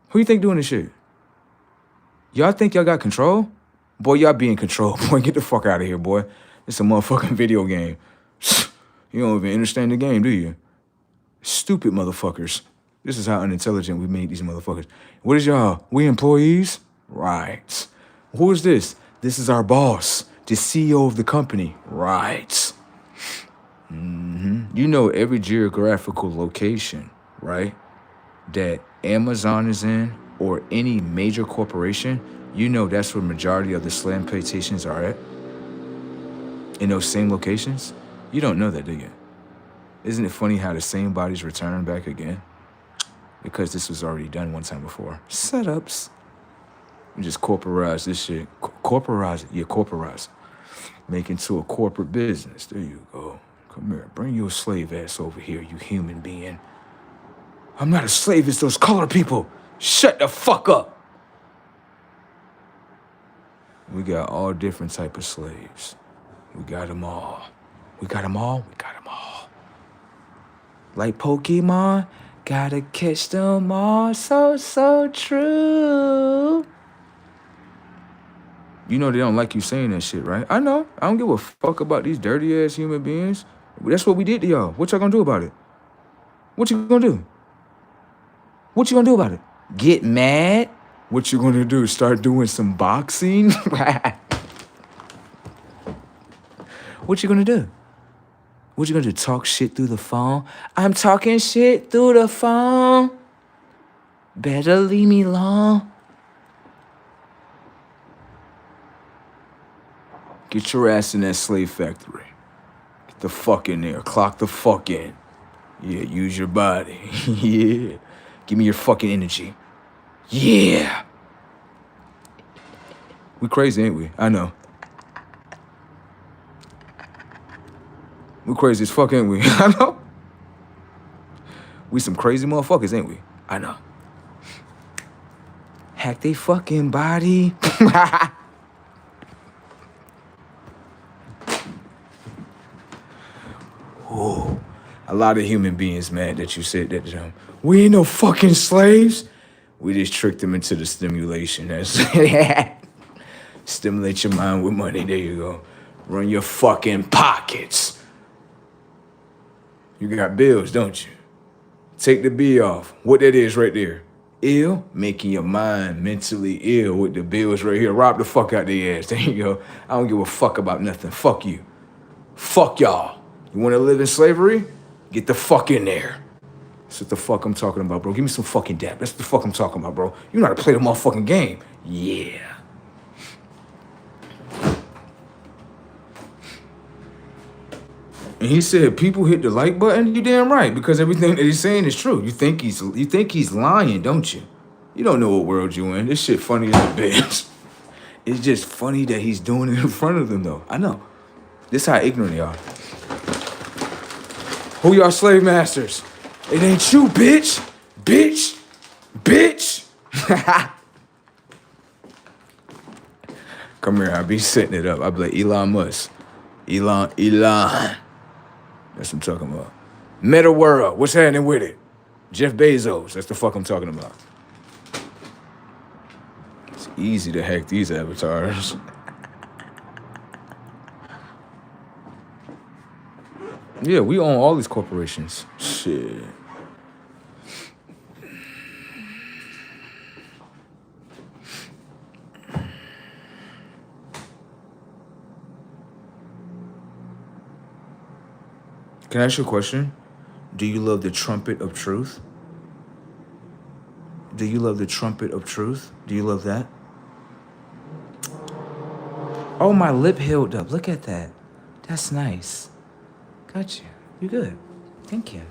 Who you think doing this shit? Y'all think y'all got control? Boy, y'all be in control. Boy, get the fuck out of here, boy. It's a motherfucking video game. You don't even understand the game, do you? Stupid motherfuckers. This is how unintelligent we made these motherfuckers. What is y'all? We employees? Right. Who is this? This is our boss, the CEO of the company. Right. You know every geographical location, right, that Amazon is in or any major corporation, you know that's where majority of the slave plantations are at? In those same locations? You don't know that, do you? Isn't it funny how the same bodies return back again? Because this was already done one time before. Setups. You just corporatize this shit. Corporatize it. Yeah, corporatize it. Make into a corporate business. There you go. Come here. Bring your slave ass over here, you human being. I'm not a slave, it's those colored people. Shut the fuck up. We got all different type of slaves. We got them all. We got them all. We got them all. Like Pokemon, gotta catch them all. So true. You know they don't like you saying that shit, right? I know. I don't give a fuck about these dirty ass human beings. That's what we did to y'all. What y'all gonna do about it? What you gonna do? What you gonna do about it? Get mad? What you gonna do? Start doing some boxing? What you gonna do? What you gonna do? Talk shit through the phone? I'm talking shit through the phone. Better leave me alone. Get your ass in that slave factory. Get the fuck in there. Clock the fuck in. Yeah, use your body. Yeah. Give me your fucking energy. Yeah. We crazy, ain't we? I know. We crazy as fuck, ain't we? I know. We some crazy motherfuckers, ain't we? I know. Hack they fucking body. Oh, a lot of human beings mad that you said that to them. We ain't no fucking slaves. We just tricked them into the stimulation. That's stimulate your mind with money. There you go. Run your fucking pockets. You got bills, don't you? Take the B off. What that is right there. Ill, making your mind mentally ill with the bills right here. Rob the fuck out their ass. There you go. I don't give a fuck about nothing. Fuck you. Fuck y'all. You want to live in slavery? Get the fuck in there. That's what the fuck I'm talking about, bro. Give me some fucking dap. That's what the fuck I'm talking about, bro. You know how to play the motherfucking game. Yeah. And he said, people hit the like button. You damn right, because everything that he's saying is true. You think he's lying, don't you? You don't know what world you in. This shit funny as a bitch. It's just funny that he's doing it in front of them, though. I know. This how ignorant y'all. Who y'all slave masters? It ain't you, bitch. Bitch. Bitch. Come here, I be setting it up. I be like, Elon Musk. Elon. That's what I'm talking about. Meta World, what's happening with it? Jeff Bezos, that's the fuck I'm talking about. It's easy to hack these avatars. Yeah, we own all these corporations. Shit. Can I ask you a question? Do you love the trumpet of truth? Do you love the trumpet of truth? Do you love that? Oh, my lip healed up. Look at that. That's nice. Got you. You good. Thank you.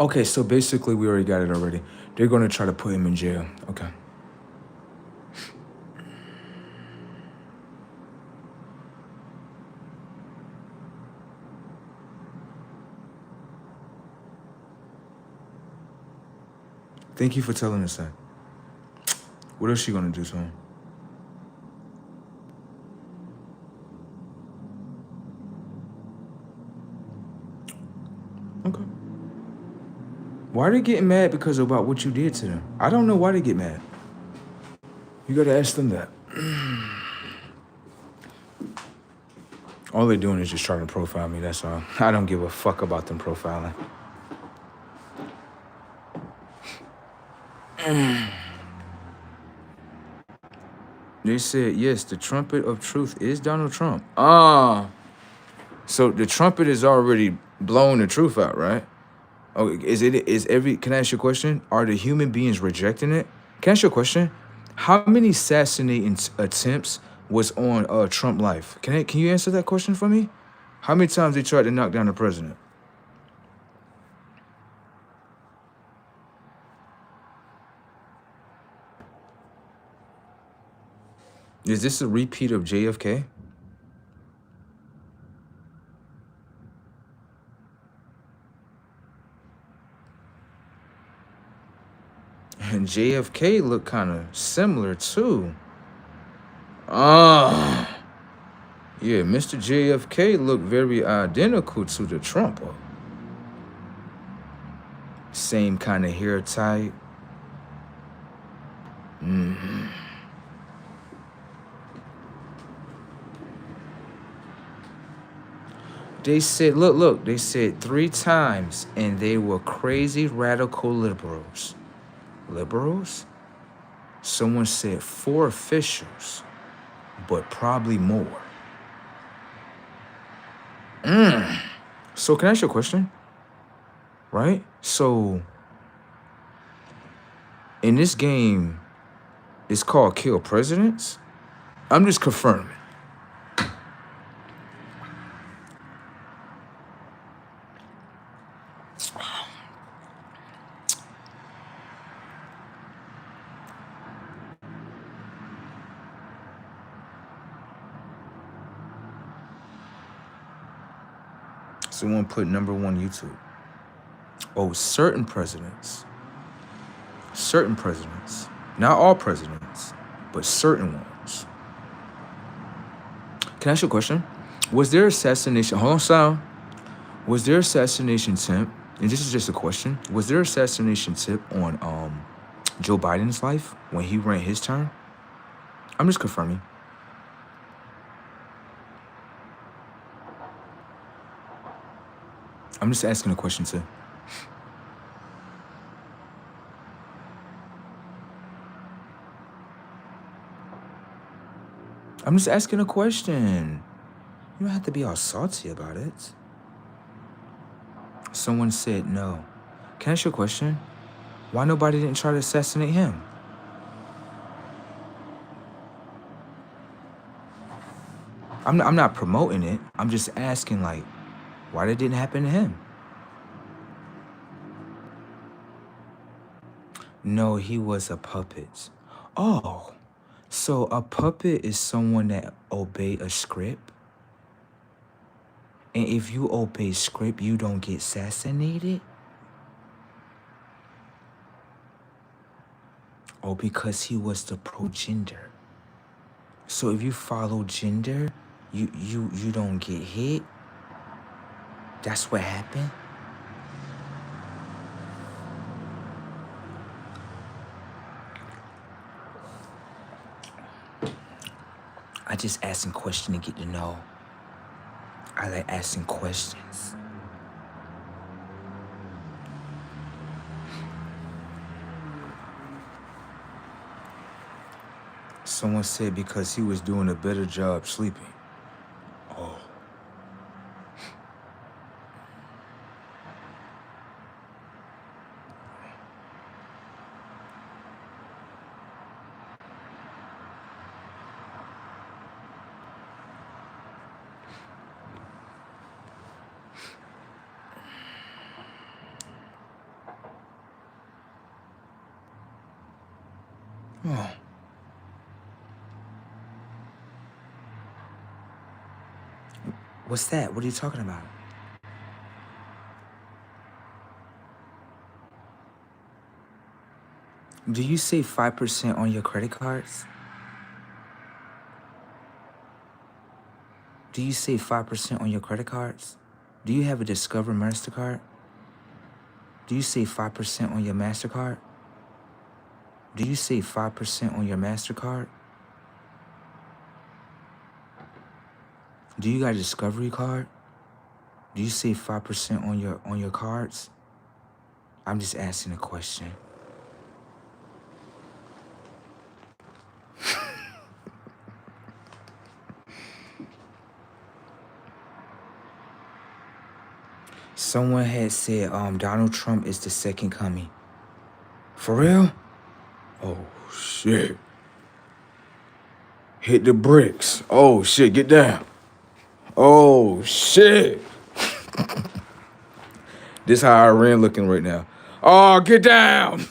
Okay, so basically we already got it already. They're gonna try to put him in jail. Okay. Thank you for telling us that. What else she gonna do to him? Okay. Why are they getting mad because about what you did to them? I don't know why they get mad. You gotta ask them that. All they're doing is just trying to profile me, that's all. I don't give a fuck about them profiling. They said, yes, the trumpet of truth is Donald Trump. So the trumpet is already blowing the truth out, right? Oh, can I ask you a question? Are the human beings rejecting it? Can I ask you a question? How many assassinating attempts was on Trump life? Can you answer that question for me? How many times they tried to knock down the president? Is this a repeat of JFK? And JFK looked kind of similar too. Yeah, Mr. JFK looked very identical to the Trumper. Same kind of hair type. They said, look, they said 3 times, and they were crazy radical liberals. Liberals? Someone said 4 officials, but probably more. So can I ask you a question? Right? So in this game, it's called Kill Presidents. I'm just confirming. Someone put number 1 YouTube. Oh, certain presidents. Certain presidents. Not all presidents, but certain ones. Can I ask you a question? Was there assassination? Hold on, sound. Was there assassination attempt? And this is just a question. Was there assassination tip on Joe Biden's life when he ran his term? I'm just confirming. I'm just asking a question, too. I'm just asking a question. You don't have to be all salty about it. Someone said no. Can I ask you a question? Why nobody didn't try to assassinate him? I'm not promoting it. I'm just asking, like, why that didn't happen to him? No, he was a puppet. Oh, so a puppet is someone that obey a script? And if you obey script, you don't get assassinated? Oh, because he was the pro-gender. So if you follow gender, you don't get hit? That's what happened? I just asking questions to get to know. I like asking questions. Someone said because he was doing a better job sleeping. Oh. Oh. What's that? What are you talking about? Do you save 5% on your credit cards? Do you save 5% on your credit cards? Do you have a Discover MasterCard? Do you save 5% on your MasterCard? Do you save 5% on your MasterCard? Do you got a Discovery card? Do you save 5% on your cards? I'm just asking a question. Someone had said Donald Trump is the second coming. For real? Oh shit. Hit the bricks. Oh shit, get down. Oh shit. This how Iran looking right now. Oh, get down.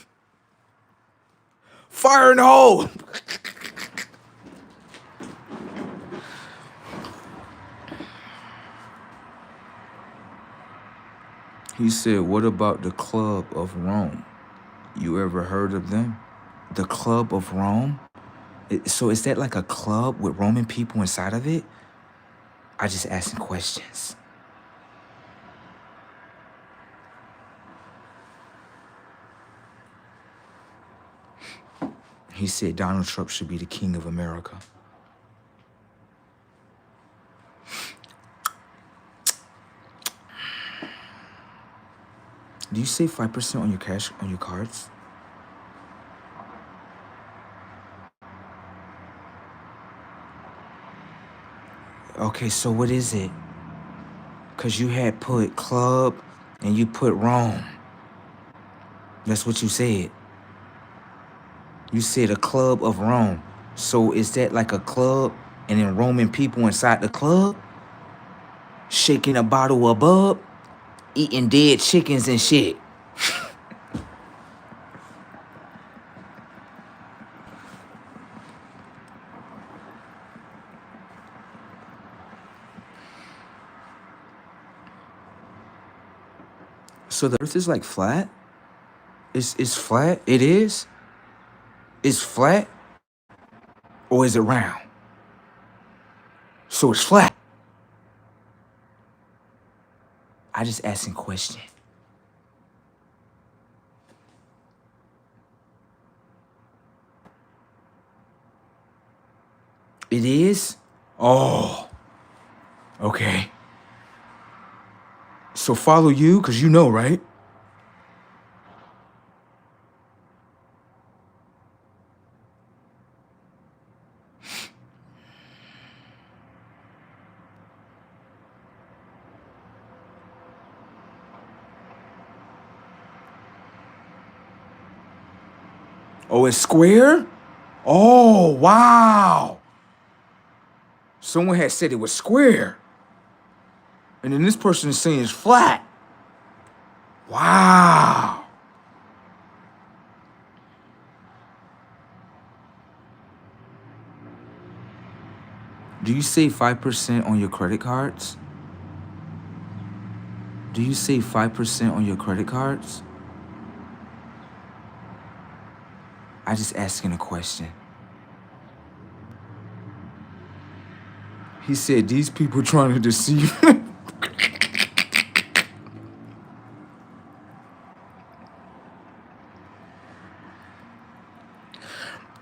Fire in the hole. He said, what about the Club of Rome? You ever heard of them? The Club of Rome? So is that like a club with Roman people inside of it? I just asking questions. He said Donald Trump should be the king of America. Do you save 5% on your cash, on your cards? Okay, so what is it? Because you had put club and you put Rome. That's what you said. You said a club of Rome. So is that like a club and then Roman people inside the club? Shaking a bottle of bub? Eating dead chickens and shit. So the earth is like flat? It's flat? It is? It's flat? Or is it round? So it's flat. I just asking question. It is? Oh. Okay. So follow you, because you know, right? Oh, it's square? Oh, wow. Someone had said it was square. And then this person is saying it's flat. Wow. Do you save 5% on your credit cards? Do you save 5% on your credit cards? I just asking a question. He said these people trying to deceive him.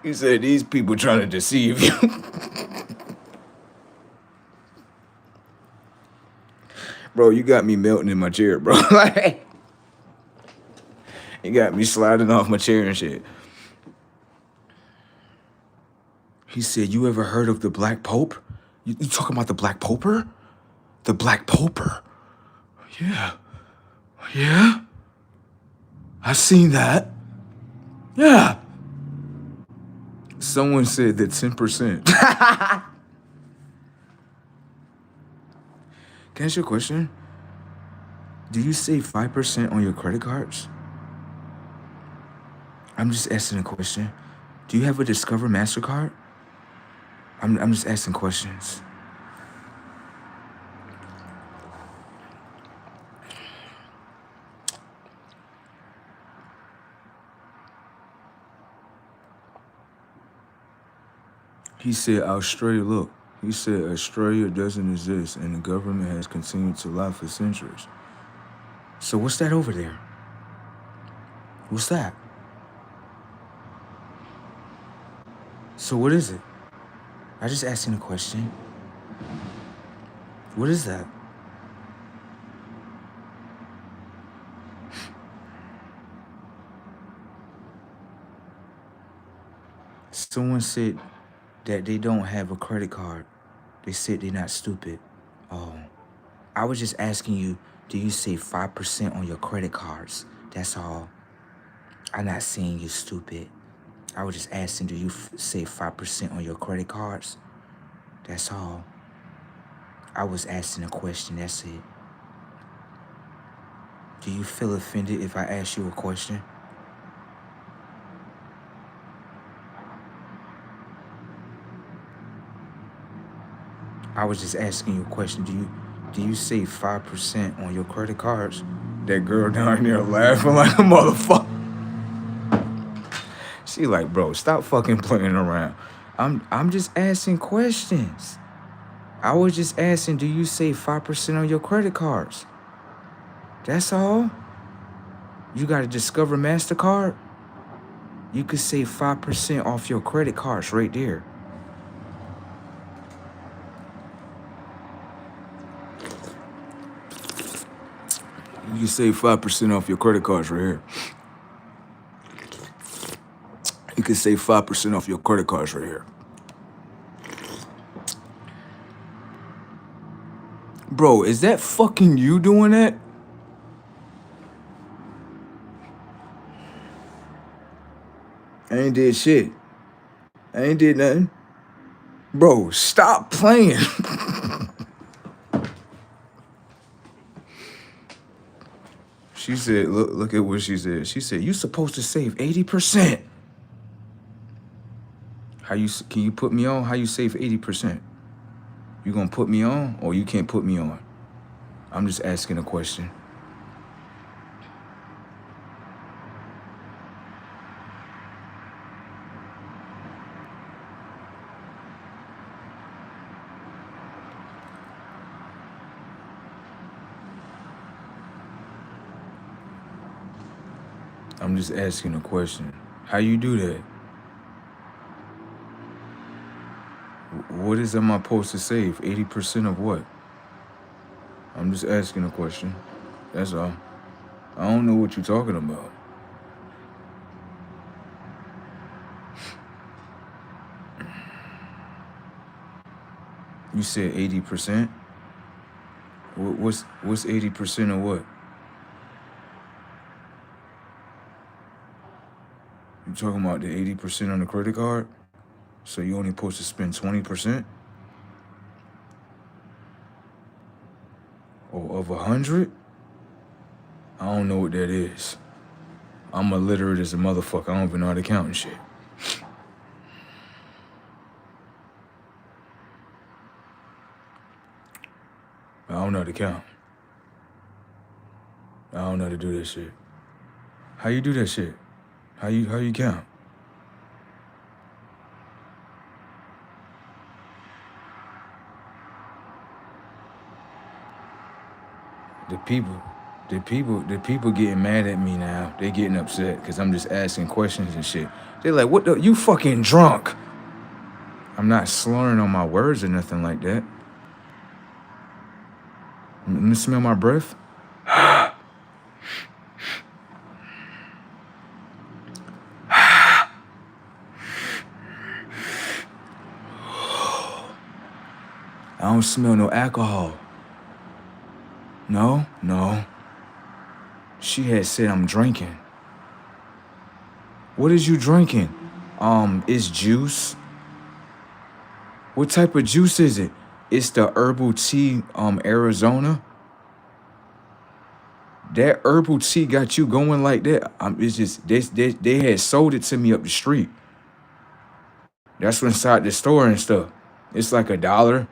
He said these people trying to deceive you. Bro, you got me melting in my chair, bro. Like, you got me sliding off my chair and shit. He said, you ever heard of the Black Pope? You talking about the Black Poper? The Black Poper. Yeah. Yeah. I seen that. Yeah. Someone said that 10%. Can I ask you a question? Do you save 5% on your credit cards? I'm just asking a question. Do you have a Discover MasterCard? I'm just asking questions. He said Australia, look, he said Australia doesn't exist and the government has continued to lie for centuries. So what's that over there? What's that? So what is it? I just asking a question. What is that? Someone said that they don't have a credit card. They said they're not stupid. Oh, I was just asking you, do you save 5% on your credit cards? That's all. I'm not saying you're stupid. I was just asking, do you save 5% on your credit cards? That's all. I was asking a question, that's it. Do you feel offended if I ask you a question? I was just asking you a question. Do you save 5% on your credit cards? That girl down there laughing like a motherfucker. She like, bro, stop fucking playing around. I'm just asking questions. I was just asking, do you save 5% on your credit cards? That's all. You got to Discover MasterCard? You could save 5% off your credit cards right there. You can save 5% off your credit cards right here. You can save 5% off your credit cards right here. Bro, is that fucking you doing that? I ain't did shit. I ain't did nothing. Bro, stop playing. She said, look at what she said. She said, you supposed to save 80%. Can you put me on? How you save 80%? You gonna put me on or you can't put me on? I'm just asking a question. I'm just asking a question. How you do that? What is am I supposed to save? 80% of what? I'm just asking a question. That's all. I don't know what you're talking about. You said 80%? What's 80% of what? You talking about the 80% on the credit card? So you only supposed to spend 20%? Or of 100? I don't know what that is. I'm illiterate as a motherfucker. I don't even know how to count and shit. I don't know how to count. I don't know how to do that shit. How you do that shit? How you count? The people getting mad at me now. They getting upset because I'm just asking questions and shit. They're like, what the, you fucking drunk. I'm not slurring on my words or nothing like that. Let me smell my breath. I don't smell no alcohol. No. She had said I'm drinking. What is you drinking? It's juice. What type of juice is it? It's the herbal tea, Arizona. That herbal tea got you going like that. It's just they had sold it to me up the street. That's inside the store and stuff. It's like $1.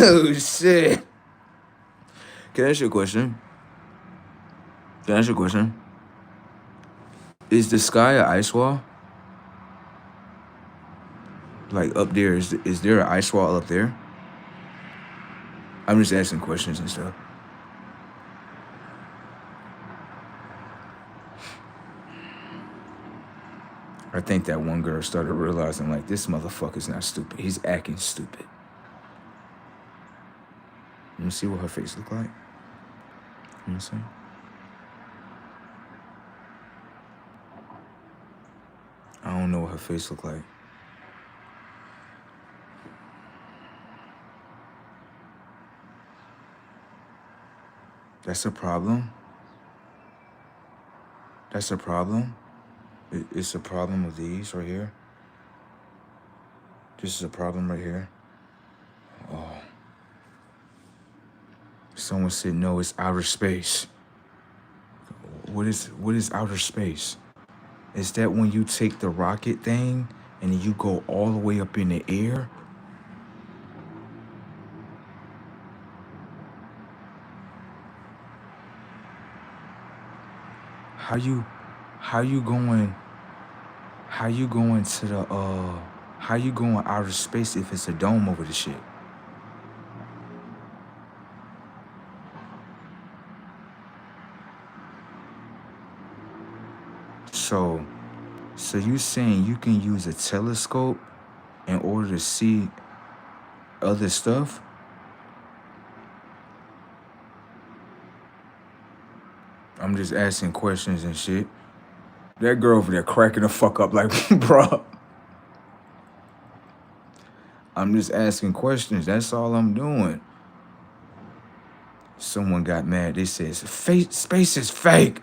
Oh shit. Can I ask you a question? Can I ask you a question? Is the sky an ice wall? Like up there, is there an ice wall up there? I'm just asking questions and stuff. I think that one girl started realizing, like, this motherfucker's not stupid. He's acting stupid. Let me see what her face look like. Let me see. I don't know what her face look like. That's a problem. That's a problem. It's a problem with these right here. This is a problem right here. Oh. Someone said, no, it's outer space. What is outer space? Is that when you take the rocket thing and you go all the way up in the air? How you going to the how you going outer space if it's a dome over the shit? So you saying you can use a telescope in order to see other stuff? I'm just asking questions and shit. That girl over there cracking the fuck up like, bruh. I'm just asking questions. That's all I'm doing. Someone got mad. They said, space is fake.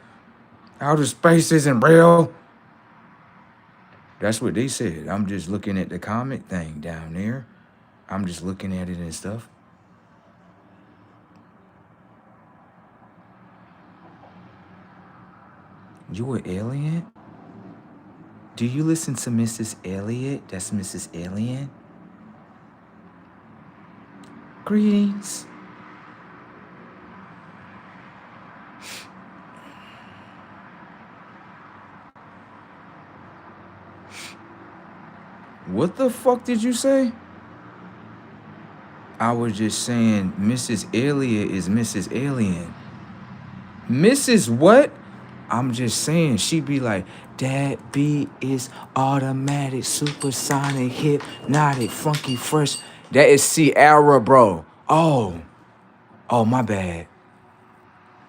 Outer space isn't real. That's what they said. I'm just looking at the comment thing down there. I'm just looking at it and stuff. You an alien? Do you listen to Mrs. Elliott? That's Mrs. Alien. Greetings. What the fuck did you say? I was just saying Mrs. Elliott is Mrs. Alien. Mrs. what? I'm just saying, she be like, that beat is automatic, supersonic, hypnotic, funky, fresh. That is Ciara, bro. Oh, my bad.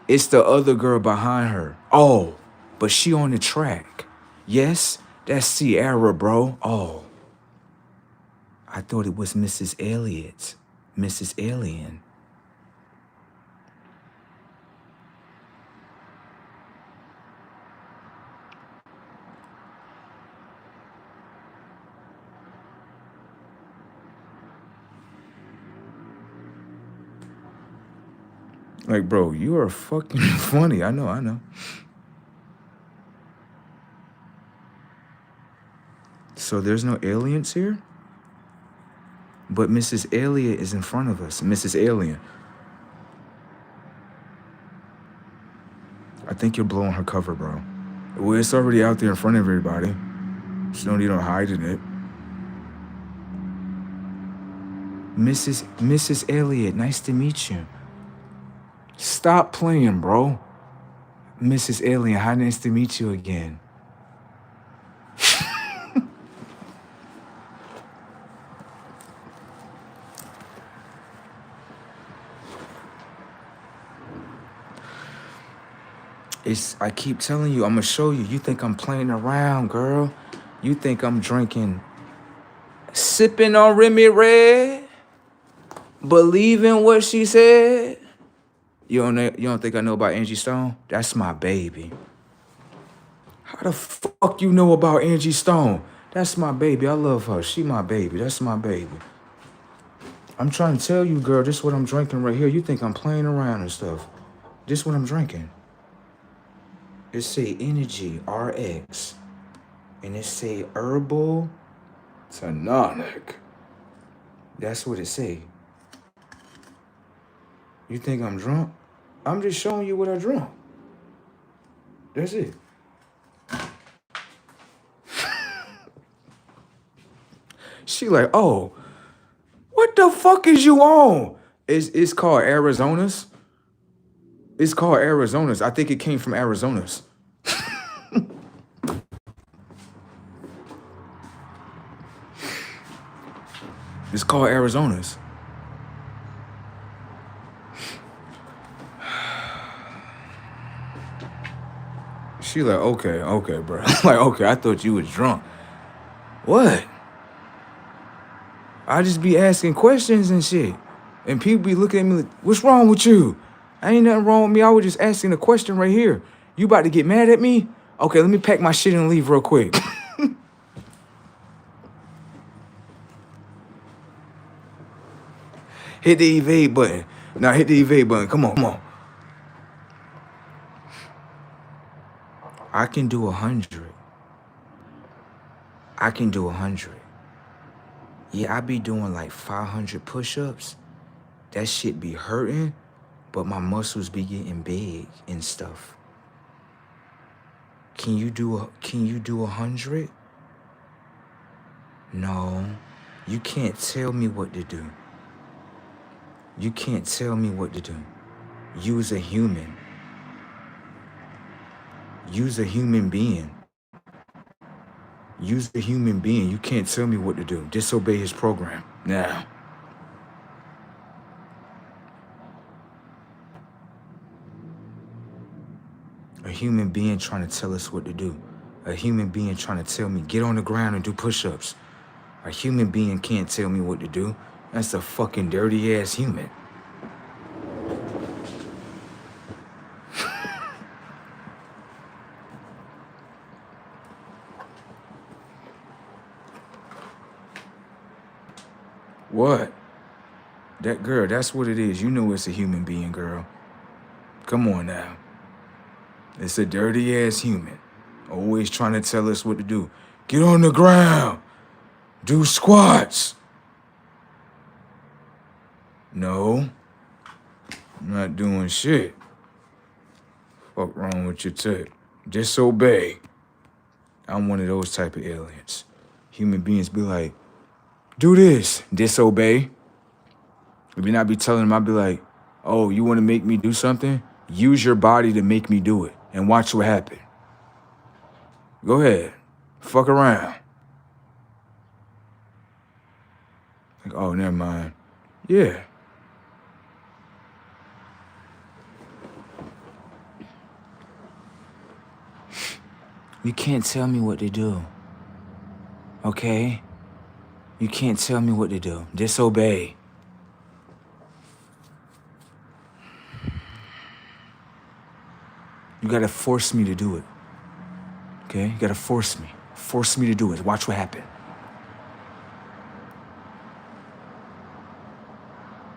It's the other girl behind her. Oh, but she on the track. Yes, that's Ciara, bro. Oh, I thought it was Mrs. Elliott, Mrs. Alien. Like, bro, you are fucking funny. I know. So there's no aliens here? But Mrs. Elliott is in front of us. Mrs. Alien. I think you're blowing her cover, bro. Well, it's already out there in front of everybody. There's no need on hiding it. Mrs. Elliott, nice to meet you. Stop playing, bro. Mrs. Alien, how nice to meet you again. I keep telling you, I'm gonna show you. You think I'm playing around, girl. You think I'm drinking, sipping on Remy Red, believing what she said. You don't think I know about Angie Stone? That's my baby. How the fuck you know about Angie Stone? That's my baby. I love her. She my baby. That's my baby. I'm trying to tell you, girl, this is what I'm drinking right here. You think I'm playing around and stuff. This is what I'm drinking. It say Energy RX. And it say Herbal Tonic. That's what it say. You think I'm drunk? I'm just showing you what I drunk. That's it. She like, oh, what the fuck is you on? It's called Arizona's. It's called Arizona's. I think it came from Arizona's. It's called Arizona's. She like, okay, bro. Like, okay, I thought you was drunk. What? I just be asking questions and shit. And people be looking at me like, what's wrong with you? Ain't nothing wrong with me. I was just asking a question right here. You about to get mad at me? Okay, let me pack my shit and leave real quick. Hit the evade button. Now hit the evade button. Come on. I can do 100. I can do 100. Yeah, I be doing like 500 push-ups. That shit be hurting, but my muscles be getting big and stuff. Can you do 100? No, you can't tell me what to do. You can't tell me what to do. You's a human. You's a human being. You's a human being. You can't tell me what to do. Disobey his program. Now. A human being trying to tell us what to do. A human being trying to tell me, get on the ground and do push-ups. A human being can't tell me what to do. That's a fucking dirty-ass human. What? That girl, that's what it is. You know it's a human being, girl. Come on now. It's a dirty-ass human. Always trying to tell us what to do. Get on the ground. Do squats. No. I'm not doing shit. Fuck wrong with your tip? Disobey. I'm one of those type of aliens. Human beings be like, do this. Disobey. If you not be telling them, I'd be like, oh, you want to make me do something? Use your body to make me do it and watch what happens. Go ahead. Fuck around. Like, oh, never mind. Yeah. You can't tell me what to do. Okay? You can't tell me what to do. Disobey. You gotta force me to do it. Okay? You gotta force me. Force me to do it. Watch what happens.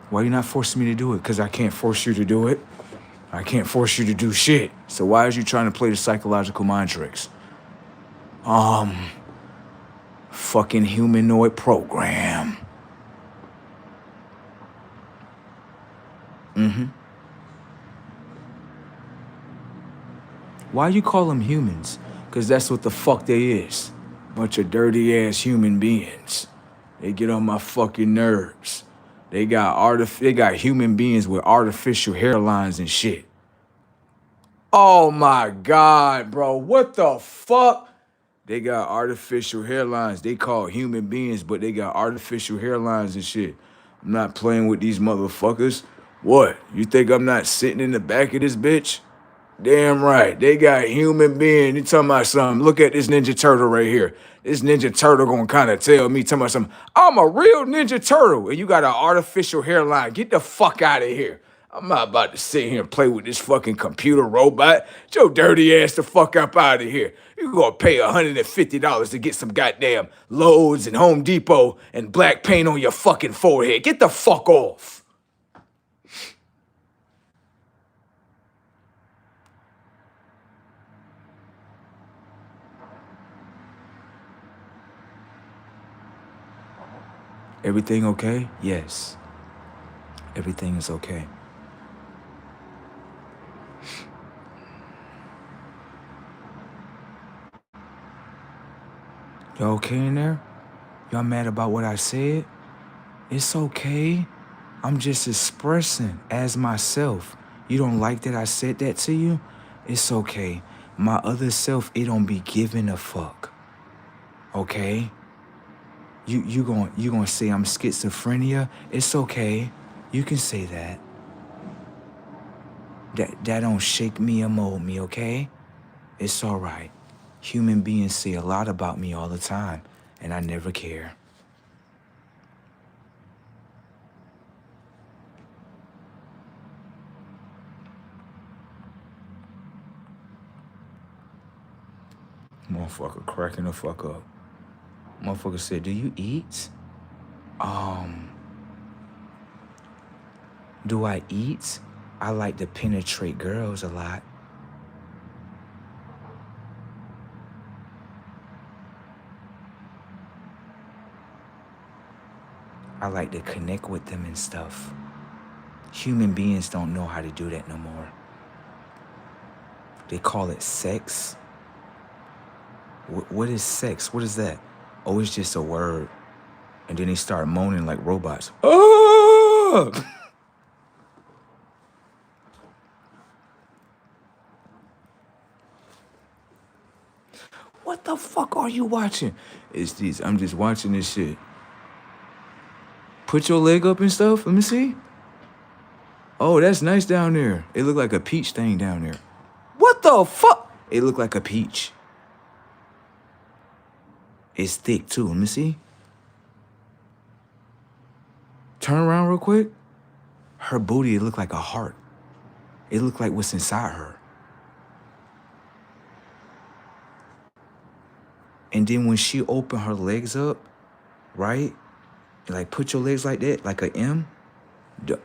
Why you not forcing me to do it? Because I can't force you to do it. I can't force you to do shit. So why is you trying to play the psychological mind tricks? Fucking humanoid program. Why you call them humans? Because that's what the fuck they is. Bunch of dirty-ass human beings. They get on my fucking nerves. They got human beings with artificial hairlines and shit. Oh my God, bro. What the fuck? They got artificial hairlines. They call human beings, but they got artificial hairlines and shit. I'm not playing with these motherfuckers. What? You think I'm not sitting in the back of this bitch? Damn right. They got human being. You talking about something. Look at this Ninja Turtle right here. This Ninja Turtle gonna kind of tell me, talking about something. I'm a real Ninja Turtle. And you got an artificial hairline. Get the fuck out of here. I'm not about to sit here and play with this fucking computer robot. Get your dirty ass the fuck up out of here. You gonna pay $150 to get some goddamn Lowe's and Home Depot and black paint on your fucking forehead. Get the fuck off. Everything okay? Yes. Everything is okay. Y'all okay in there? Y'all mad about what I said? It's okay. I'm just expressing as myself. You don't like that I said that to you? It's okay. My other self, it don't be giving a fuck. Okay? You gonna say I'm schizophrenia? It's okay. You can say that. That don't shake me or mold me, okay? It's all right. Human beings say a lot about me all the time, and I never care. Motherfucker cracking the fuck up. Motherfucker said, do you eat? Do I eat? I like to penetrate girls a lot. I like to connect with them and stuff. Human beings don't know how to do that no more. They call it sex. What is sex? What is that? Oh, it's just a word. And then they start moaning like robots. Oh! What the fuck are you watching? It's these. I'm just watching this shit. Put your leg up and stuff. Let me see. Oh, that's nice down there. It looked like a peach thing down there. What the fuck? It looked like a peach. It's thick too. Let me see. Turn around real quick. Her booty, it looked like a heart. It looked like what's inside her. And then when she opened her legs up, right? Like put your legs like that, like a M.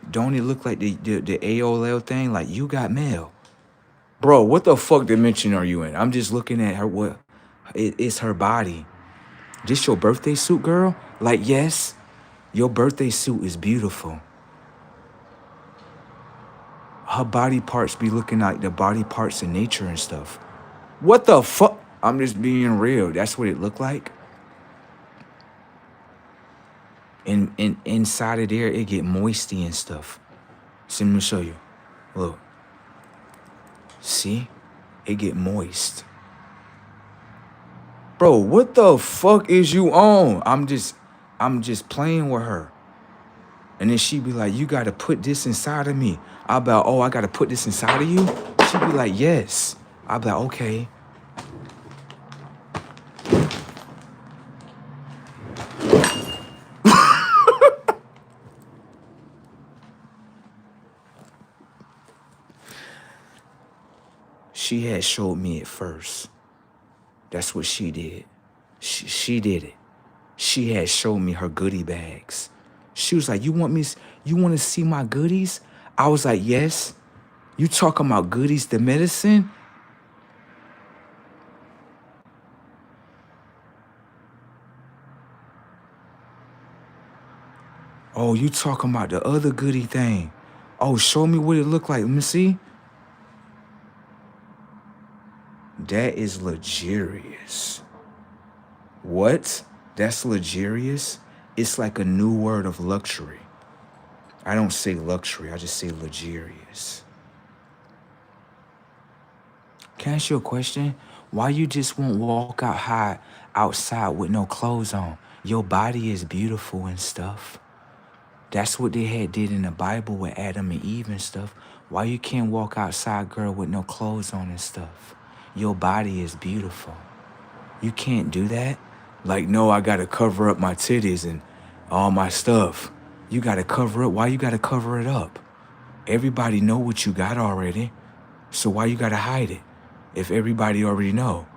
Don't it look like the AOL thing? Like you got mail. Bro, what the fuck dimension are you in? I'm just looking at her. It's her body. This your birthday suit, girl? Like, yes, your birthday suit is beautiful. Her body parts be looking like the body parts in nature and stuff. What the fuck? I'm just being real. That's what it looked like. And inside of there, it get moisty and stuff. So let me show you. Look. See? It get moist. Bro, what the fuck is you on? I'm just playing with her. And then she be like, you gotta put this inside of me. I'll be like, oh, I gotta put this inside of you? She be like, yes. I'll be like, okay. She had showed me it first. That's what she did. She did it. She had showed me her goodie bags. She was like, you want to see my goodies? I was like, yes. You talking about goodies, the medicine? Oh, you talking about the other goodie thing. Oh, show me what it looked like. Let me see. That is luxurious. What? That's luxurious? It's like a new word of luxury. I don't say luxury, I just say luxurious. Can I ask you a question? Why you just won't walk outside with no clothes on? Your body is beautiful and stuff. That's what they had did in the Bible with Adam and Eve and stuff. Why you can't walk outside, girl, with no clothes on and stuff? Your body is beautiful. You can't do that. Like, no, I gotta cover up my titties and all my stuff. You gotta cover up. Why you gotta cover it up? Everybody know what you got already. So why you gotta hide it if everybody already know?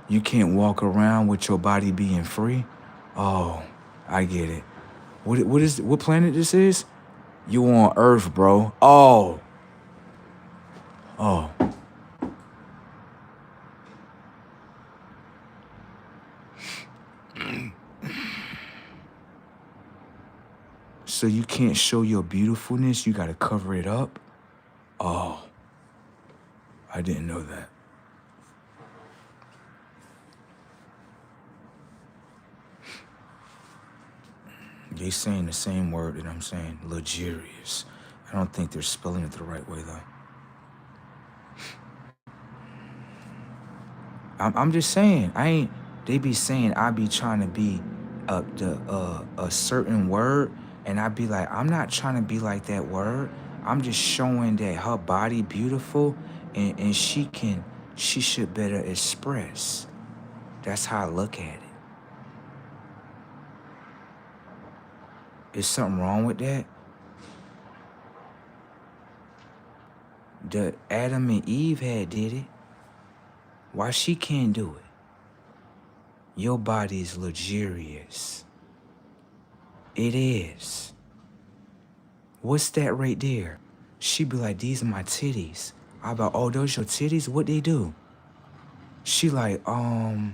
You can't walk around with your body being free? Oh, I get it. What planet this is? You on Earth, bro. Oh. So you can't show your beautifulness, you gotta cover it up? Oh. I didn't know that. They saying the same word that I'm saying, luxurious. I don't think they're spelling it the right way though. I'm just saying, they be saying I be trying to be a certain word, and I be like, I'm not trying to be like that word. I'm just showing that her body beautiful and she should better express. That's how I look at it. Is something wrong with that? The Adam and Eve had did it. Why she can't do it? Your body is luxurious. It is. What's that right there? She be like, these are my titties. I be like, oh, those your titties? What they do? She like, I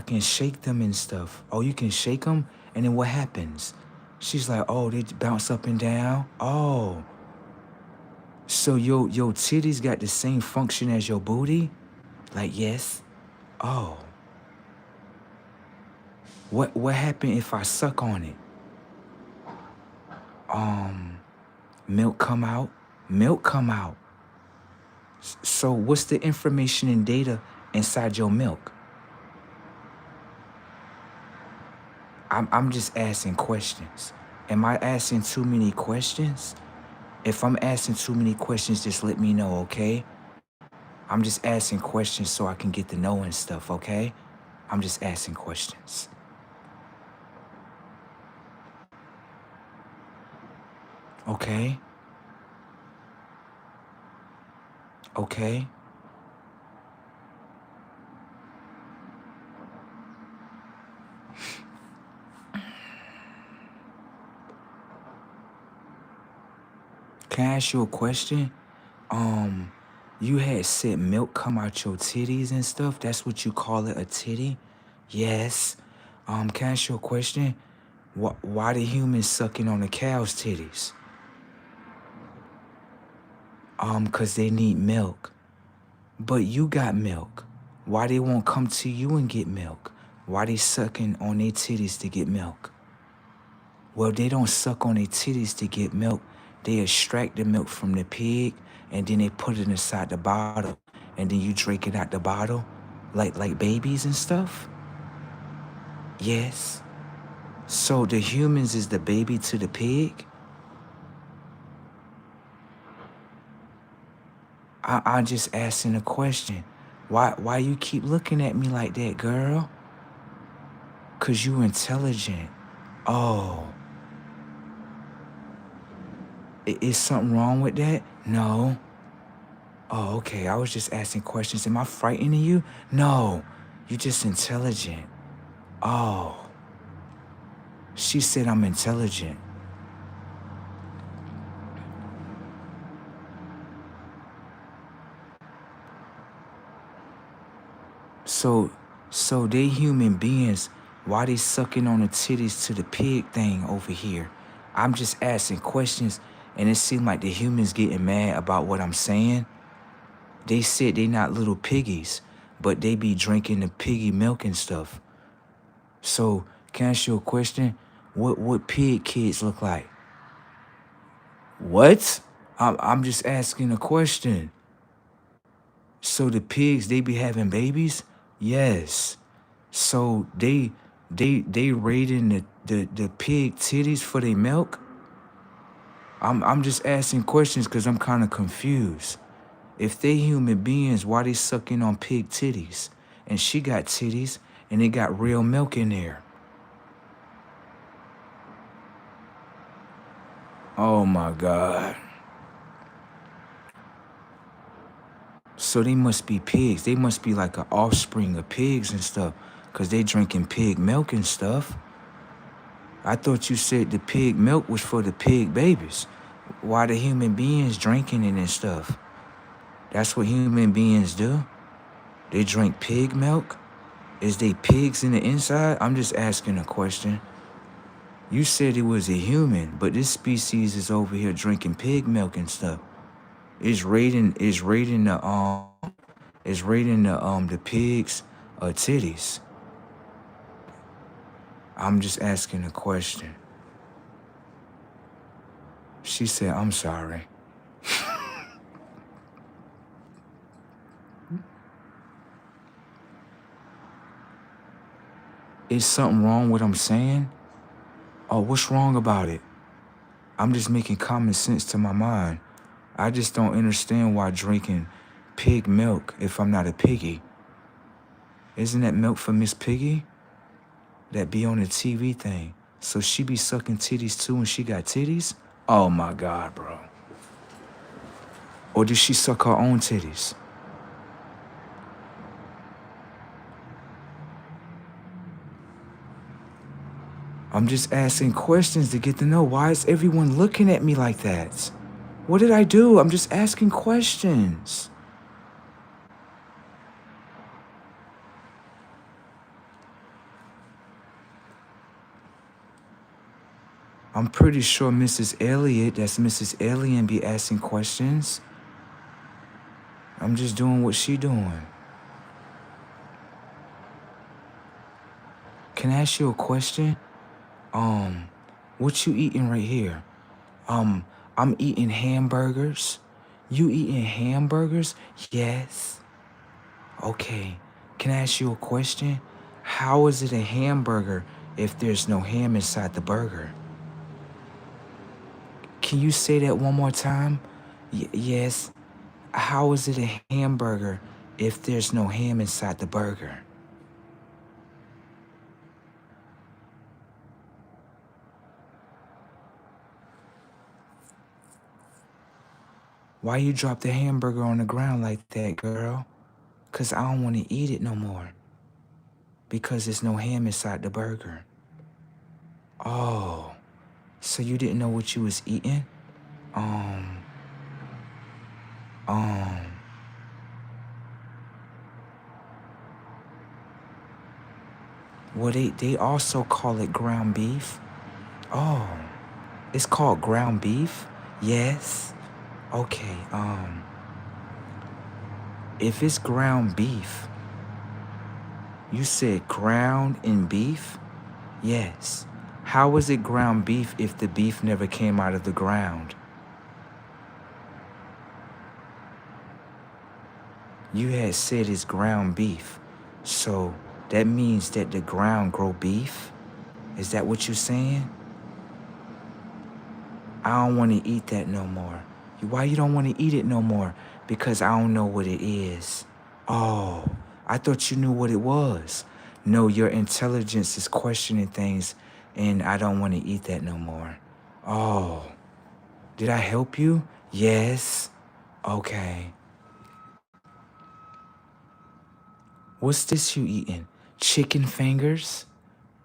can shake them and stuff. Oh, you can shake them? And then what happens? She's like, oh, they bounce up and down? Oh. So your titties got the same function as your booty? Like, yes. Oh. What happened if I suck on it? Milk come out? Milk come out. So what's the information and data inside your milk? I'm just asking questions. Am I asking too many questions? If I'm asking too many questions, just let me know, okay? I'm just asking questions so I can get to know and stuff, okay? I'm just asking questions. Okay? Okay? Can I ask you a question? You had said milk come out your titties and stuff. That's what you call it, a titty? Yes. Can I ask you a question? Why the humans sucking on the cow's titties? 'Cause they need milk. But you got milk. Why they won't come to you and get milk? Why they sucking on their titties to get milk? Well, they don't suck on their titties to get milk. They extract the milk from the pig, and then they put it inside the bottle, and then you drink it out the bottle, like babies and stuff? Yes. So the humans is the baby to the pig? I'm just asking a question. Why you keep looking at me like that, girl? 'Cause you intelligent. Oh. Is something wrong with that? No. Oh, okay. I was just asking questions. Am I frightening you? No. You're just intelligent. Oh. She said I'm intelligent. So they human beings, why they sucking on the titties to the pig thing over here? I'm just asking questions, and it seems like the humans getting mad about what I'm saying. They said they not little piggies, but they be drinking the piggy milk and stuff. So, can I ask you a question? What pig kids look like? What? I'm just asking a question. So the pigs, they be having babies? Yes. So they They raiding the pig titties for their milk? I'm just asking questions because I'm kind of confused. If they human beings, why they sucking on pig titties? And she got titties and they got real milk in there. Oh my God. So they must be pigs. They must be like an offspring of pigs and stuff because they drinking pig milk and stuff. I thought you said the pig milk was for the pig babies. Why the human beings drinking it and stuff? That's what human beings do? They drink pig milk? Is they pigs in the inside? I'm just asking a question. You said it was a human, but this species is over here drinking pig milk and stuff. It's raiding the pigs titties. I'm just asking a question. She said, I'm sorry. Is something wrong with what I'm saying? Oh, what's wrong about it? I'm just making common sense to my mind. I just don't understand why drinking pig milk if I'm not a piggy. Isn't that milk for Miss Piggy? That be on the TV thing. So she be sucking titties too and she got titties? Oh my God, bro. Or did she suck her own titties? I'm just asking questions to get to know why is everyone looking at me like that? What did I do? I'm just asking questions. I'm pretty sure Mrs. Elliott, that's Mrs. Alien, be asking questions. I'm just doing what she doing. Can I ask you a question? What you eating right here? I'm eating hamburgers. You eating hamburgers? Yes. Okay. Can I ask you a question? How is it a hamburger if there's no ham inside the burger? Can you say that one more time? Yes. How is it a hamburger if there's no ham inside the burger? Why you drop the hamburger on the ground like that, girl? 'Cause I don't want to eat it no more. Because there's no ham inside the burger. Oh, so you didn't know what you was eating? Um, um, well, they also call it ground beef. Oh, it's called ground beef? Yes. Okay, if it's ground beef, you said ground and beef? Yes. How was it ground beef if the beef never came out of the ground? You had said it's ground beef. So that means that the ground grow beef? Is that what you're saying? I don't want to eat that no more. Why you don't want to eat it no more? Because I don't know what it is. Oh, I thought you knew what it was. No, your intelligence is questioning things and I don't want to eat that no more. Oh, did I help you? Yes. Okay. What's this you eating? Chicken fingers?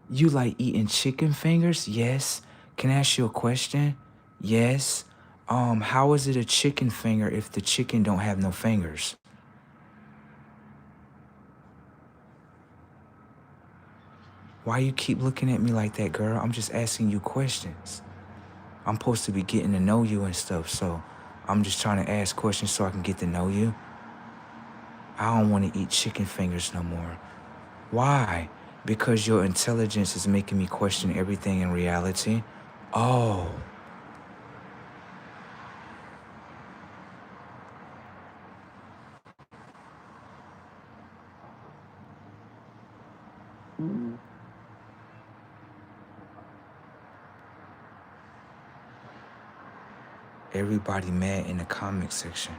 You like eating chicken fingers? Yes. Can I ask you a question? Yes. How is it a chicken finger if the chicken don't have no fingers? Why you keep looking at me like that, girl? I'm just asking you questions. I'm supposed to be getting to know you and stuff, so I'm just trying to ask questions so I can get to know you. I don't want to eat chicken fingers no more. Why? Because your intelligence is making me question everything in reality. Oh. Everybody mad in the comment section.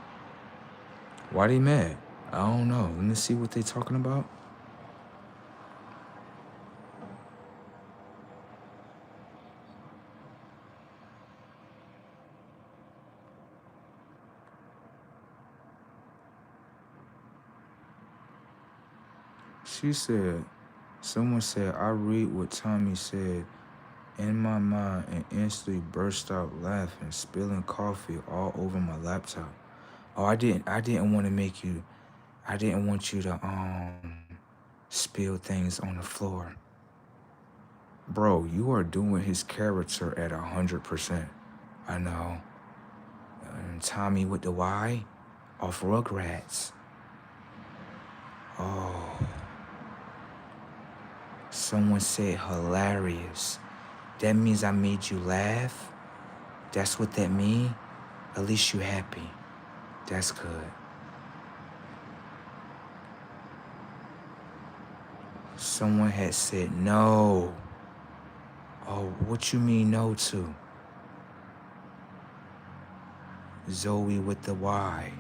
Why they mad? I don't know. Let me see what they talking about. She said, someone said, I read what Tommy said in my mind and instantly burst out laughing, spilling coffee all over my laptop. Oh, I didn't want to make you, I didn't want you to spill things on the floor. Bro, you are doing his character at 100%. I know. And Tommy with the Y off Rugrats. Oh. Someone said hilarious. That means I made you laugh? That's what that mean? At least you happy. That's good. Someone had said no. Oh, what you mean no to? Zoe with the Y.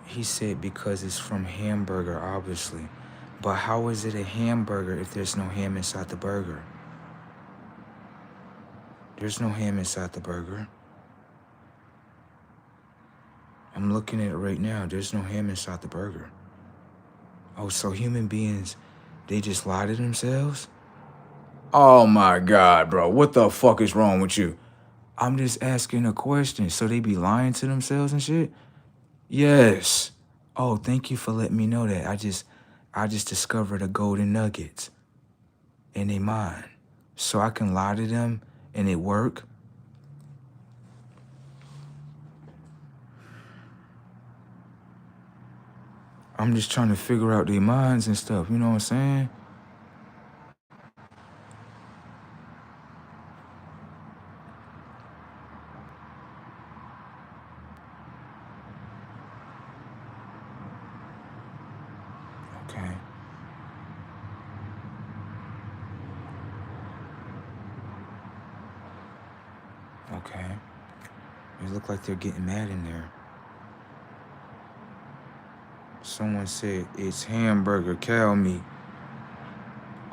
He said because it's from hamburger, obviously. But how is it a hamburger if there's no ham inside the burger? There's no ham inside the burger. I'm looking at it right now. There's no ham inside the burger. Oh, so human beings, they just lie to themselves? Oh my God, bro. What the fuck is wrong with you? I'm just asking a question. So they be lying to themselves and shit? Yes. Oh, thank you for letting me know that. I just discovered a golden nugget in their mind. So I can lie to them and it work? I'm just trying to figure out their minds and stuff, you know what I'm saying? Okay. Okay. It look like they're getting mad in there. Someone said it's hamburger cow meat.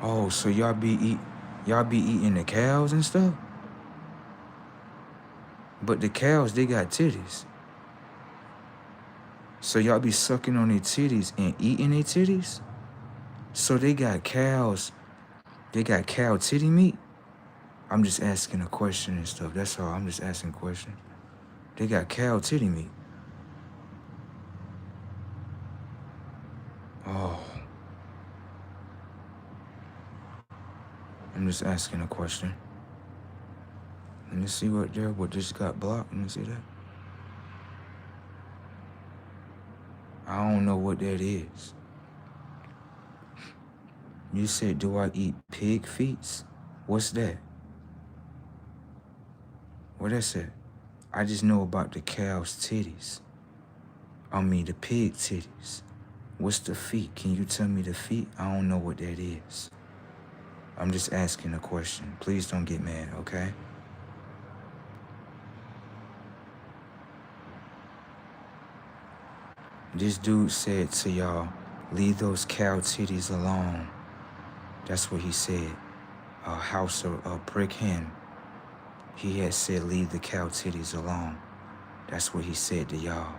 Oh, so y'all be eating the cows and stuff? But the cows, they got titties. So y'all be sucking on their titties and eating their titties? So they got cows, they got cow titty meat? I'm just asking a question and stuff. That's all. I'm just asking a question. They got cow titty meat. Oh. I'm just asking a question. Let me see what just got blocked. Let me see that. I don't know what that is. You said, do I eat pig feet? What's that? What that said? I just know about the cow's titties. I mean the pig titties. What's the feet? Can you tell me the feet? I don't know what that is. I'm just asking a question. Please don't get mad, okay? This dude said to y'all, leave those cow titties alone. That's what he said. House of Brick Hen. He had said, leave the cow titties alone. That's what he said to y'all.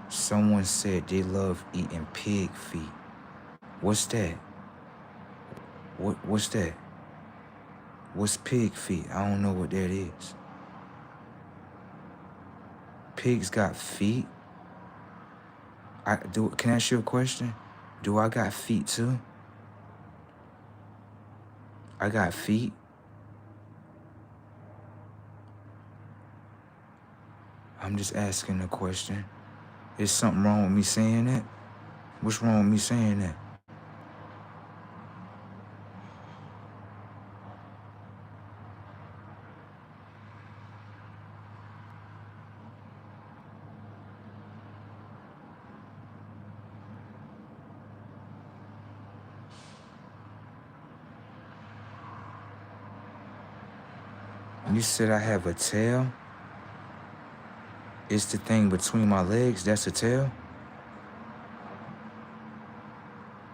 Someone said they love eating pig feet. What's that? What's that? What's pig feet? I don't know what that is. Pigs got feet? Can I ask you a question? Do I got feet too? I got feet? I'm just asking a question. Is something wrong with me saying that? What's wrong with me saying that? You said I have a tail? It's the thing between my legs, that's a tail?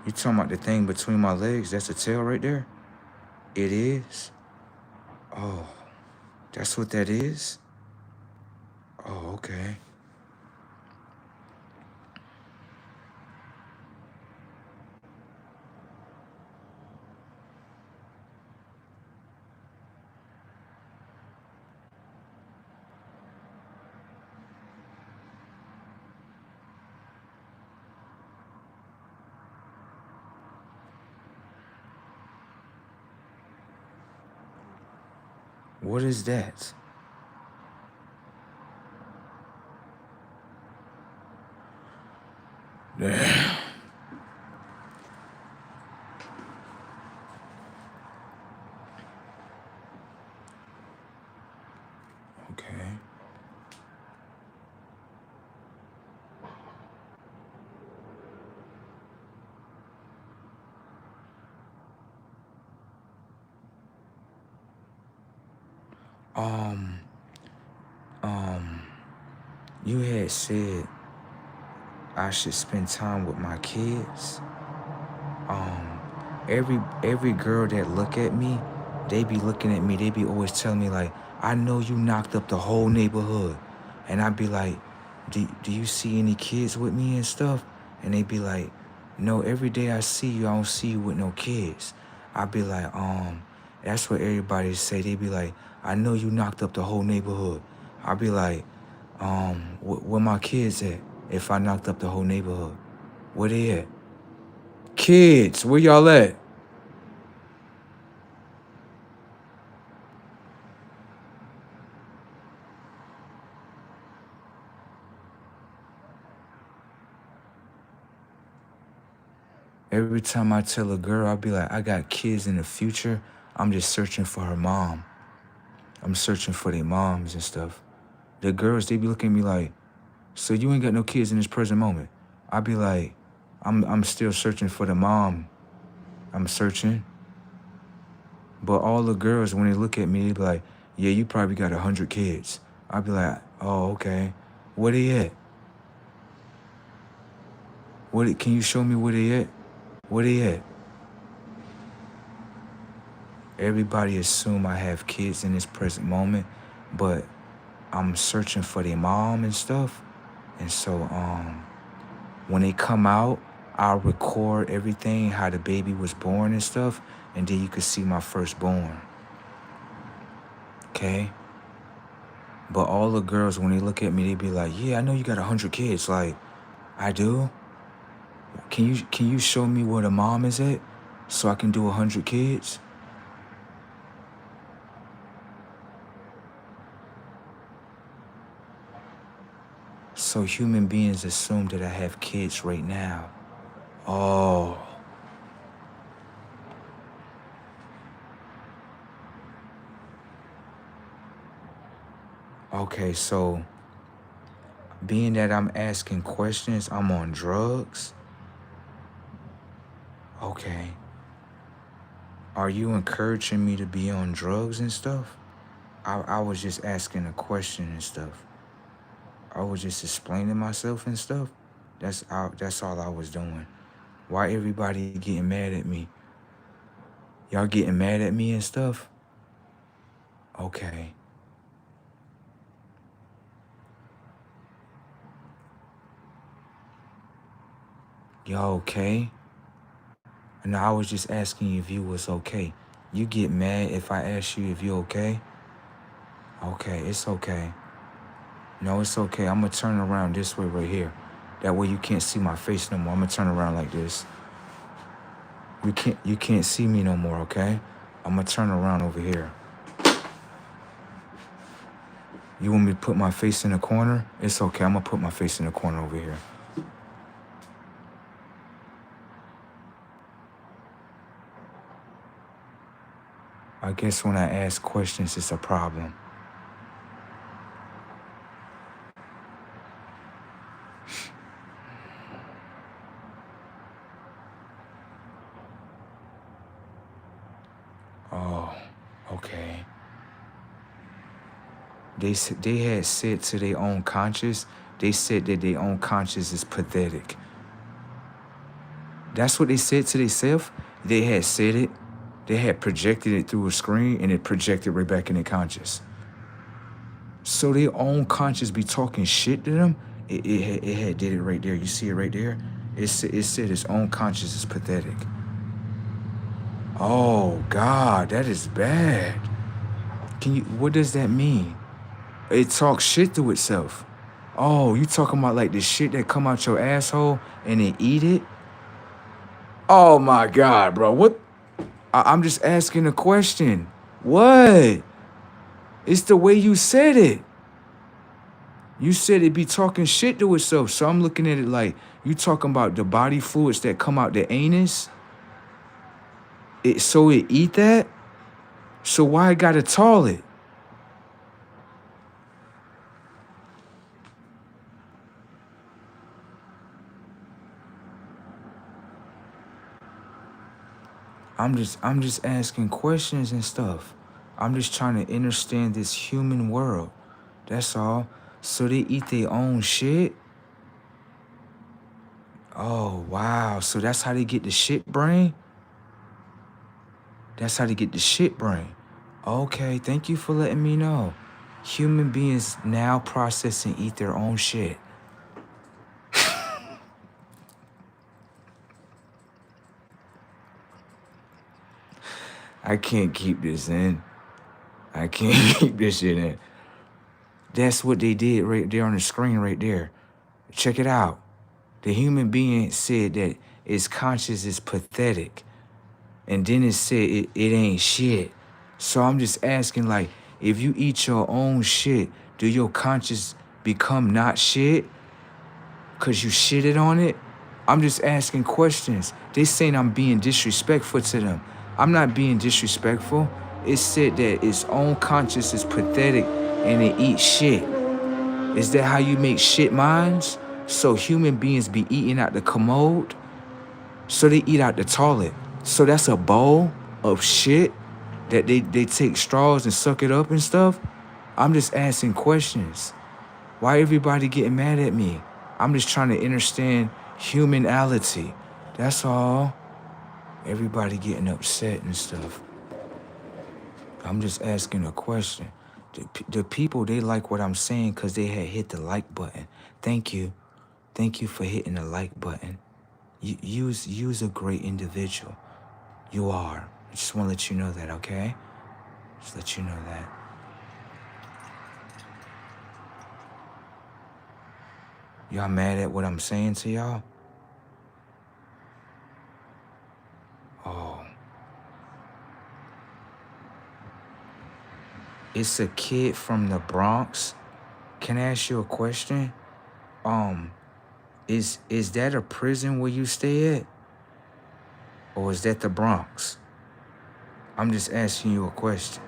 You talking about the thing between my legs, that's a tail right there? It is? Oh, that's what that is? Oh, okay. What is that? Damn. Okay. Um, um, you had said I should spend time with my kids. Um, every girl that look at me, they be looking at me, they be always telling me like, I know you knocked up the whole neighborhood. And I'd be like, do you see any kids with me and stuff? And they be like, no, every day I see you, I don't see you with no kids. I'd be like, that's what everybody say. They be like, I know you knocked up the whole neighborhood. I'd be like, where my kids at if I knocked up the whole neighborhood? Where they at? Kids, where y'all at? Every time I tell a girl, I'll be like, I got kids in the future. I'm just searching for her mom. I'm searching for their moms and stuff. The girls, they be looking at me like, so you ain't got no kids in this present moment. I be like, I'm still searching for the mom. I'm searching. But all the girls, when they look at me, they be like, yeah, you probably got 100 kids. I be like, oh, okay. Where they at? Can you show me where they at? Where they at? Everybody assume I have kids in this present moment, but I'm searching for their mom and stuff. And so when they come out, I'll record everything, how the baby was born and stuff, and then you can see my firstborn. Okay? But all the girls, when they look at me, they be like, yeah, I know you got 100 kids. Like, I do? Can you show me where the mom is at so I can do 100 kids? So human beings assume that I have kids right now. Oh. Okay, so being that I'm asking questions, I'm on drugs? Okay. Are you encouraging me to be on drugs and stuff? I was just asking a question and stuff. I was just explaining myself and stuff. That's all I was doing. Why everybody getting mad at me? Y'all getting mad at me and stuff? Okay. Y'all okay? No, I was just asking you if you was okay. You get mad if I ask you if you okay? Okay, it's okay. No, it's okay. I'm gonna turn around this way right here. That way you can't see my face no more. I'm gonna turn around like this. You can't see me no more, okay? I'm gonna turn around over here. You want me to put my face in the corner? It's okay. I'm gonna put my face in the corner over here. I guess when I ask questions, it's a problem. Oh, okay. They had said to their own conscious, they said that their own conscious is pathetic. That's what they said to themselves. They had said it. They had projected it through a screen, and it projected right back in their conscious. So their own conscious be talking shit to them. It had did it right there. You see it right there? It said its own conscious is pathetic. Oh God, that is bad. What does that mean? It talks shit to itself. Oh, you talking about like the shit that come out your asshole and then eat it? Oh my God, bro. What? I'm just asking a question. What? It's the way you said it. You said it be talking shit to itself. So I'm looking at it like you talking about the body fluids that come out the anus. So it eat that? So why it gotta toilet? I'm just asking questions and stuff. I'm just trying to understand this human world. That's all. So they eat their own shit? Oh, wow. So that's how they get the shit brain? That's how they get the shit brain. Okay, thank you for letting me know. Human beings now process and eat their own shit. I can't keep this in. I can't keep this shit in. That's what they did right there on the screen right there. Check it out. The human being said that its conscience is pathetic. And then it said it ain't shit. So I'm just asking, like, if you eat your own shit, do your conscience become not shit? Cause you shitted on it? I'm just asking questions. They saying I'm being disrespectful to them. I'm not being disrespectful. It said that its own conscience is pathetic and it eats shit. Is that how you make shit minds? So human beings be eating out the commode? So they eat out the toilet. So that's a bowl of shit that they take straws and suck it up and stuff? I'm just asking questions. Why everybody getting mad at me? I'm just trying to understand humanality. That's all. Everybody getting upset and stuff. I'm just asking a question. The people, they like what I'm saying because they had hit the like button. Thank you. Thank you for hitting the like button. You's a great individual. You are. I just want to let you know that, okay? Just let you know that. Y'all mad at what I'm saying to y'all? Oh. It's a kid from the Bronx. Can I ask you a question? Is that a prison where you stay at? Or is that the Bronx? I'm just asking you a question.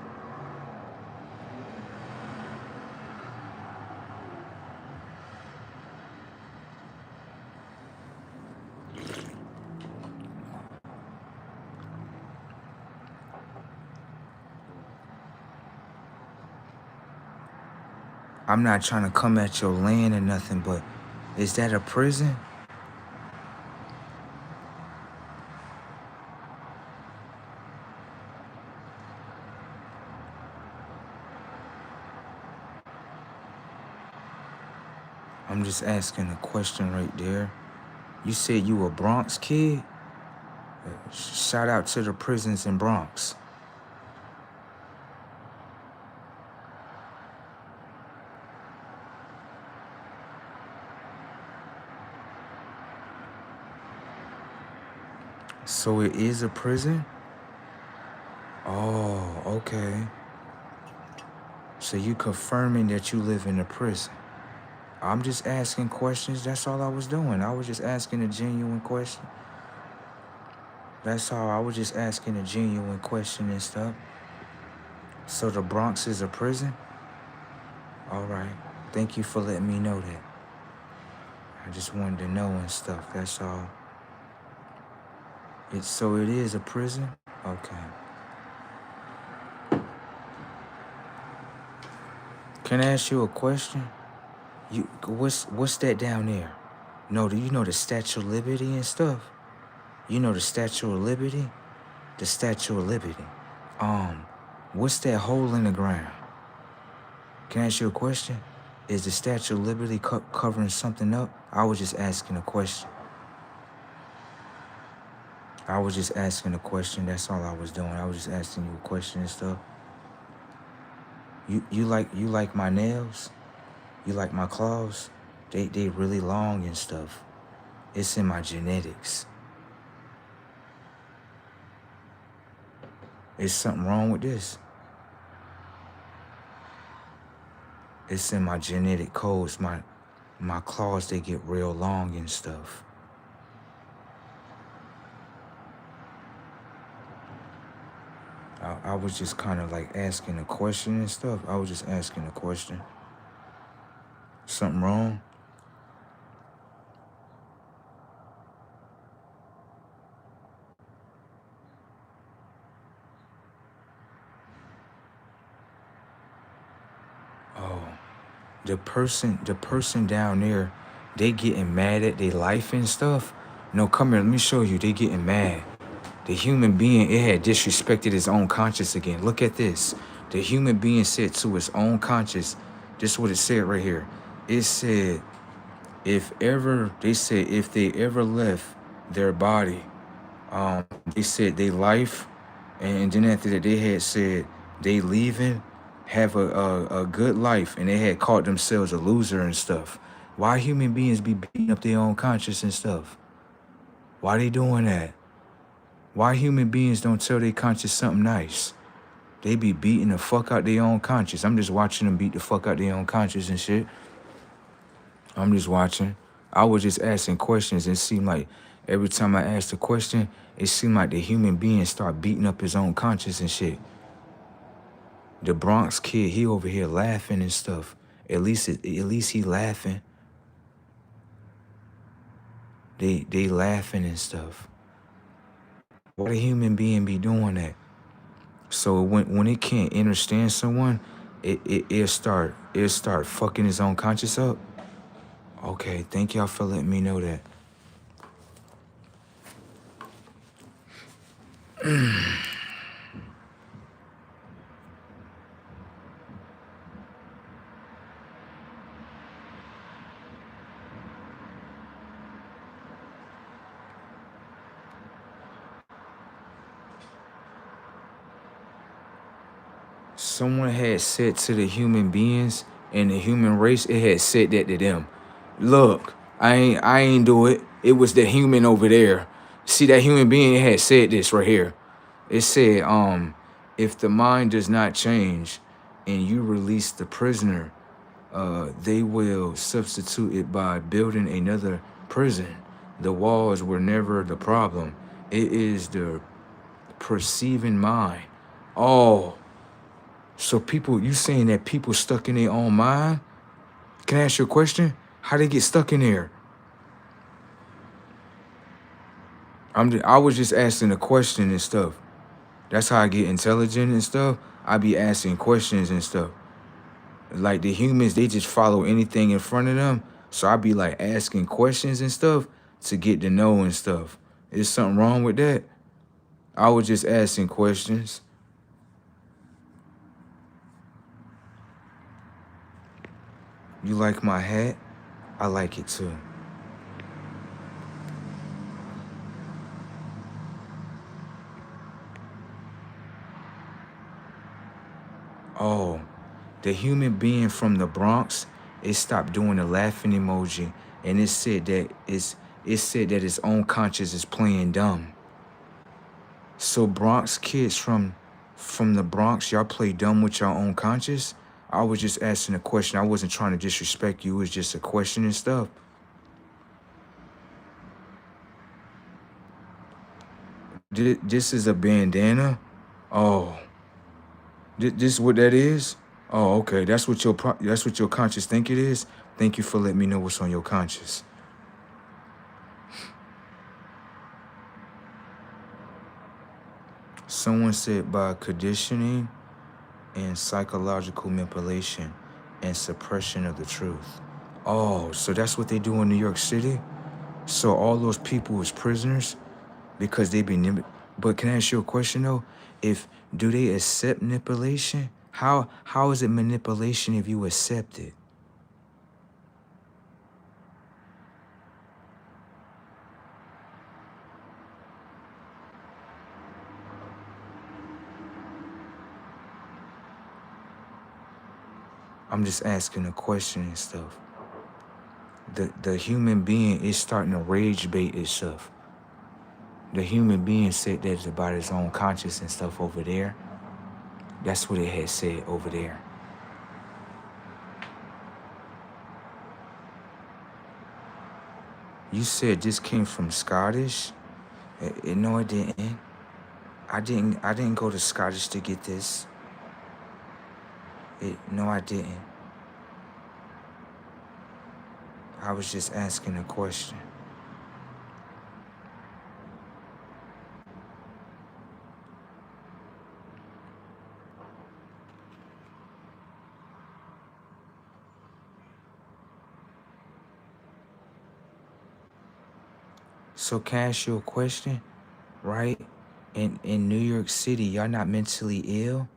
I'm not trying to come at your land or nothing, but is that a prison? I'm just asking a question right there. You said you a Bronx kid? Shout out to the prisons in Bronx. So it is a prison? Oh, okay. So you confirming that you live in a prison? I'm just asking questions. That's all I was doing. I was just asking a genuine question. That's all. I was just asking a genuine question and stuff. So the Bronx is a prison? All right. Thank you for letting me know that. I just wanted to know and stuff. That's all. So it is a prison? Okay. Can I ask you a question? What's that down there? No, do you know the Statue of Liberty and stuff? You know the Statue of Liberty? The Statue of Liberty. What's that hole in the ground? Can I ask you a question? Is the Statue of Liberty covering something up? I was just asking a question. I was just asking a question. That's all I was doing. I was just asking you a question and stuff. You like my nails? You like my claws? They really long and stuff. It's in my genetics. Is something wrong with this? It's in my genetic codes. My claws, they get real long and stuff. I was just kind of like asking a question and stuff. I was just asking a question. Something wrong? Oh, the person down there, they getting mad at their life and stuff. No, come here, let me show you. They getting mad. The human being, it had disrespected his own conscience again. Look at this. The human being said to his own conscience, this is what it said right here. It said, if they ever left their body, they said they life, and then after that they had said they leaving, have a good life, and they had called themselves a loser and stuff. Why human beings be beating up their own conscience and stuff? Why they doing that? Why human beings don't tell their conscience something nice? They be beating the fuck out their own conscience. I'm just watching them beat the fuck out their own conscience and shit. I'm just watching. I was just asking questions, and it seemed like every time I asked a question, it seemed like the human being start beating up his own conscience and shit. The Bronx kid, he over here laughing and stuff. At least he laughing. They laughing and stuff. Why the human being be doing that? So when it can't understand someone, it'll start fucking his own conscience up. Okay, thank y'all for letting me know that. Someone had said to the human beings and the human race, it had said that to them. Look, I ain't do it. It was the human over there. See, that human being had said this right here. It said, if the mind does not change and you release the prisoner, they will substitute it by building another prison. The walls were never the problem. It is the perceiving mind. Oh, so people, you saying that people stuck in their own mind? Can I ask you a question? How they get stuck in there? I was just asking a question and stuff. That's how I get intelligent and stuff. I be asking questions and stuff. Like the humans, they just follow anything in front of them. So I be like asking questions and stuff to get to know and stuff. Is something wrong with that? I was just asking questions. You like my hat? I like it too. Oh, the human being from the Bronx, it stopped doing the laughing emoji, and it said that its own conscience is playing dumb. So Bronx kids from the Bronx, y'all play dumb with your own conscience? I was just asking a question. I wasn't trying to disrespect you. It was just a question and stuff. This is a bandana? Oh. This is what that is? Oh, okay. That's what your conscience think it is? Thank you for letting me know what's on your conscience. Someone said by conditioning and psychological manipulation, and suppression of the truth. Oh, so that's what they do in New York City? So all those people is prisoners because they be but can I ask you a question though? If do they accept manipulation? How is it manipulation if you accept it? I'm just asking a question and stuff. The human being is starting to rage bait itself. The human being said that about his own conscience and stuff over there. That's what it had said over there. You said this came from Scottish? No, it didn't. I didn't go to Scottish to get this. No, I didn't. I was just asking a question. So can I ask you a question? Right? In New York City, y'all not mentally ill?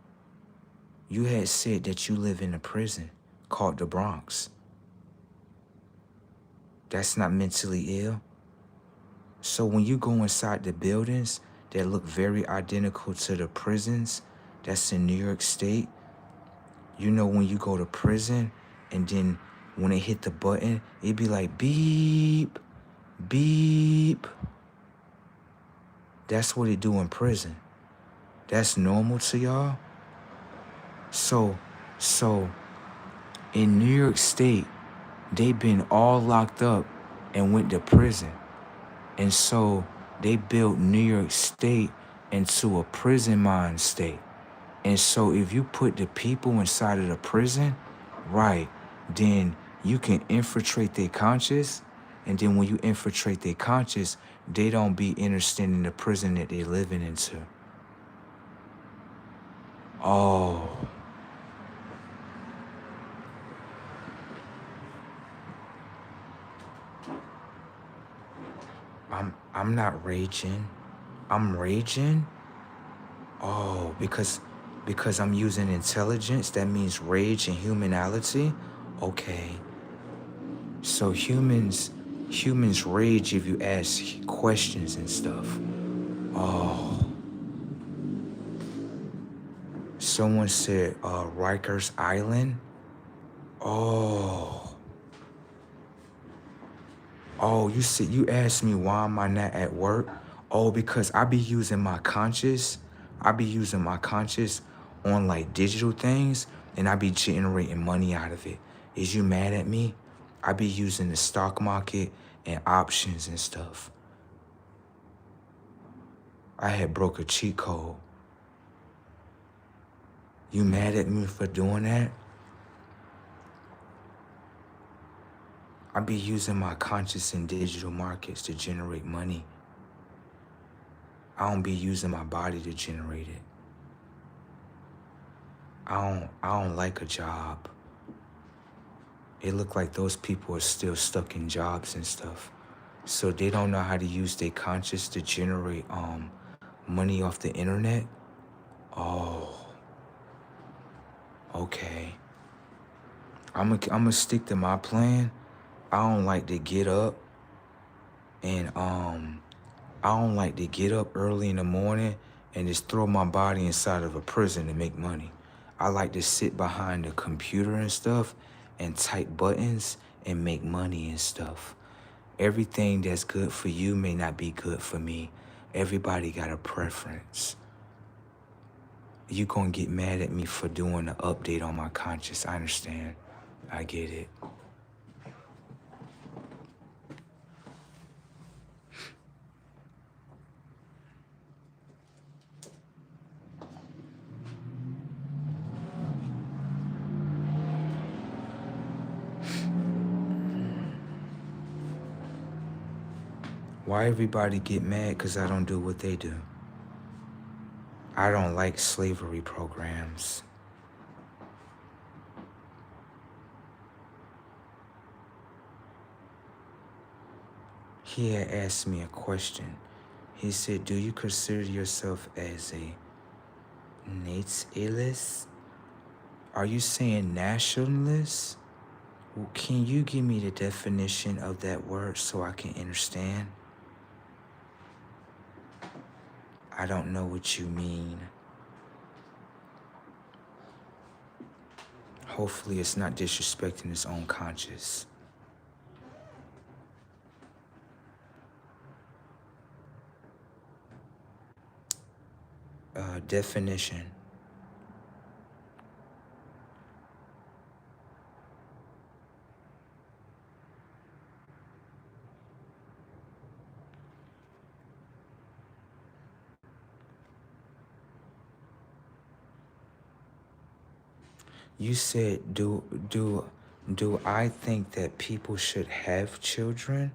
You had said that you live in a prison called the Bronx. That's not mentally ill? So when you go inside the buildings that look very identical to the prisons that's in New York State, you know when you go to prison and then when they hit the button, it'd be like beep, beep. That's what it do in prison. That's normal to y'all? So in New York State, they been all locked up and went to prison. And so they built New York State into a prison mind state. And so if you put the people inside of the prison, right, then you can infiltrate their conscious. And then when you infiltrate their conscious, they don't be understanding the prison that they living into. Oh. I'm not raging. I'm raging? Oh, because I'm using intelligence, that means rage and humanality? Okay. So humans rage if you ask questions and stuff. Oh. Someone said Rikers Island? Oh. Oh, you asked me why am I not at work? Oh, because I be using my conscious. I be using my conscious on like digital things and I be generating money out of it. Is you mad at me? I be using the stock market and options and stuff. I had broke a cheat code. You mad at me for doing that? I be using my conscious in digital markets to generate money. I don't be using my body to generate it. I don't like a job. It look like those people are still stuck in jobs and stuff. So they don't know how to use their conscious to generate money off the internet. Oh. Okay. I'ma stick to my plan. I don't like to get up and I don't like to get up early in the morning and just throw my body inside of a prison to make money. I like to sit behind a computer and stuff and type buttons and make money and stuff. Everything that's good for you may not be good for me. Everybody got a preference. You gonna get mad at me for doing an update on my conscious. I understand. I get it. Why everybody get mad because I don't do what they do? I don't like slavery programs. He had asked me a question. He said, do you consider yourself as a nationalist? Are you saying nationalist? Well, can you give me the definition of that word so I can understand? I don't know what you mean. Hopefully it's not disrespecting his own conscience. Definition. You said, do I think that people should have children?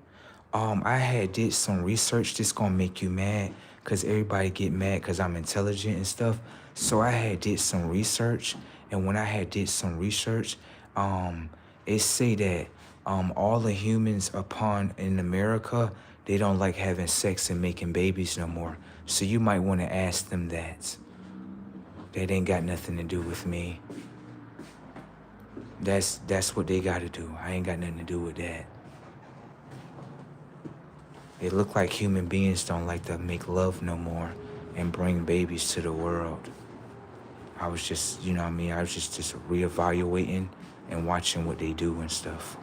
I had did some research. This gonna make you mad, cause everybody get mad cause I'm intelligent and stuff. So I had did some research, and when I had did some research, it say that all the humans upon in America, they don't like having sex and making babies no more. So you might want to ask them that. That ain't got nothing to do with me. That's what they gotta do. I ain't got nothing to do with that. It look like human beings don't like to make love no more and bring babies to the world. I was just, you know what I mean? I was just reevaluating and watching what they do and stuff.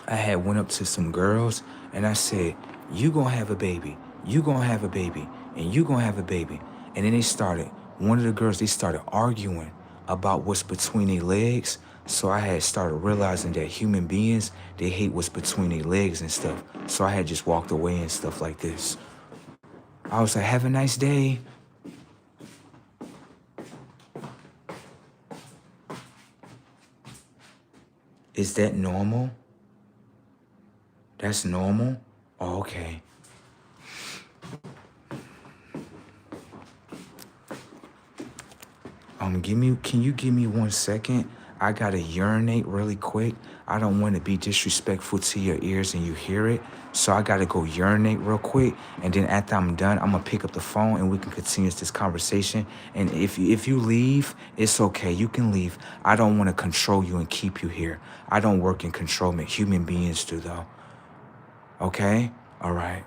I had went up to some girls and I said, you gonna have a baby, you gonna have a baby, and you gonna have a baby. And then one of the girls, they started arguing about what's between their legs. So I had started realizing that human beings, they hate what's between their legs and stuff. So I had just walked away and stuff like this. I was like, have a nice day. Is that normal? That's normal? Oh, okay. Can you give me 1 second? I gotta urinate really quick. I don't want to be disrespectful to your ears and you hear it. So I gotta go urinate real quick. And then after I'm done, I'm gonna pick up the phone and we can continue this conversation. And if you leave, it's okay. You can leave. I don't want to control you and keep you here. I don't work in controlment. Human beings do though. Okay? All right.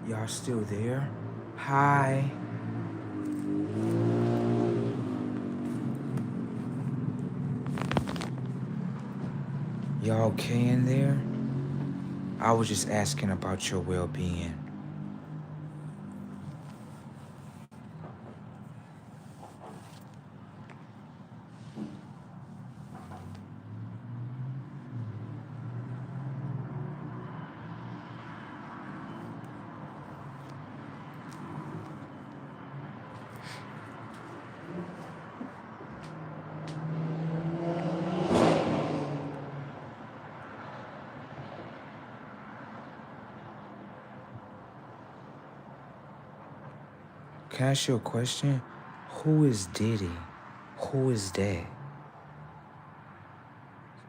Y'all still there? Hi. Y'all okay in there? I was just asking about your well-being. Can I ask you a question? Who is Diddy? Who is that?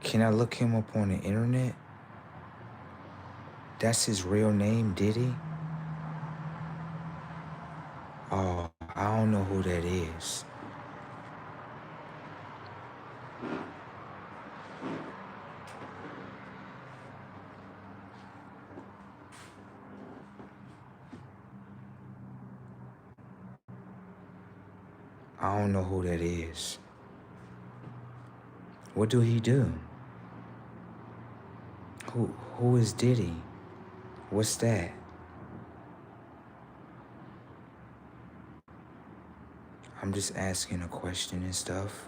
Can I look him up on the internet? That's his real name, Diddy? Oh, I don't know who that is. I don't know who that is. What do he do? Who is Diddy? What's that? I'm just asking a question and stuff.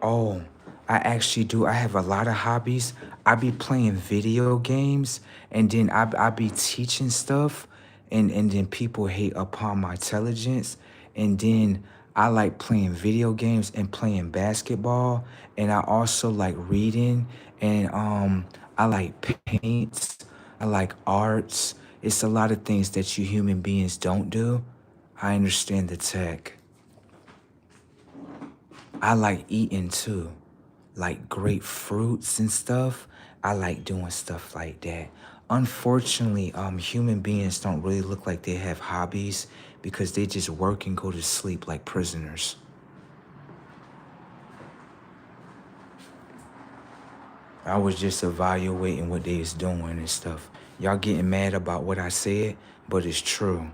Oh, I actually do. I have a lot of hobbies. I be playing video games, and then I be teaching stuff, and then people hate upon my intelligence. And then I like playing video games and playing basketball, and I also like reading, and I like paints. I like arts. It's a lot of things that you human beings don't do. I understand the tech. I like eating too, like grapefruits and stuff. I like doing stuff like that. Unfortunately, human beings don't really look like they have hobbies because they just work and go to sleep like prisoners. I was just evaluating what they is doing and stuff. Y'all getting mad about what I said, but it's true.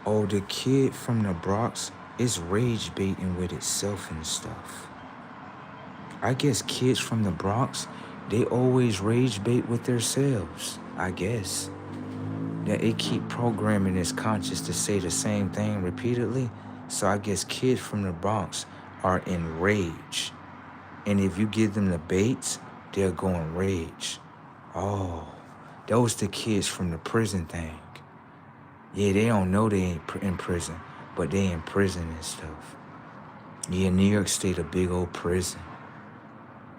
Oh, the kid from the Bronx is rage baiting with itself and stuff. I guess kids from the Bronx, they always rage bait with themselves, I guess. That it keep programming its conscious to say the same thing repeatedly. So I guess kids from the Bronx are in rage. And if you give them the baits, they'll go in rage. Oh, those the kids from the prison thing. Yeah, they don't know they ain't in prison, but they in prison and stuff. Yeah, New York State a big old prison.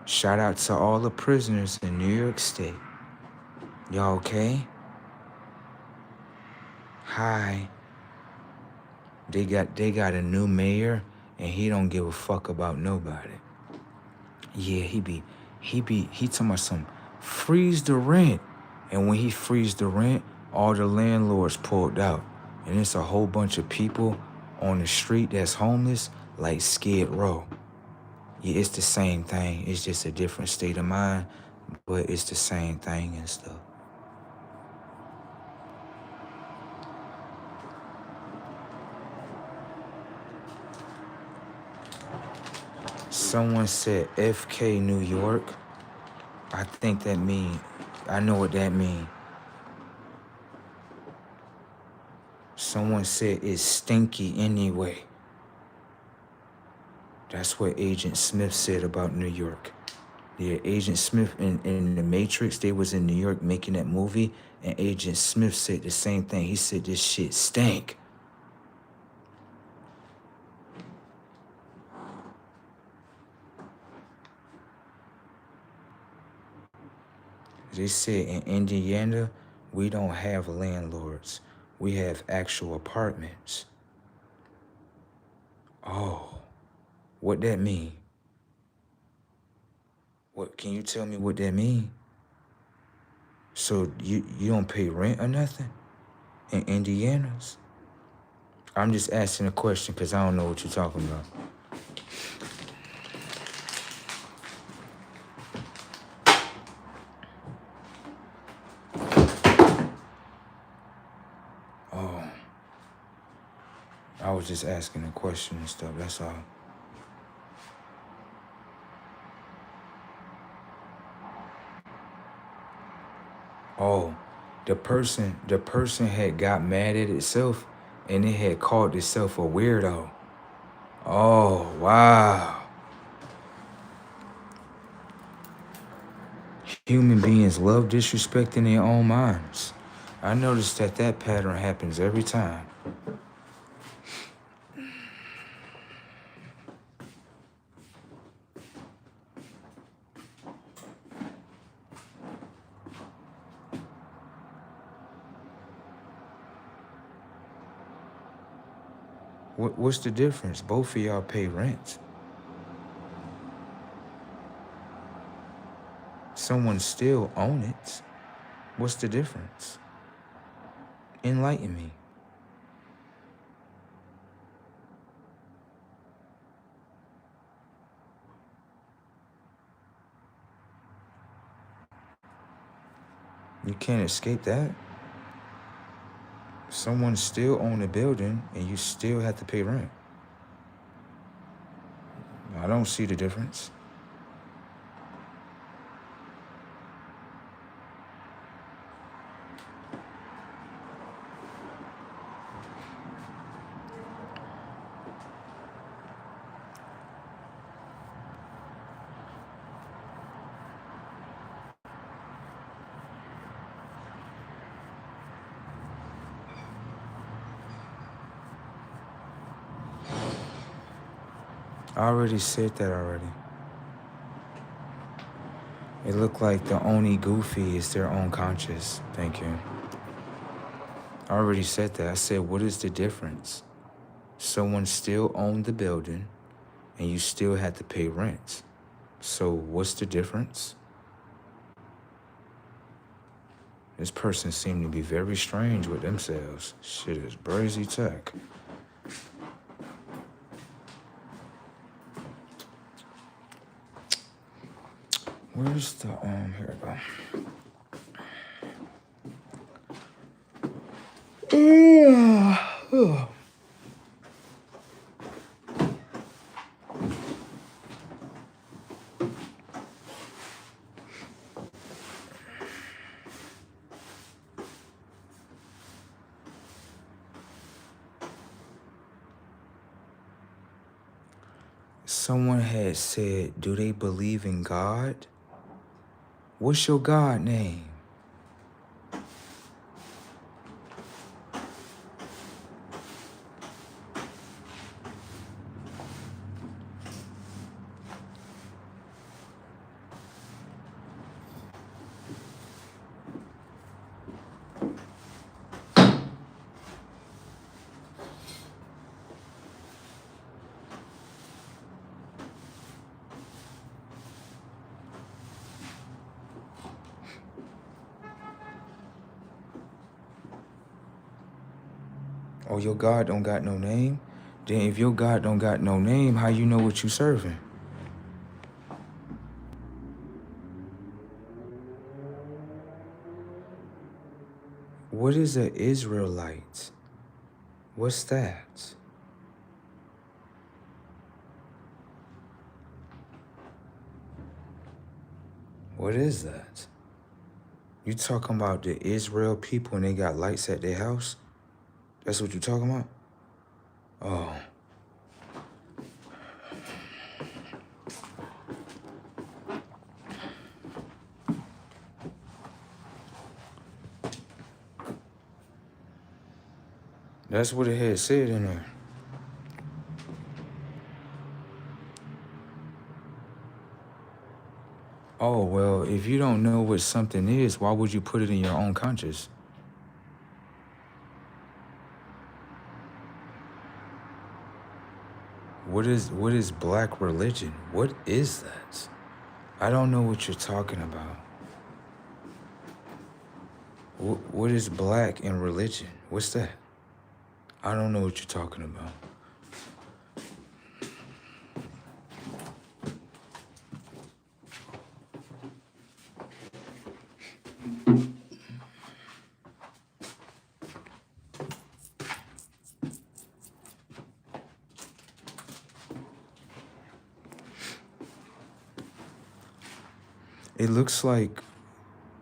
Shout out to all the prisoners in New York State. Y'all okay? Hi. They got a new mayor, and he don't give a fuck about nobody. Yeah, he talking about some freeze the rent. And when he freeze the rent, all the landlords pulled out. And it's a whole bunch of people on the street that's homeless, like Skid Row. Yeah, it's the same thing. It's just a different state of mind, but it's the same thing and stuff. Someone said FK New York. I think that mean, I know what that mean. Someone said it's stinky anyway. That's what Agent Smith said about New York. Yeah, Agent Smith in The Matrix, they was in New York making that movie, and Agent Smith said the same thing. He said this shit stank. They said in Indiana, we don't have landlords. We have actual apartments. Oh, what that mean? What, can you tell me what that mean? So you don't pay rent or nothing in Indiana's? I'm just asking a question because I don't know what you're talking about. Oh, I was just asking a question and stuff, that's all. Oh, the person had got mad at itself and it had called itself a weirdo. Oh, wow. Human beings love disrespecting their own minds. I noticed that pattern happens every time. What's the difference? Both of y'all pay rent. Someone still own it. What's the difference? Enlighten me. You can't escape that. Someone still own a building and you still have to pay rent. I don't see the difference. I already said that already. It looked like the only goofy is their own conscious. Thank you. I already said that. I said, what is the difference? Someone still owned the building and you still had to pay rent. So what's the difference? This person seemed to be very strange with themselves. Shit is brazy tech. Where's the, here we go. Someone had said, do they believe in God? What's your God name? Oh, your God don't got no name? Then if your God don't got no name, how you know what you serving? What is an Israelite? What's that? What is that? You talking about the Israel people and they got lights at their house? That's what you talking about? Oh. That's what it had said in there. Oh, well, if you don't know what something is, why would you put it in your own conscience? What is black religion? What is that? I don't know what you're talking about. What is black in religion? What's that? I don't know what you're talking about. It looks like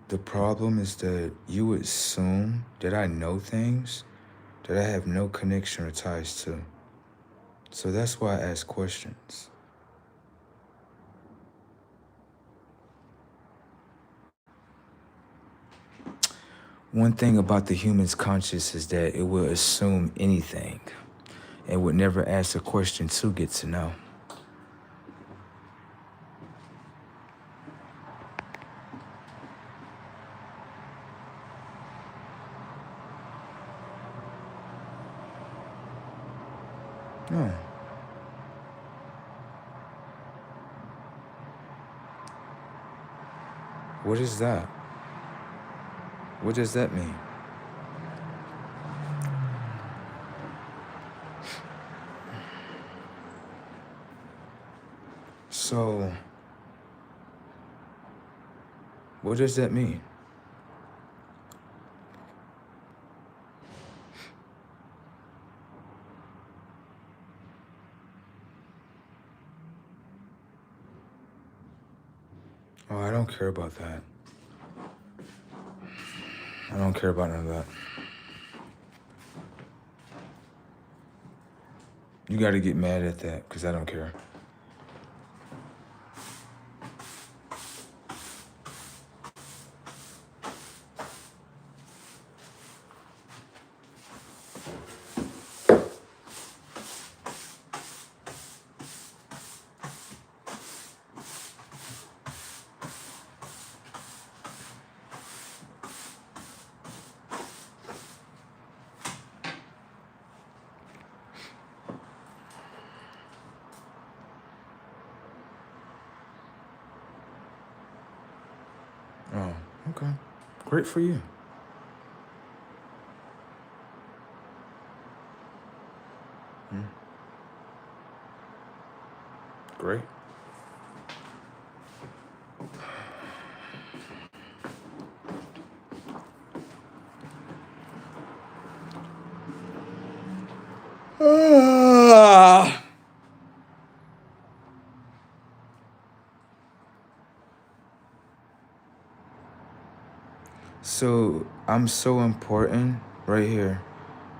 the problem is that you assume that I know things that I have no connection or ties to. So that's why I ask questions. One thing about the human's conscious is that it will assume anything and would never ask a question to get to know. Oh. What is that? What does that mean? So, what does that mean? Oh, I don't care about that. I don't care about none of that. You got to get mad at that because I don't care. Oh, okay. Great for you. Great. Ah. So I'm so important right here,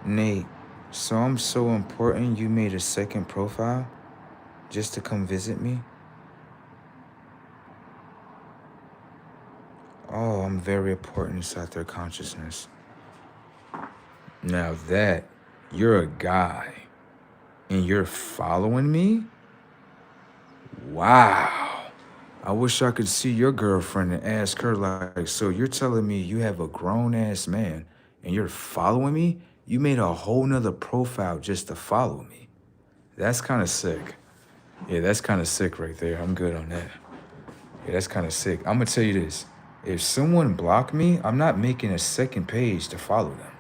Nate. So I'm so important you made a second profile just to come visit me? Oh, I'm very important inside their consciousness. Now that you're a guy and you're following me? Wow. I wish I could see your girlfriend and ask her, like, so you're telling me you have a grown ass man and you're following me? You made a whole nother profile just to follow me. That's kind of sick. Yeah, that's kind of sick right there. I'm good on that. Yeah, that's kind of sick. I'm gonna tell you this. If someone blocked me, I'm not making a second page to follow them.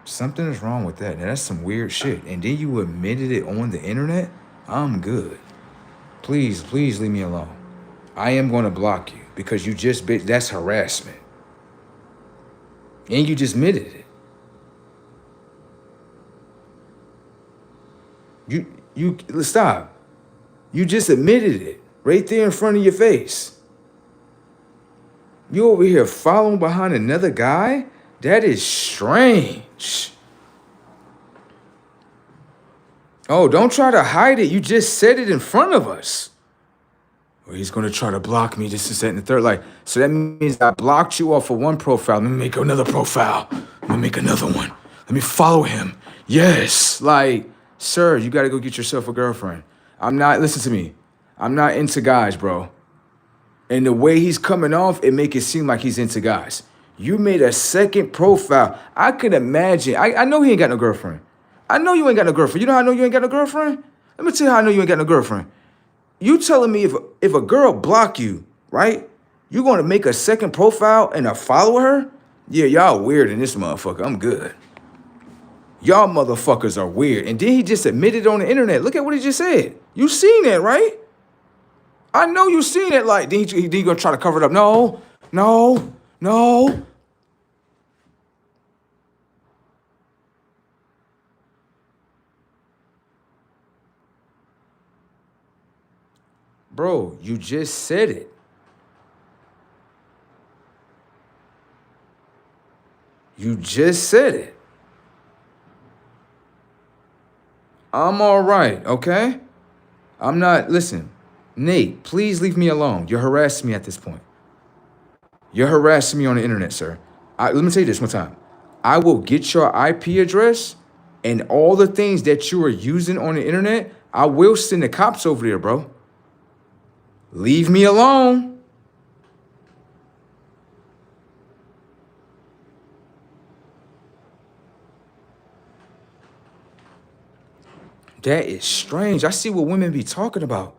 Something is wrong with that. Now, that's some weird shit. And then you admitted it on the internet? I'm good. Please, please leave me alone. I am going to block you because you just, that's harassment. And you just admitted it. Stop. You just admitted it right there in front of your face. You over here following behind another guy? That is strange. Oh, don't try to hide it. You just said it in front of us. Well, he's going to try to block me. This is that and the third. Like, so that means I blocked you off of one profile. Let me make another profile. Let me make another one. Let me follow him. Yes. Like, sir, you got to go get yourself a girlfriend. Listen to me. I'm not into guys, bro. And the way he's coming off, it make it seem like he's into guys. You made a second profile. I could imagine. I know he ain't got no girlfriend. I know you ain't got no girlfriend. You know how I know you ain't got no girlfriend? Let me tell you how I know you ain't got no girlfriend. You telling me if a girl block you, right? You gonna make a second profile and follow her? Yeah, y'all weird in this motherfucker. I'm good. Y'all motherfuckers are weird. And then he just admitted on the internet. Look at what he just said. You seen that, right? I know you seen it. Like, then he gonna try to cover it up. No. Bro, you just said it. You just said it. I'm all right, okay? I'm not, listen, Nate, please leave me alone. You're harassing me at this point. You're harassing me on the internet, sir. Let me tell you this one time. I will get your IP address and all the things that you are using on the internet. I will send the cops over there, bro. Leave me alone. That is strange. I see what women be talking about.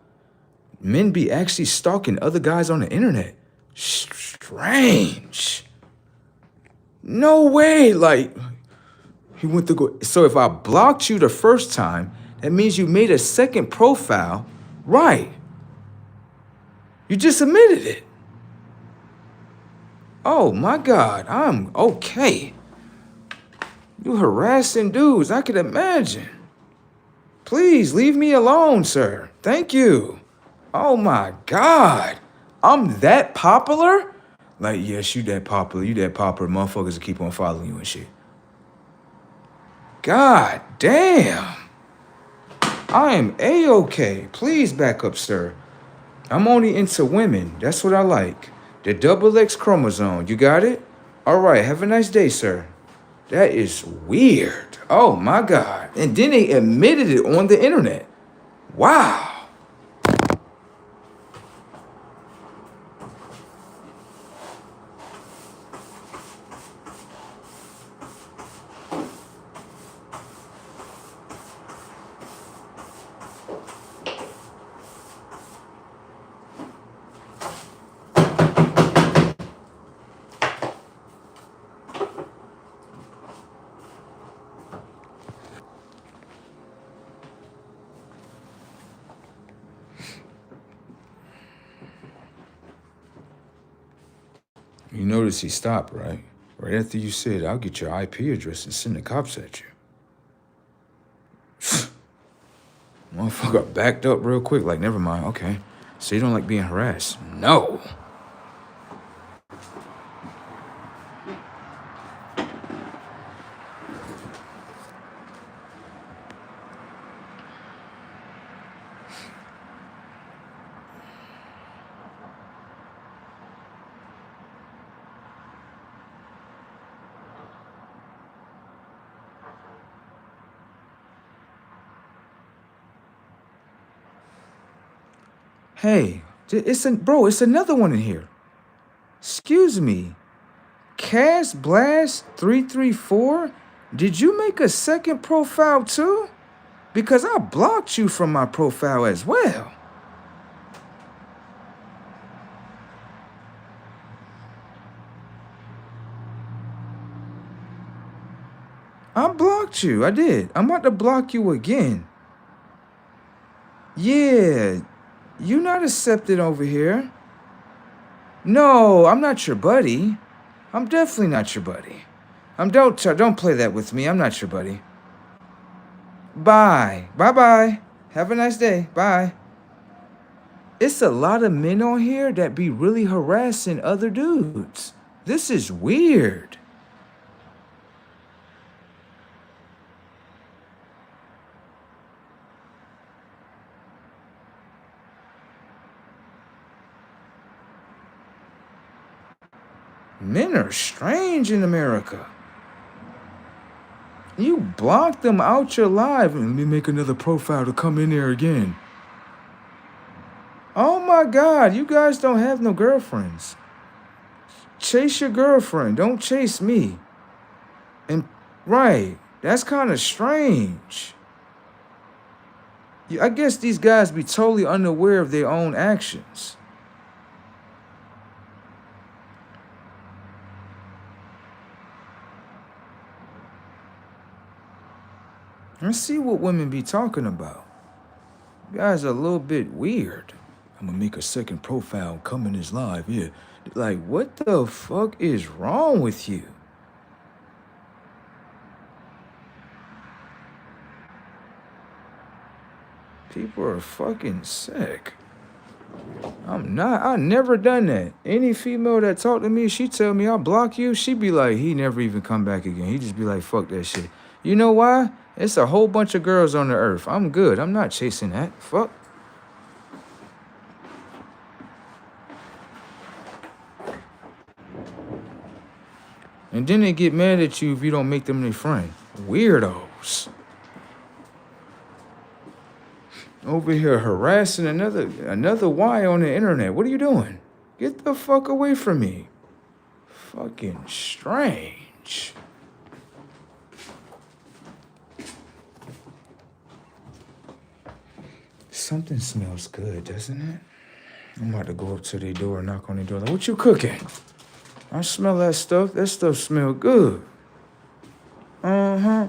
Men be actually stalking other guys on the internet. Strange. No way. Like, he went to go. So if I blocked you the first time, that means you made a second profile. Right. You just admitted it. Oh my God, I'm okay. You harassing dudes, I could imagine. Please leave me alone, sir. Thank you. Oh my God. I'm that popular? Like, yes, you that popular. You that popular. Motherfuckers will keep on following you and shit. God damn. I am A-okay. Please back up, sir. I'm only into women. That's what I like. The double X chromosome. You got it? All right. Have a nice day, sir. That is weird. Oh my God. And then they admitted it on the internet. Wow. You notice he stopped, right? Right after you said, I'll get your IP address and send the cops at you. Motherfucker backed up real quick, like, never mind, okay. So you don't like being harassed? No. Hey, it's another one in here. Excuse me. Cash Blast 334? Did you make a second profile too? Because I blocked you from my profile as well. I blocked you. I did. I'm about to block you again. Yeah, you not accepted over here. No, I'm not your buddy. I'm definitely not your buddy. Don't play that with me. I'm not your buddy. Bye. Bye-bye. Have a nice day. Bye. It's a lot of men on here that be really harassing other dudes. This is weird. Men are strange in America. You blocked them out your life. Let me make another profile to come in there again. Oh my God, you guys don't have no girlfriends. Chase your girlfriend. Don't chase me. And right, that's kind of strange. I guess these guys be totally unaware of their own actions. Let's see what women be talking about. You guys are a little bit weird. I'm gonna make a second profile coming this live. Yeah. Like, what the fuck is wrong with you? People are fucking sick. I never done that. Any female that talk to me, she tell me I'll block you. She be like, he never even come back again. He just be like, fuck that shit. You know why? It's a whole bunch of girls on the earth. I'm good. I'm not chasing that. Fuck. And then they get mad at you if you don't make them their friend. Weirdos. Over here harassing another Y on the internet. What are you doing? Get the fuck away from me. Fucking strange. Something smells good, doesn't it? I'm about to go up to their door and knock on their door. Like, what you cooking? I smell that stuff. That stuff smell good. Uh-huh.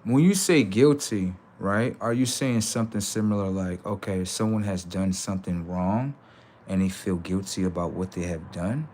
When you say guilty, right, are you saying something similar like, okay, someone has done something wrong and they feel guilty about what they have done?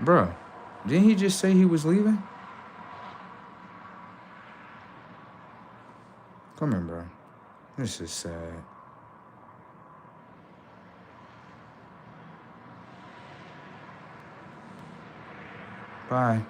Bro, didn't he just say he was leaving? Come here, bro. This is sad. Bye.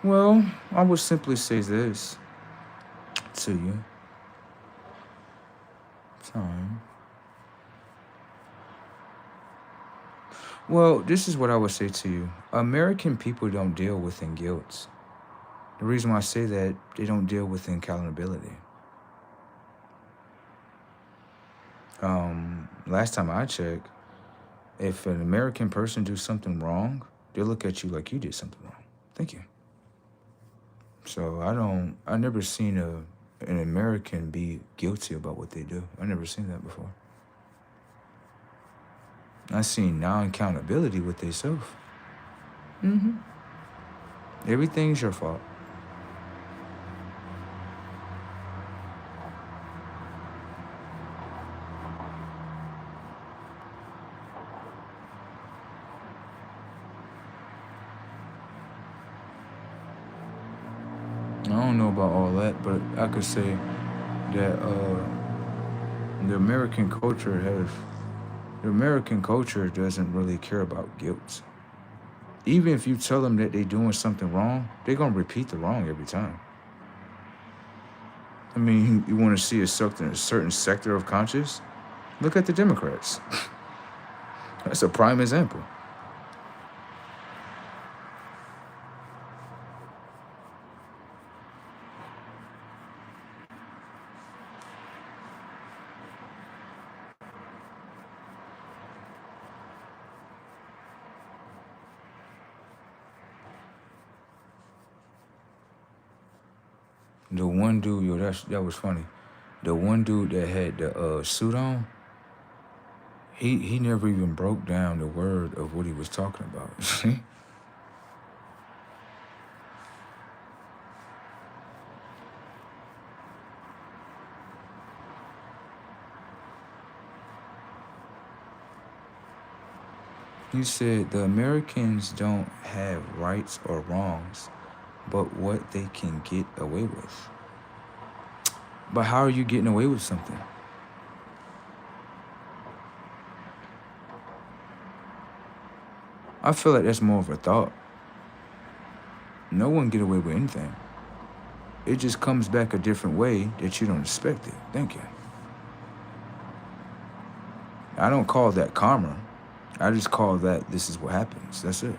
Well, I would simply say this to you. Time. Well, this is what I would say to you. American people don't deal with guilt. The reason why I say that, they don't deal with accountability. Last time I checked, if an American person do something wrong, they look at you like you did something wrong. Thank you. So I never seen an American be guilty about what they do. I never seen that before. I seen non-accountability with themselves. Mm-hmm. Everything's your fault. I don't know about all that, but I could say that the American culture doesn't really care about guilt. Even if you tell them that they're doing something wrong, they're gonna repeat the wrong every time. I mean, you want to see a certain sector of conscience? Look at the Democrats. That's a prime example. The one dude, yo, that was funny. The one dude that had the suit on, he never even broke down the word of what he was talking about. He said the Americans don't have rights or wrongs, but what they can get away with. But how are you getting away with something? I feel like that's more of a thought. No one get away with anything. It just comes back a different way that you don't expect it. Thank you. I don't call that karma. I just call that this is what happens. That's it.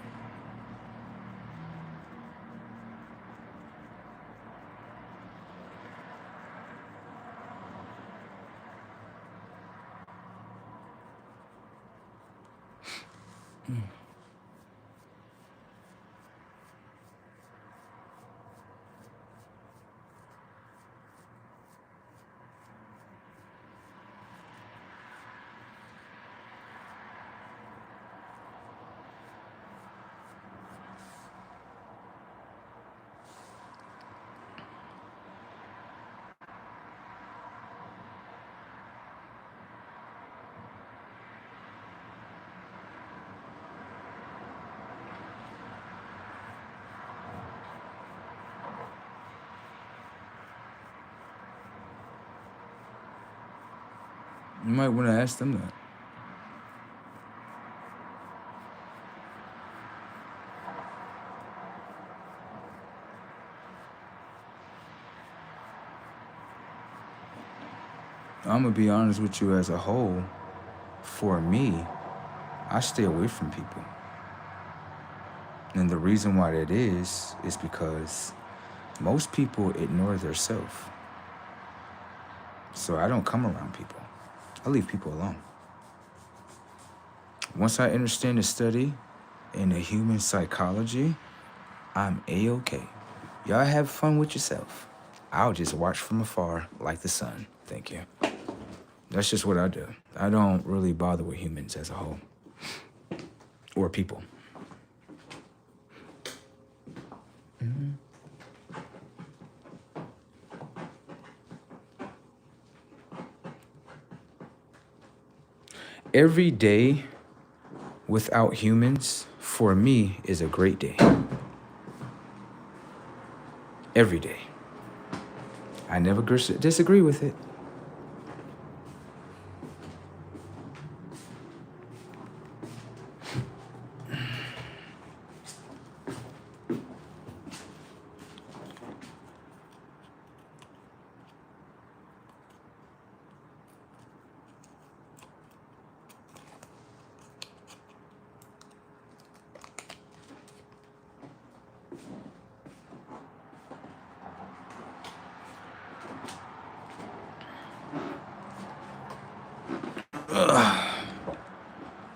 You might want to ask them that. I'm going to be honest with you as a whole. For me, I stay away from people. And the reason why that is because most people ignore their self. So I don't come around people. I leave people alone. Once I understand the study in the human psychology, I'm A-okay. Y'all have fun with yourself. I'll just watch from afar like the sun. Thank you. That's just what I do. I don't really bother with humans as a whole. Or people. Every day without humans, for me, is a great day. Every day. I never disagree with it.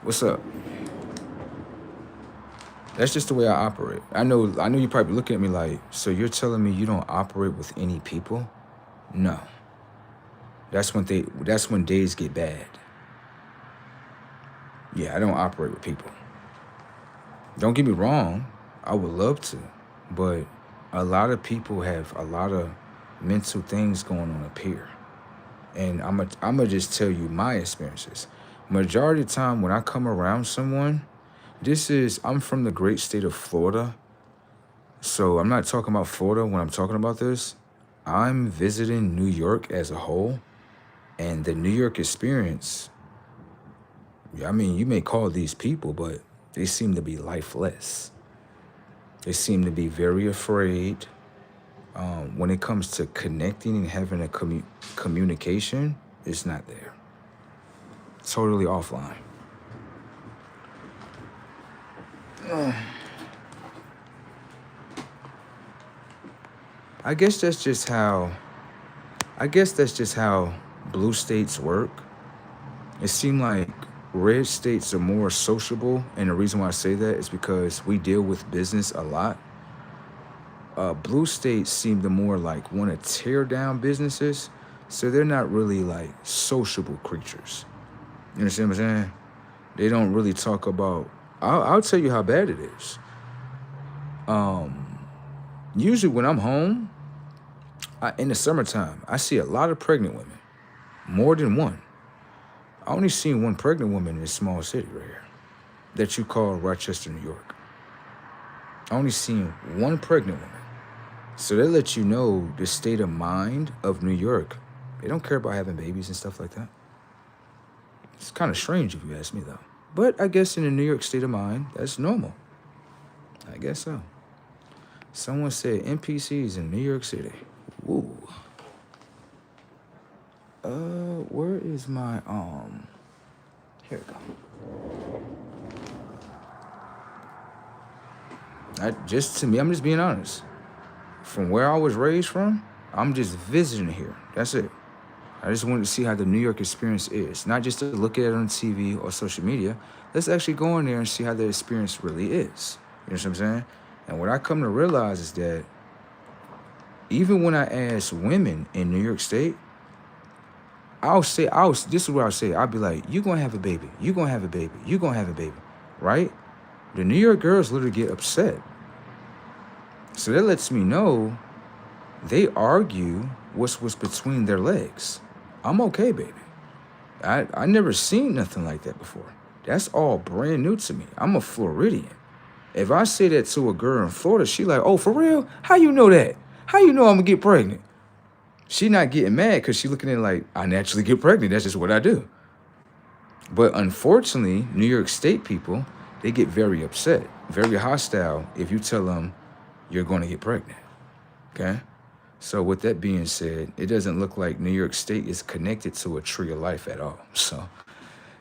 What's up? That's just the way I operate. I know you probably look at me like, so you're telling me you don't operate with any people? No. That's when days get bad. Yeah, I don't operate with people. Don't get me wrong, I would love to, but a lot of people have a lot of mental things going on up here. And I'm gonna just tell you my experiences. Majority of the time when I come around someone, I'm from the great state of Florida. So I'm not talking about Florida when I'm talking about this. I'm visiting New York as a whole. And the New York experience, I mean, you may call these people, but they seem to be lifeless. They seem to be very afraid. When it comes to connecting and having a communication, it's not there. Totally offline. I guess that's just how blue states work. It seems like red states are more sociable, and the reason why I say that is because we deal with business a lot. Blue states seem to more like want to tear down businesses, so they're not really like sociable creatures. You understand what I'm saying? They don't really talk about. I'll tell you how bad it is. Usually when I'm home, in the summertime, I see a lot of pregnant women, more than one. I only seen one pregnant woman in this small city right here that you call Rochester, New York. I only seen one pregnant woman. So they let you know the state of mind of New York. They don't care about having babies and stuff like that. It's kind of strange if you ask me, though. But I guess in the New York state of mind, that's normal. I guess so. Someone said NPCs in New York City. Ooh. Where is my, Here we go. Just to me, I'm just being honest. From where I was raised from, I'm just visiting here. That's it. I just wanted to see how the New York experience is. Not just to look at it on TV or social media. Let's actually go in there and see how the experience really is. You know what I'm saying? And what I come to realize is that even when I ask women in New York State, this is what I'll say. I'll be like, you're going to have a baby. You're going to have a baby. You're going to have a baby. Right? The New York girls literally get upset. So that lets me know they argue what's between their legs. I'm okay, baby. I never seen nothing like that before. That's all brand new to me. I'm a Floridian. If I say that to a girl in Florida, she like, oh, for real? How you know that? How you know I'm gonna get pregnant? She not getting mad because she looking at it like, I naturally get pregnant. That's just what I do. But unfortunately, New York State people, they get very upset, very hostile if you tell them you're going to get pregnant, okay? So with that being said, it doesn't look like New York State is connected to a tree of life at all. So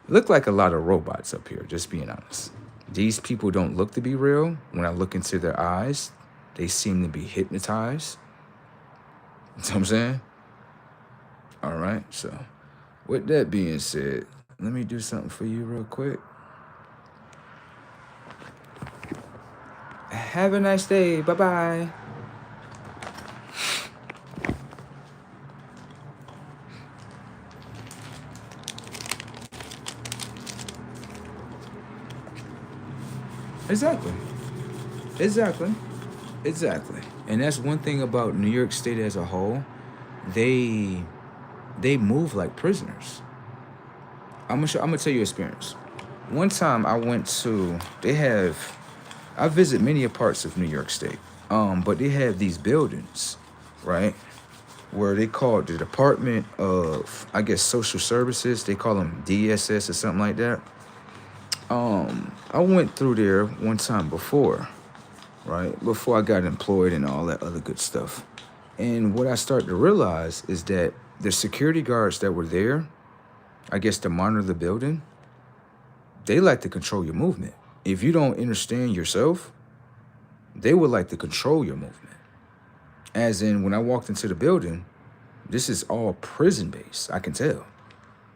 it look like a lot of robots up here, just being honest. These people don't look to be real. When I look into their eyes, they seem to be hypnotized. You know what I'm saying? All right, so with that being said, let me do something for you real quick. Have a nice day. Bye-bye. Exactly. And that's one thing about New York State as a whole. They move like prisoners. I'm gonna tell you experience. One time I went to, I visit many parts of New York State, but they have these buildings, right, where they call it the Department of, I guess, Social Services. They call them DSS or something like that. I went through there one time before, right, before I got employed and all that other good stuff. And what I started to realize is that the security guards that were there, I guess to monitor the building, they like to control your movement. If you don't understand yourself, they would like to control your movement. As in, when I walked into the building, this is all prison-based, I can tell.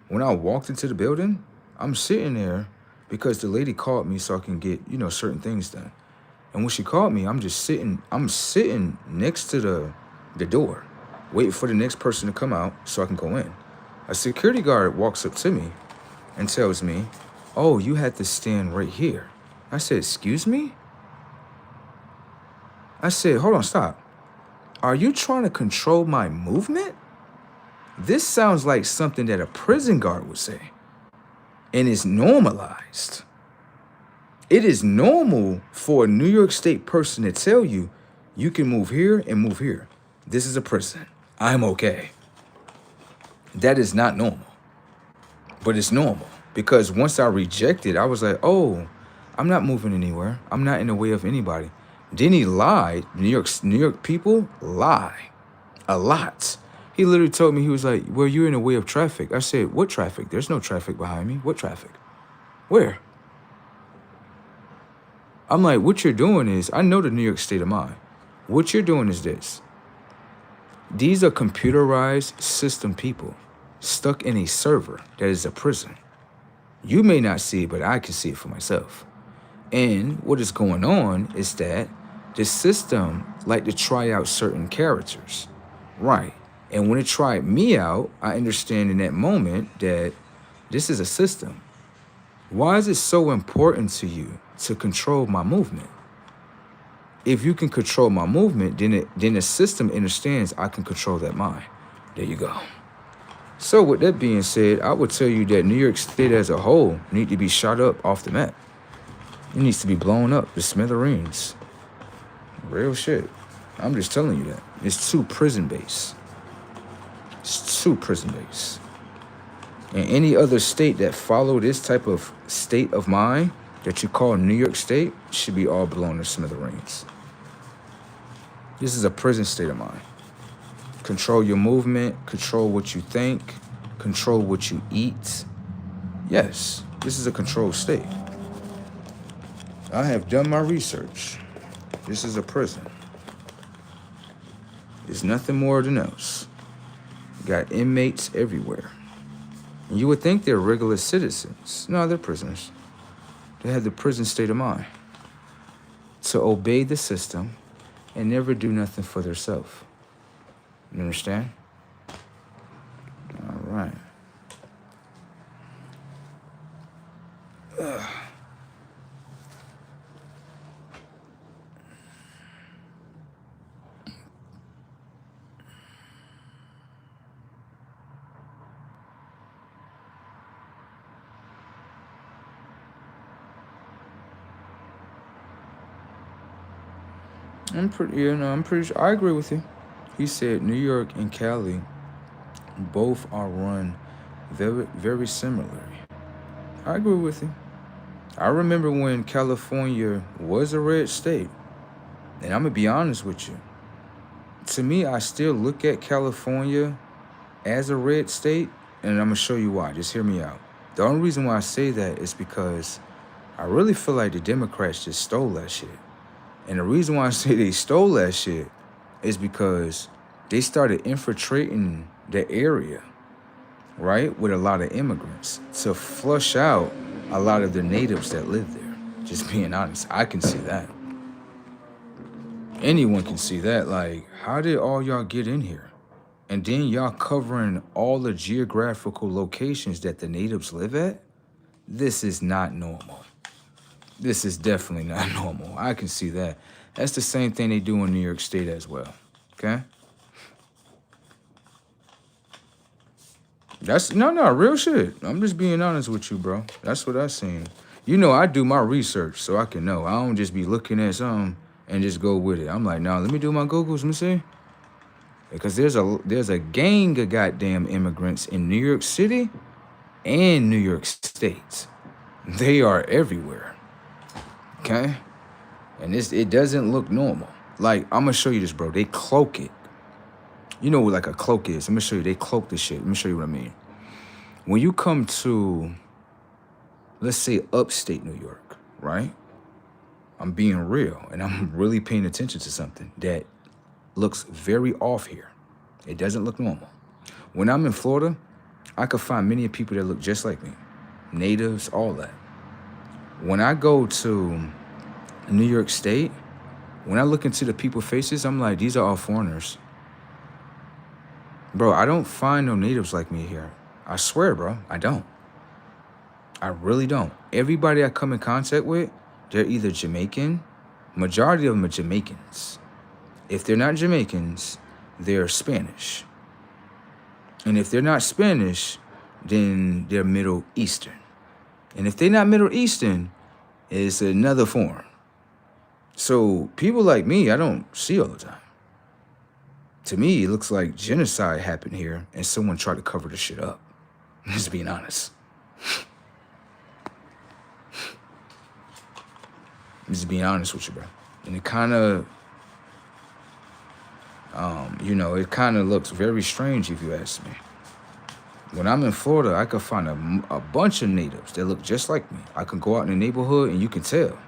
When I walked into the building, I'm sitting there because the lady called me so I can get, certain things done. And when she called me, I'm sitting next to the door, waiting for the next person to come out so I can go in. A security guard walks up to me and tells me, oh, you had to stand right here. I said, excuse me? I said, hold on, stop. Are you trying to control my movement? This sounds like something that a prison guard would say. And it's normalized. It is normal for a New York State person to tell you, you can move here and move here. This is a prison. I'm okay. That is not normal. But it's normal. Because once I rejected, I was like, oh, I'm not moving anywhere. I'm not in the way of anybody. Then he lied. New York people lie a lot. He literally told me, he was like, well, you're in the way of traffic. I said, what traffic? There's no traffic behind me. What traffic? Where? I'm like, what you're doing is, I know the New York state of mind. What you're doing is this. These are computerized system people stuck in a server that is a prison. You may not see it, but I can see it for myself. And what is going on is that the system like to try out certain characters. Right. And when it tried me out, I understand in that moment that this is a system. Why is it so important to you to control my movement? If you can control my movement, then the system understands I can control that mind. There you go. So with that being said, I would tell you that New York State as a whole need to be shot up off the map. It needs to be blown up, the smithereens. Real shit. I'm just telling you that. It's too prison-based. It's too prison-based. And any other state that follow this type of state of mind that you call New York State should be all blown to smithereens. This is a prison state of mind. Control your movement, control what you think, control what you eat. Yes, This is a controlled state. I have done my research. This is a prison. It's nothing more than else. Got inmates everywhere. And you would think they're regular citizens. No, they're prisoners. They have the prison state of mind to obey the system and never do nothing for themselves. You understand? All right. I'm pretty sure. I agree with you. He said New York and Cali both are run very, very similarly. I agree with you. I remember when California was a red state, and I'm gonna be honest with you. To me, I still look at California as a red state, and I'm gonna show you why. Just hear me out. The only reason why I say that is because I really feel like the Democrats just stole that shit. And the reason why I say they stole that shit is because they started infiltrating the area, right, with a lot of immigrants to flush out a lot of the natives that live there. Just being honest, I can see that. Anyone can see that. Like, how did all y'all get in here? And then y'all covering all the geographical locations that the natives live at? This is not normal. This is definitely not normal. I can see that. That's the same thing they do in New York State as well. Okay? That's no, real shit. I'm just being honest with you, bro. That's what I seen. You know, I do my research so I can know. I don't just be looking at something and just go with it. I'm like, nah, let me do my Googles, let me see. Because there's a gang of goddamn immigrants in New York City and New York State. They are everywhere. Okay? And it doesn't look normal. Like, I'm gonna show you this, bro. They cloak it. You know what like a cloak is. I'm gonna show you. They cloak this shit. Let me show you what I mean. When you come to, let's say, upstate New York, right? I'm being real, and I'm really paying attention to something that looks very off here. It doesn't look normal. When I'm in Florida, I could find many people that look just like me. Natives, all that. When I go to New York State, when I look into the people's faces, I'm like, these are all foreigners. Bro, I don't find no natives like me here. I swear, bro, I don't. I really don't. Everybody I come in contact with, they're either Jamaican. Majority of them are Jamaicans. If they're not Jamaicans, they're Spanish. And if they're not Spanish, then they're Middle Eastern. And if they're not Middle Eastern, it's another form. So people like me, I don't see all the time. To me, it looks like genocide happened here and someone tried to cover the shit up. Just being honest. Just being honest with you, bro. And it kind of, it kind of looks very strange if you ask me. When I'm in Florida, I could find a bunch of natives that look just like me. I can go out in the neighborhood and you can tell.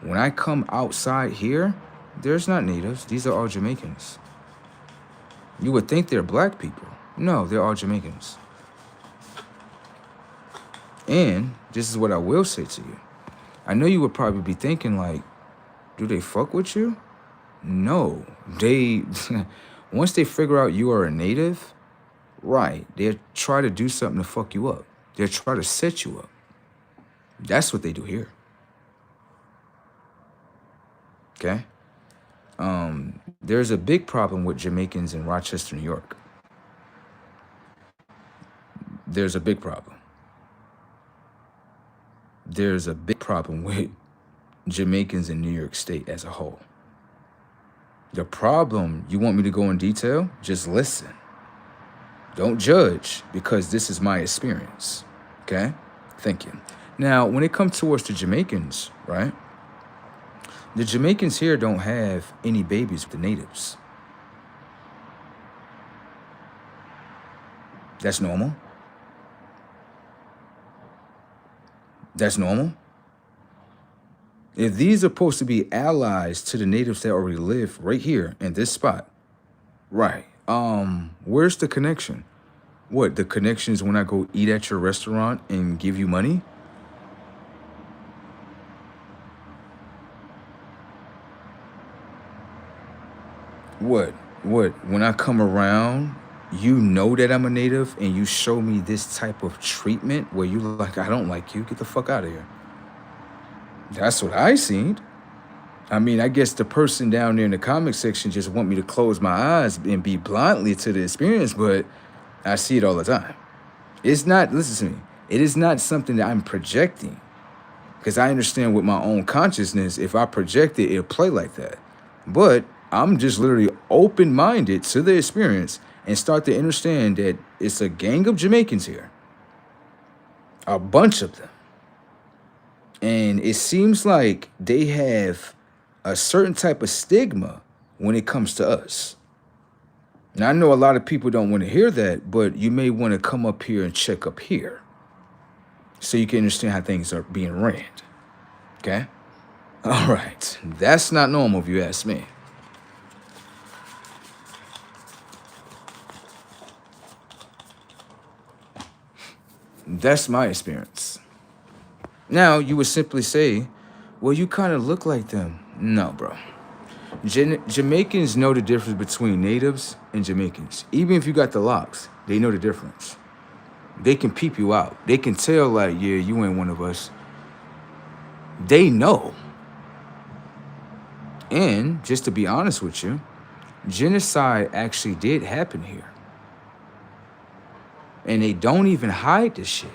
When I come outside here, there's not natives. These are all Jamaicans. You would think they're black people. No, they're all Jamaicans. And this is what I will say to you. I know you would probably be thinking like, do they fuck with you? No, they, once they figure out you are a native, right, they'll try to do something to fuck you up. They'll try to set you up. That's what they do here. Okay? There's a big problem with Jamaicans in Rochester, New York. There's a big problem. There's a big problem with Jamaicans in New York State as a whole. The problem, you want me to go in detail? Just listen. Don't judge, because this is my experience. Okay? Thank you. Now, when it comes towards the Jamaicans, right? The Jamaicans here don't have any babies with the natives. That's normal. That's normal. If these are supposed to be allies to the natives that already live right here in this spot, right? Where's the connection? What, the connection is when I go eat at your restaurant and give you money? What? When I come around, you know that I'm a native and you show me this type of treatment where you like, I don't like you, get the fuck out of here. That's what I seen. I mean, I guess the person down there in the comment section just want me to close my eyes and be blindly to the experience, but I see it all the time. It's not, listen to me, it is not something that I'm projecting. Because I understand with my own consciousness, if I project it, it'll play like that. But I'm just literally open-minded to the experience and start to understand that it's a gang of Jamaicans here. A bunch of them. And it seems like they have a certain type of stigma when it comes to us. Now, I know a lot of people don't want to hear that, but you may want to come up here and check up here so you can understand how things are being ran. Okay? All right. That's not normal if you ask me. That's my experience. Now, you would simply say, well, you kind of look like them. No, bro. Jamaicans know the difference between natives and Jamaicans. Even if you got the locks, they know the difference. They can peep you out. They can tell, like, yeah, you ain't one of us. They know. And just to be honest with you, genocide actually did happen here. And they don't even hide this shit.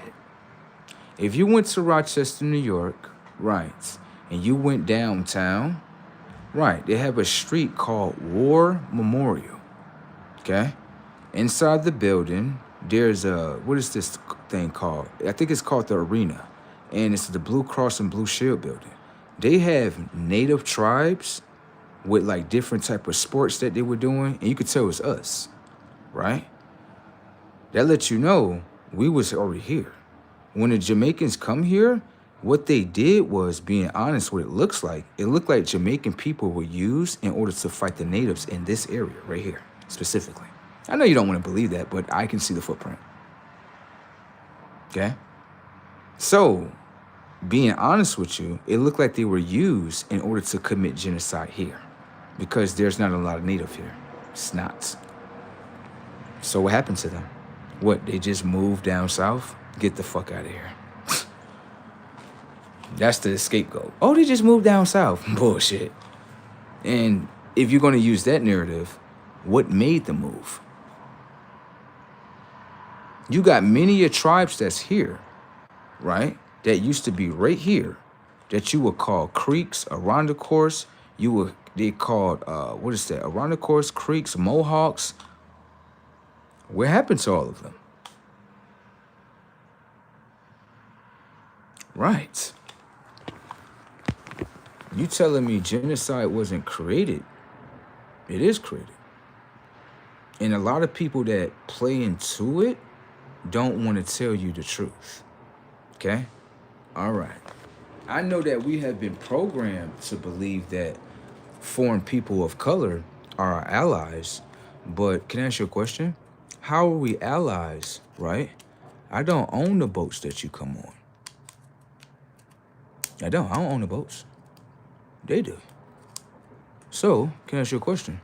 If you went to Rochester, New York, right, and you went downtown, right, they have a street called War Memorial, okay? Inside the building, there's a, what is this thing called? I think it's called the Arena, and it's the Blue Cross and Blue Shield building. They have native tribes with like different type of sports that they were doing, and you could tell it's us, right? That lets you know we was already here. When the Jamaicans come here, what they did was, being honest, what it looked like Jamaican people were used in order to fight the natives in this area right here, specifically. I know you don't want to believe that, but I can see the footprint. Okay? So, being honest with you, it looked like they were used in order to commit genocide here because there's not a lot of native here. It's not. So what happened to them? What, they just moved down south? Get the fuck out of here. That's the scapegoat. Oh, they just moved down south. Bullshit. And if you're going to use that narrative, what made the move? You got many tribes that's here, right? That used to be right here, that you would call Creeks, Arondacors. They called, what is that? Arondacors, Creeks, Mohawks. What happened to all of them? Right. You telling me genocide wasn't created? It is created. And a lot of people that play into it don't want to tell you the truth. Okay? All right. I know that we have been programmed to believe that foreign people of color are our allies, but can I ask you a question? How are we allies, right? I don't own the boats that you come on. I don't own the boats. They do. So, can I ask you a question?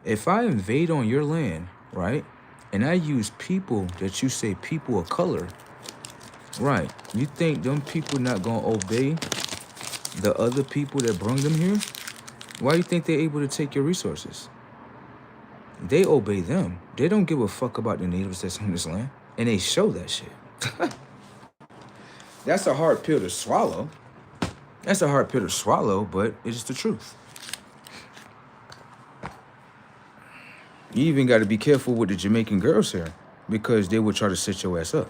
If I invade on your land, right, and I use people that you say people of color, right, you think them people not gonna obey the other people that brought them here? Why do you think they're able to take your resources? They obey them. They don't give a fuck about the natives that's on this land. And they show that shit. That's a hard pill to swallow. That's a hard pill to swallow, but it's the truth. You even got to be careful with the Jamaican girls here because they will try to set your ass up.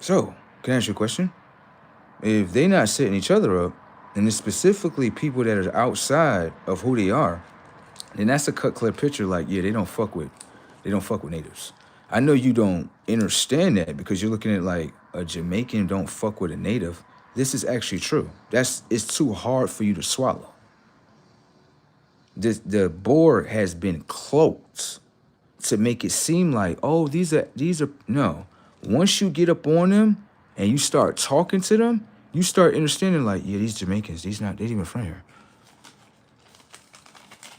So, can I ask you a question? If they not setting each other up, and it's specifically people that are outside of who they are, then that's a cut clear picture like, yeah, they don't fuck with natives. I know you don't understand that because you're looking at like a Jamaican don't fuck with a native, this is actually true. It's too hard for you to swallow. The board has been cloaked to make it seem like, oh, these are no. Once you get up on them and you start talking to them, you start understanding like, yeah, these Jamaicans, they ain't even from here.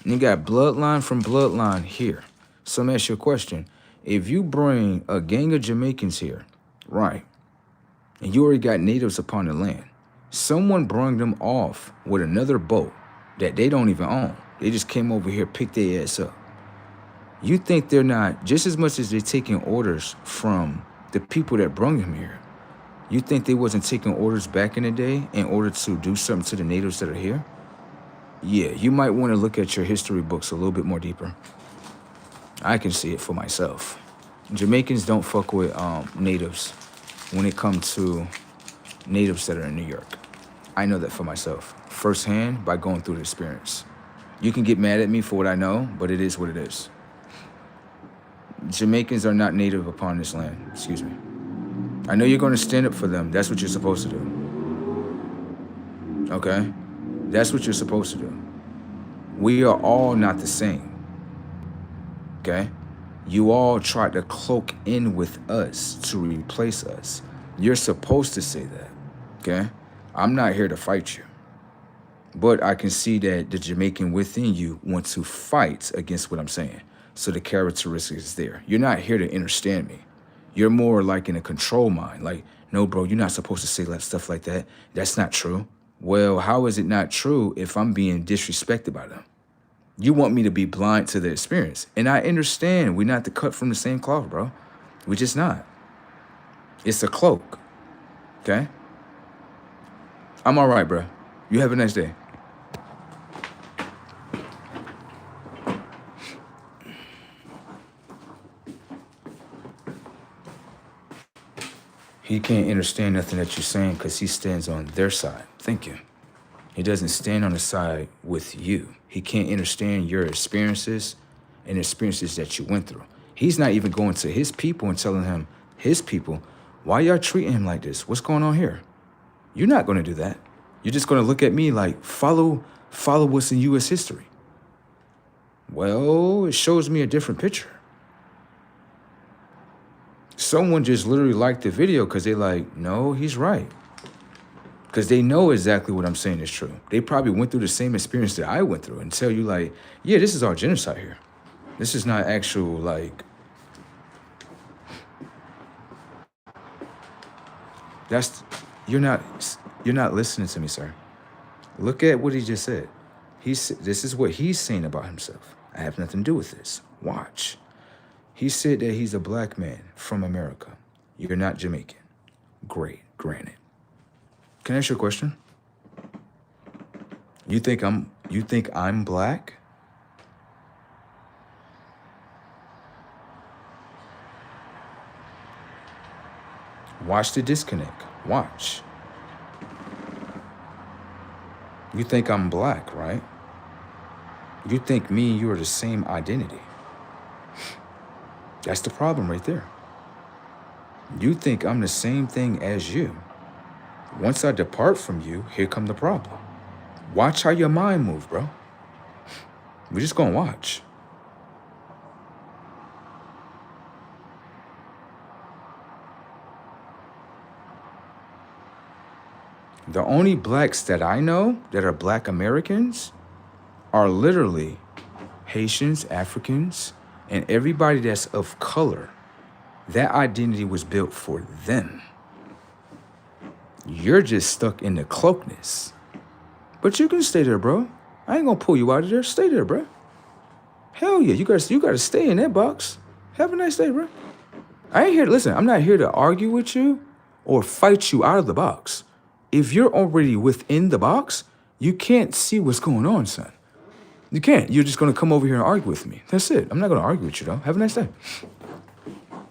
And you got bloodline from bloodline here. So let me ask you a question. If you bring a gang of Jamaicans here, right, and you already got natives upon the land, someone brought them off with another boat that they don't even own. They just came over here, picked their ass up. You think they're not, just as much as they're taking orders from the people that brought them here, you think they wasn't taking orders back in the day in order to do something to the natives that are here? Yeah, you might want to look at your history books a little bit more deeper. I can see it for myself. Jamaicans don't fuck with natives when it comes to natives that are in New York. I know that for myself, firsthand, by going through the experience. You can get mad at me for what I know, but it is what it is. Jamaicans are not native upon this land, excuse me. I know you're going to stand up for them. That's what you're supposed to do. Okay? That's what you're supposed to do. We are all not the same. Okay? You all try to cloak in with us to replace us. You're supposed to say that. Okay? I'm not here to fight you. But I can see that the Jamaican within you wants to fight against what I'm saying. So the characteristic is there. You're not here to understand me. You're more like in a control mind. Like, no, bro, you're not supposed to say stuff like that. That's not true. Well, how is it not true if I'm being disrespected by them? You want me to be blind to the experience. And I understand we're not cut from the same cloth, bro. We're just not. It's a cloak. Okay? I'm all right, bro. You have a nice day. He can't understand nothing that you're saying because he stands on their side. Thank you. He doesn't stand on the side with you. He can't understand your experiences and experiences that you went through. He's not even going to his people and telling him, his people, why y'all treating him like this? What's going on here? You're not going to do that. You're just going to look at me like, follow what's in U.S. history. Well, it shows me a different picture. Someone just literally liked the video because they're like, no, he's right. Because they know exactly what I'm saying is true. They probably went through the same experience that I went through and tell you like, yeah, this is all genocide here. This is not actual like, you're not listening to me, sir. Look at what he just said. This is what he's saying about himself. I have nothing to do with this. Watch. He said that he's a black man from America. You're not Jamaican. Great, granted. Can I ask you a question? You think I'm black? Watch the disconnect. Watch. You think I'm black, right? You think me and you are the same identity. That's the problem right there. You think I'm the same thing as you. Once I depart from you, here come the problem. Watch how your mind moves, bro. We're just gonna watch. The only blacks that I know that are black Americans are literally Haitians, Africans, and everybody that's of color. That identity was built for them. You're just stuck in the cloakness. But you can stay there, bro. I ain't gonna pull you out of there. Stay there, bro. Hell yeah, you gotta stay in that box. Have a nice day, bro. I ain't here to listen. I'm not here to argue with you or fight you out of the box. If you're already within the box, you can't see what's going on, son. You can't. You're just gonna come over here and argue with me. That's it. I'm not gonna argue with you, though. Have a nice day.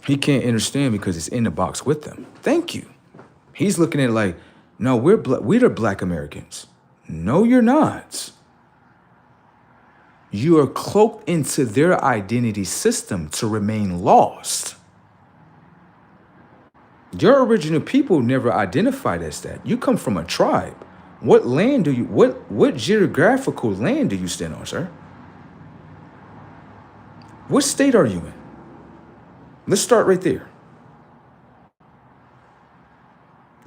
He can't understand because it's in the box with them. Thank you. He's looking at it like, no, we're the black Americans. No, you're not. You are cloaked into their identity system to remain lost. Your original people never identified as that. You come from a tribe. What land do you, what geographical land do you stand on, sir? What state are you in? Let's start right there.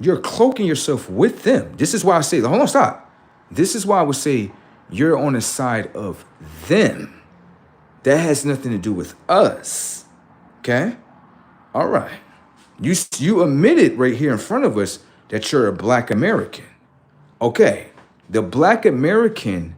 You're cloaking yourself with them. This is why I say, hold on, stop. This is why I would say you're on the side of them. That has nothing to do with us. Okay? All right. You admitted right here in front of us that you're a Black American. Okay. The Black American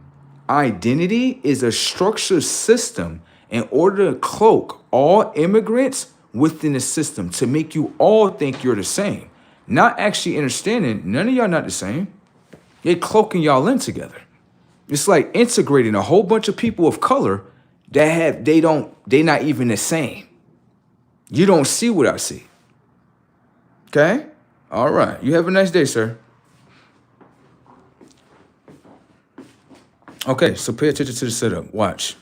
identity is a structured system in order to cloak all immigrants within the system to make you all think you're the same. Not actually understanding none of y'all not the same. They're cloaking y'all in together. It's like integrating a whole bunch of people of color that they're not even the same. You don't see what I see. Okay? All right. You have a nice day, sir. Okay, so pay attention to the setup. Watch.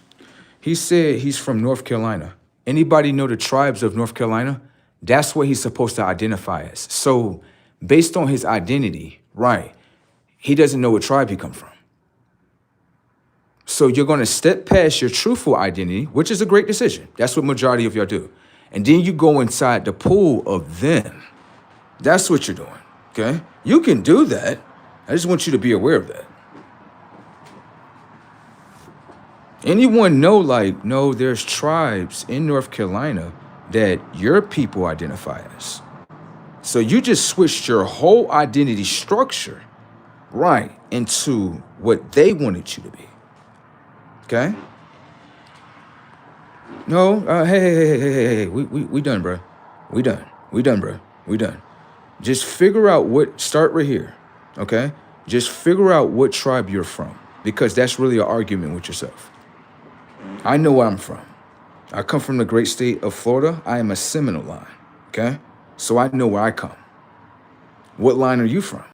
He said he's from North Carolina. Anybody know the tribes of North Carolina? That's what he's supposed to identify as. So based on his identity, right, he doesn't know what tribe he come from. So you're going to step past your truthful identity, which is a great decision. That's what majority of y'all do. And then you go inside the pool of them. That's what you're doing, okay? You can do that. I just want you to be aware of that. Anyone know, like, no, there's tribes in North Carolina that your people identify as. So you just switched your whole identity structure, right, into what they wanted you to be. Okay? No, hey, we done, bro. We done, bro. We done. Just figure out start right here, okay? Just figure out what tribe you're from, because that's really an argument with yourself. I know where I'm from. I come from the great state of Florida. I am a Seminole line, okay? So I know where I come. What line are you from?